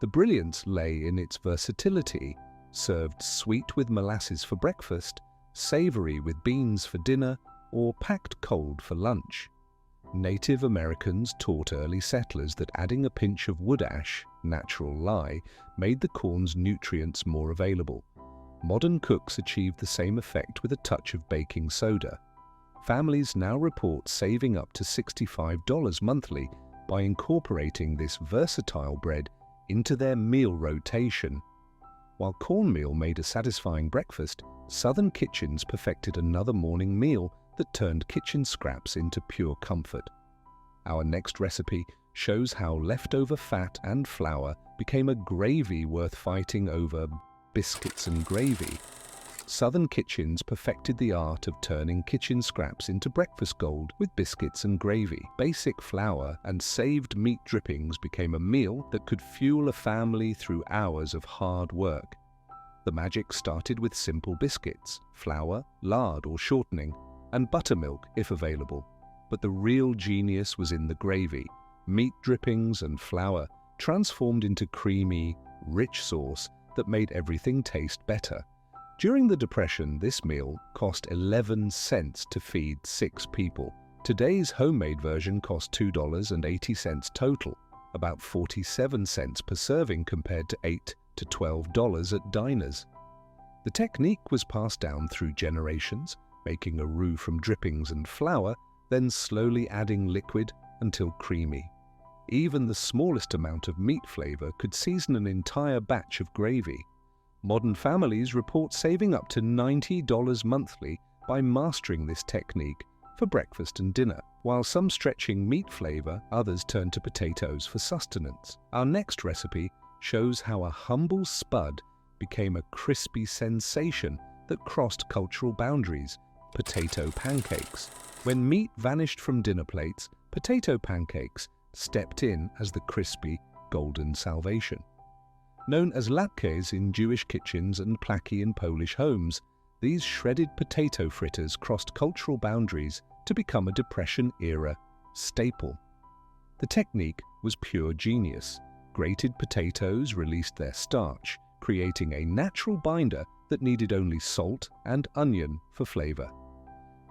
The brilliance lay in its versatility, served sweet with molasses for breakfast, savory with beans for dinner, or packed cold for lunch. Native Americans taught early settlers that adding a pinch of wood ash, natural lye, made the corn's nutrients more available. Modern cooks achieved the same effect with a touch of baking soda. Families now report saving up to $65 monthly by incorporating this versatile bread into their meal rotation. While cornmeal made a satisfying breakfast, Southern kitchens perfected another morning meal that turned kitchen scraps into pure comfort. Our next recipe shows how leftover fat and flour became a gravy worth fighting over. Biscuits and gravy. Southern kitchens perfected the art of turning kitchen scraps into breakfast gold with biscuits and gravy. Basic flour and saved meat drippings became a meal that could fuel a family through hours of hard work. The magic started with simple biscuits, flour, lard or shortening, and buttermilk if available. But the real genius was in the gravy. Meat drippings and flour transformed into creamy, rich sauce that made everything taste better. During the Depression, this meal cost 11 cents to feed 6 people. Today's homemade version costs $2.80 total, about 47 cents per serving compared to $8 to $12 at diners. The technique was passed down through generations, making a roux from drippings and flour, then slowly adding liquid until creamy. Even the smallest amount of meat flavor could season an entire batch of gravy. Modern families report saving up to $90 monthly by mastering this technique for breakfast and dinner. While some stretching meat flavor, others turn to potatoes for sustenance. Our next recipe shows how a humble spud became a crispy sensation that crossed cultural boundaries. Potato pancakes. When meat vanished from dinner plates, potato pancakes stepped in as the crispy, golden salvation. Known as latkes in Jewish kitchens and plaki in Polish homes, these shredded potato fritters crossed cultural boundaries to become a Depression-era staple. The technique was pure genius. Grated potatoes released their starch, creating a natural binder that needed only salt and onion for flavor.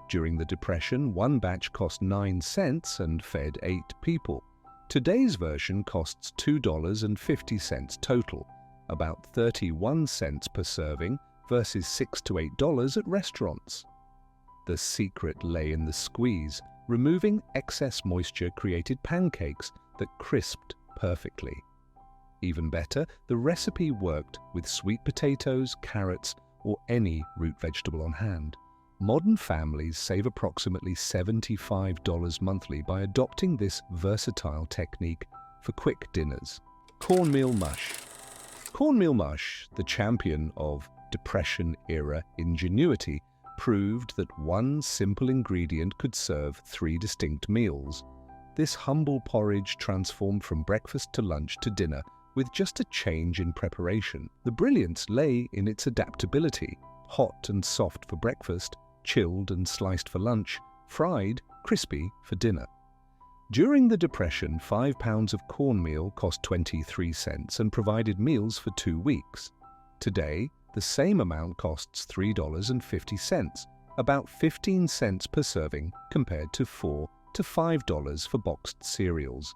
During the Depression, one batch cost 9 cents and fed 8 people. Today's version costs $2.50 total, about 31 cents per serving versus $6 to $8 at restaurants. The secret lay in the squeeze. Removing excess moisture created pancakes that crisped perfectly. Even better, the recipe worked with sweet potatoes, carrots, or any root vegetable on hand. Modern families save approximately $75 monthly by adopting this versatile technique for quick dinners. Cornmeal mush. Cornmeal mush, the champion of Depression-era ingenuity, proved that one simple ingredient could serve 3 distinct meals. This humble porridge transformed from breakfast to lunch to dinner with just a change in preparation. The brilliance lay in its adaptability. Hot and soft for breakfast, chilled and sliced for lunch, fried, crispy for dinner. During the Depression, 5 pounds of cornmeal cost 23 cents and provided meals for 2 weeks. Today, the same amount costs $3.50, about 15 cents per serving compared to $4 to $5 for boxed cereals.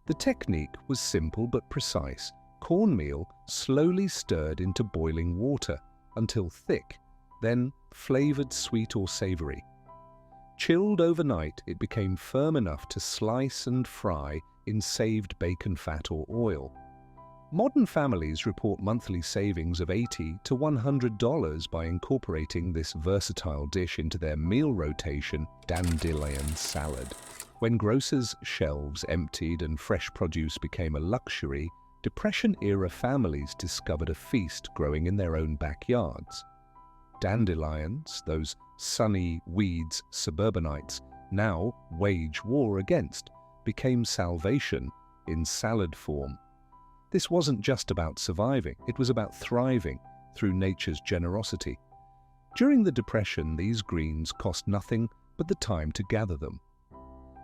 The technique was simple but precise. Cornmeal slowly stirred into boiling water until thick, then flavored sweet or savory. Chilled overnight, it became firm enough to slice and fry in saved bacon fat or oil. Modern families report monthly savings of $80 to $100 by incorporating this versatile dish into their meal rotation, dandelion salad. When grocers' shelves emptied and fresh produce became a luxury, Depression-era families discovered a feast growing in their own backyards. Dandelions, those sunny weeds suburbanites now wage war against, became salvation in salad form. This wasn't just about surviving, it was about thriving through nature's generosity. During the Depression, these greens cost nothing but the time to gather them.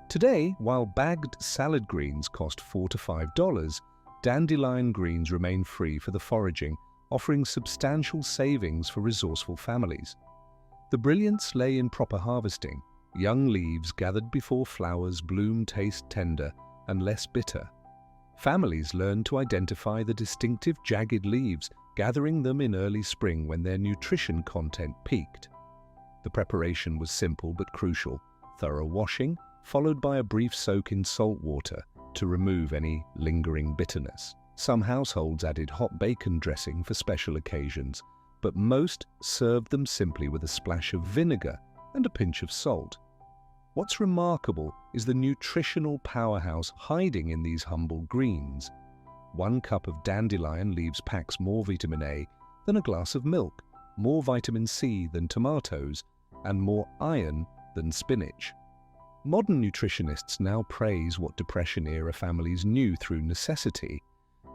Today, while bagged salad greens cost $4 to $5, dandelion greens remain free for the foraging, offering substantial savings for resourceful families. The brilliance lay in proper harvesting. Young leaves gathered before flowers bloom taste tender and less bitter. Families learned to identify the distinctive jagged leaves, gathering them in early spring when their nutrition content peaked. The preparation was simple but crucial: thorough washing, followed by a brief soak in salt water to remove any lingering bitterness. Some households added hot bacon dressing for special occasions, but most served them simply with a splash of vinegar and a pinch of salt. What's remarkable is the nutritional powerhouse hiding in these humble greens. 1 cup of dandelion leaves packs more vitamin A than a glass of milk, more vitamin C than tomatoes, and more iron than spinach. Modern nutritionists now praise what Depression-era families knew through necessity.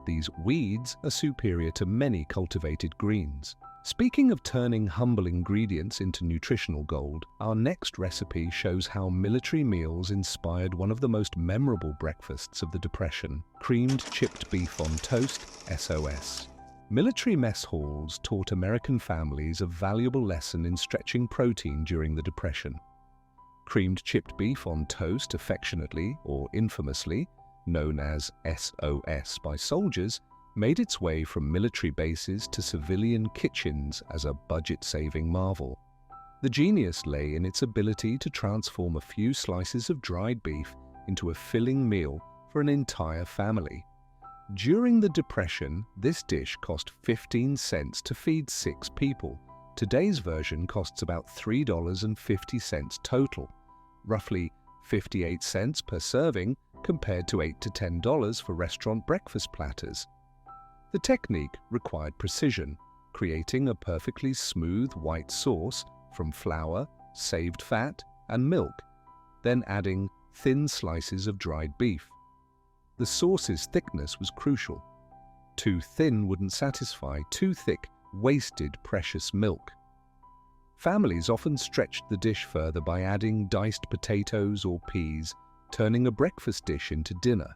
These weeds are superior to many cultivated greens. Speaking of turning humble ingredients into nutritional gold, our next recipe shows how military meals inspired one of the most memorable breakfasts of the Depression: creamed chipped beef on toast, SOS. Military mess halls taught American families a valuable lesson in stretching protein during the Depression. Creamed chipped beef on toast, affectionately or infamously known as SOS by soldiers, made its way from military bases to civilian kitchens as a budget-saving marvel. The genius lay in its ability to transform a few slices of dried beef into a filling meal for an entire family. During the Depression, this dish cost 15 cents to feed 6 people. Today's version costs about $3.50 total, roughly 58 cents per serving compared to $8 to $10 for restaurant breakfast platters. The technique required precision, creating a perfectly smooth white sauce from flour, saved fat, and milk, then adding thin slices of dried beef. The sauce's thickness was crucial. Too thin wouldn't satisfy, too thick wasted precious milk. Families often stretched the dish further by adding diced potatoes or peas, turning a breakfast dish into dinner.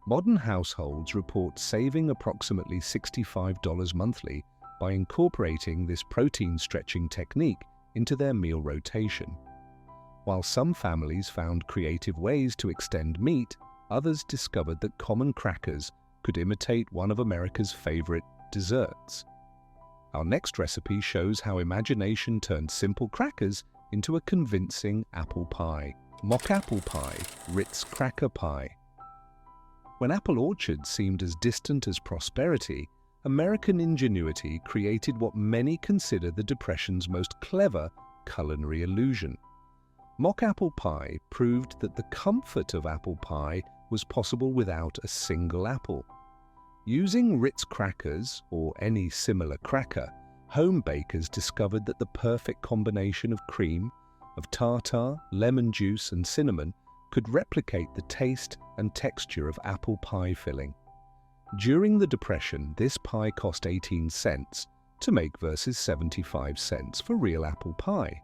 Modern households report saving approximately $65 monthly by incorporating this protein-stretching technique into their meal rotation. While some families found creative ways to extend meat, others discovered that common crackers could imitate one of America's favorite desserts. Our next recipe shows how imagination turned simple crackers into a convincing apple pie. Mock apple pie, Ritz cracker pie. When apple orchards seemed as distant as prosperity, American ingenuity created what many consider the Depression's most clever culinary illusion. Mock apple pie proved that the comfort of apple pie was possible without a single apple. Using Ritz crackers, or any similar cracker, home bakers discovered that the perfect combination of cream, of tartar, lemon juice, and cinnamon could replicate the taste and texture of apple pie filling. During the Depression, this pie cost 18 cents to make versus 75 cents for real apple pie.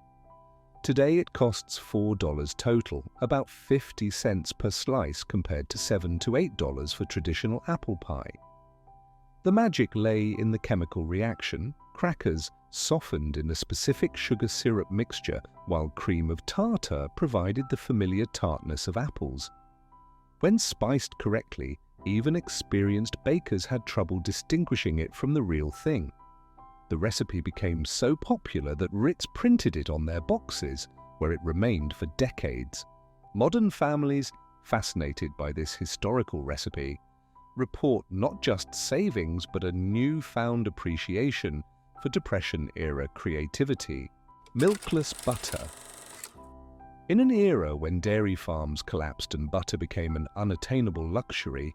Today it costs $4 total, about 50 cents per slice compared to $7 to $8 for traditional apple pie. The magic lay in the chemical reaction. Crackers softened in a specific sugar syrup mixture, while cream of tartar provided the familiar tartness of apples. When spiced correctly, even experienced bakers had trouble distinguishing it from the real thing. The recipe became so popular that Ritz printed it on their boxes, where it remained for decades. Modern families, fascinated by this historical recipe, report not just savings but a newfound appreciation for Depression-era creativity. Milkless butter. In an era when dairy farms collapsed and butter became an unattainable luxury,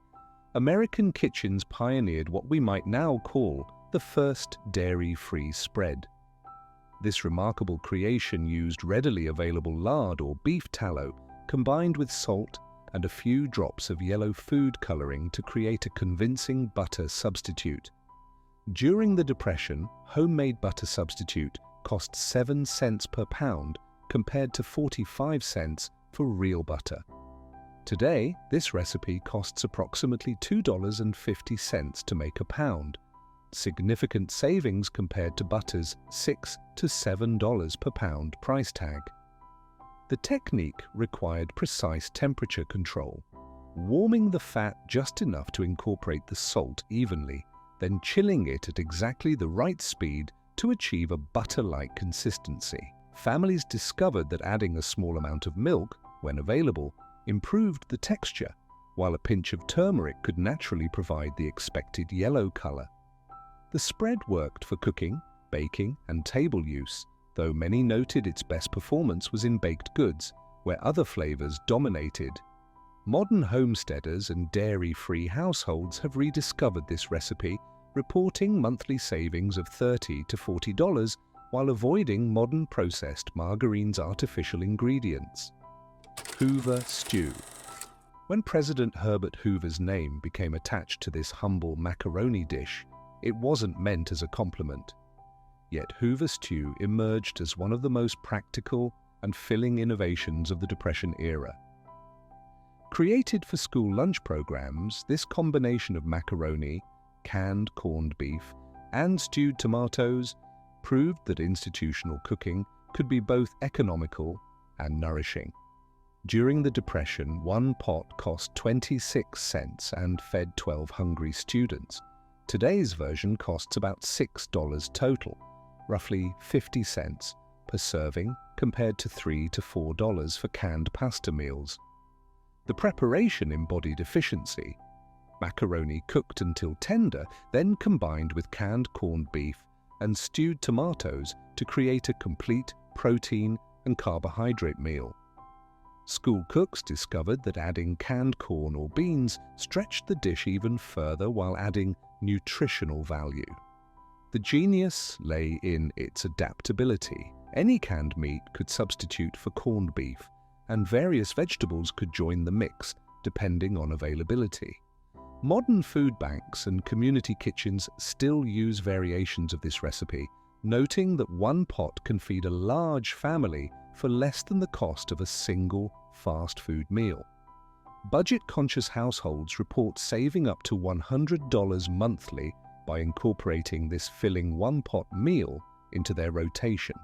American kitchens pioneered what we might now call the first dairy-free spread. This remarkable creation used readily available lard or beef tallow combined with salt and a few drops of yellow food coloring to create a convincing butter substitute. During the Depression, homemade butter substitute cost 7 cents per pound compared to 45 cents for real butter. Today, this recipe costs approximately $2.50 to make a pound, significant savings compared to butter's $6 to $7 per pound price tag. The technique required precise temperature control, warming the fat just enough to incorporate the salt evenly, then chilling it at exactly the right speed to achieve a butter-like consistency. Families discovered that adding a small amount of milk, when available, improved the texture, while a pinch of turmeric could naturally provide the expected yellow color. The spread worked for cooking, baking, and table use, though many noted its best performance was in baked goods, where other flavors dominated. Modern homesteaders and dairy-free households have rediscovered this recipe, reporting monthly savings of $30 to $40 while avoiding modern processed margarine's artificial ingredients. Hoover stew. When President Herbert Hoover's name became attached to this humble macaroni dish, it wasn't meant as a compliment. Yet Hoover stew emerged as one of the most practical and filling innovations of the Depression era. Created for school lunch programs, this combination of macaroni, canned corned beef, and stewed tomatoes proved that institutional cooking could be both economical and nourishing. During the Depression, one pot cost 26 cents and fed 12 hungry students. Today's version costs about $6 total, roughly 50 cents per serving compared to $3 to $4 for canned pasta meals. The preparation embodied efficiency. Macaroni cooked until tender, then combined with canned corned beef and stewed tomatoes to create a complete protein and carbohydrate meal. School cooks discovered that adding canned corn or beans stretched the dish even further while adding nutritional value. The genius lay in its adaptability. Any canned meat could substitute for corned beef, and various vegetables could join the mix, depending on availability. Modern food banks and community kitchens still use variations of this recipe, noting that one pot can feed a large family for less than the cost of a single fast food meal. Budget-conscious households report saving up to $100 monthly by incorporating this filling one-pot meal into their rotation.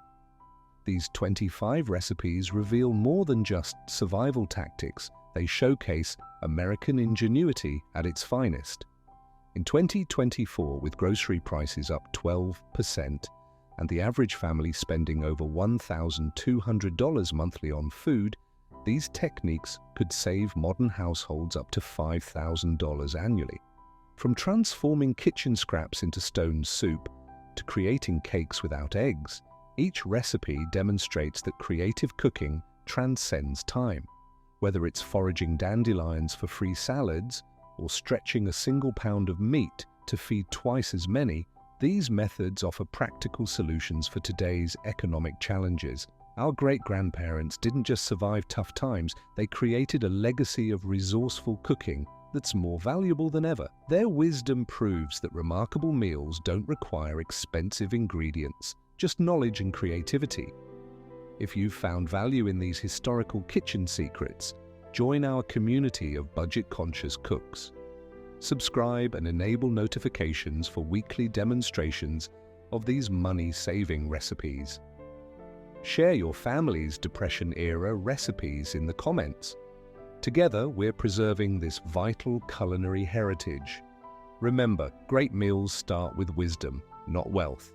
These 25 recipes reveal more than just survival tactics. They showcase American ingenuity at its finest. In 2024, with grocery prices up 12% and the average family spending over $1,200 monthly on food, these techniques could save modern households up to $5,000 annually. From transforming kitchen scraps into stone soup to creating cakes without eggs, each recipe demonstrates that creative cooking transcends time. Whether it's foraging dandelions for free salads or stretching a single pound of meat to feed twice as many, these methods offer practical solutions for today's economic challenges. Our great-grandparents didn't just survive tough times, they created a legacy of resourceful cooking that's more valuable than ever. Their wisdom proves that remarkable meals don't require expensive ingredients, just knowledge and creativity. If you've found value in these historical kitchen secrets, join our community of budget-conscious cooks. Subscribe and enable notifications for weekly demonstrations of these money-saving recipes. Share your family's Depression-era recipes in the comments. Together, we're preserving this vital culinary heritage. Remember, great meals start with wisdom, not wealth.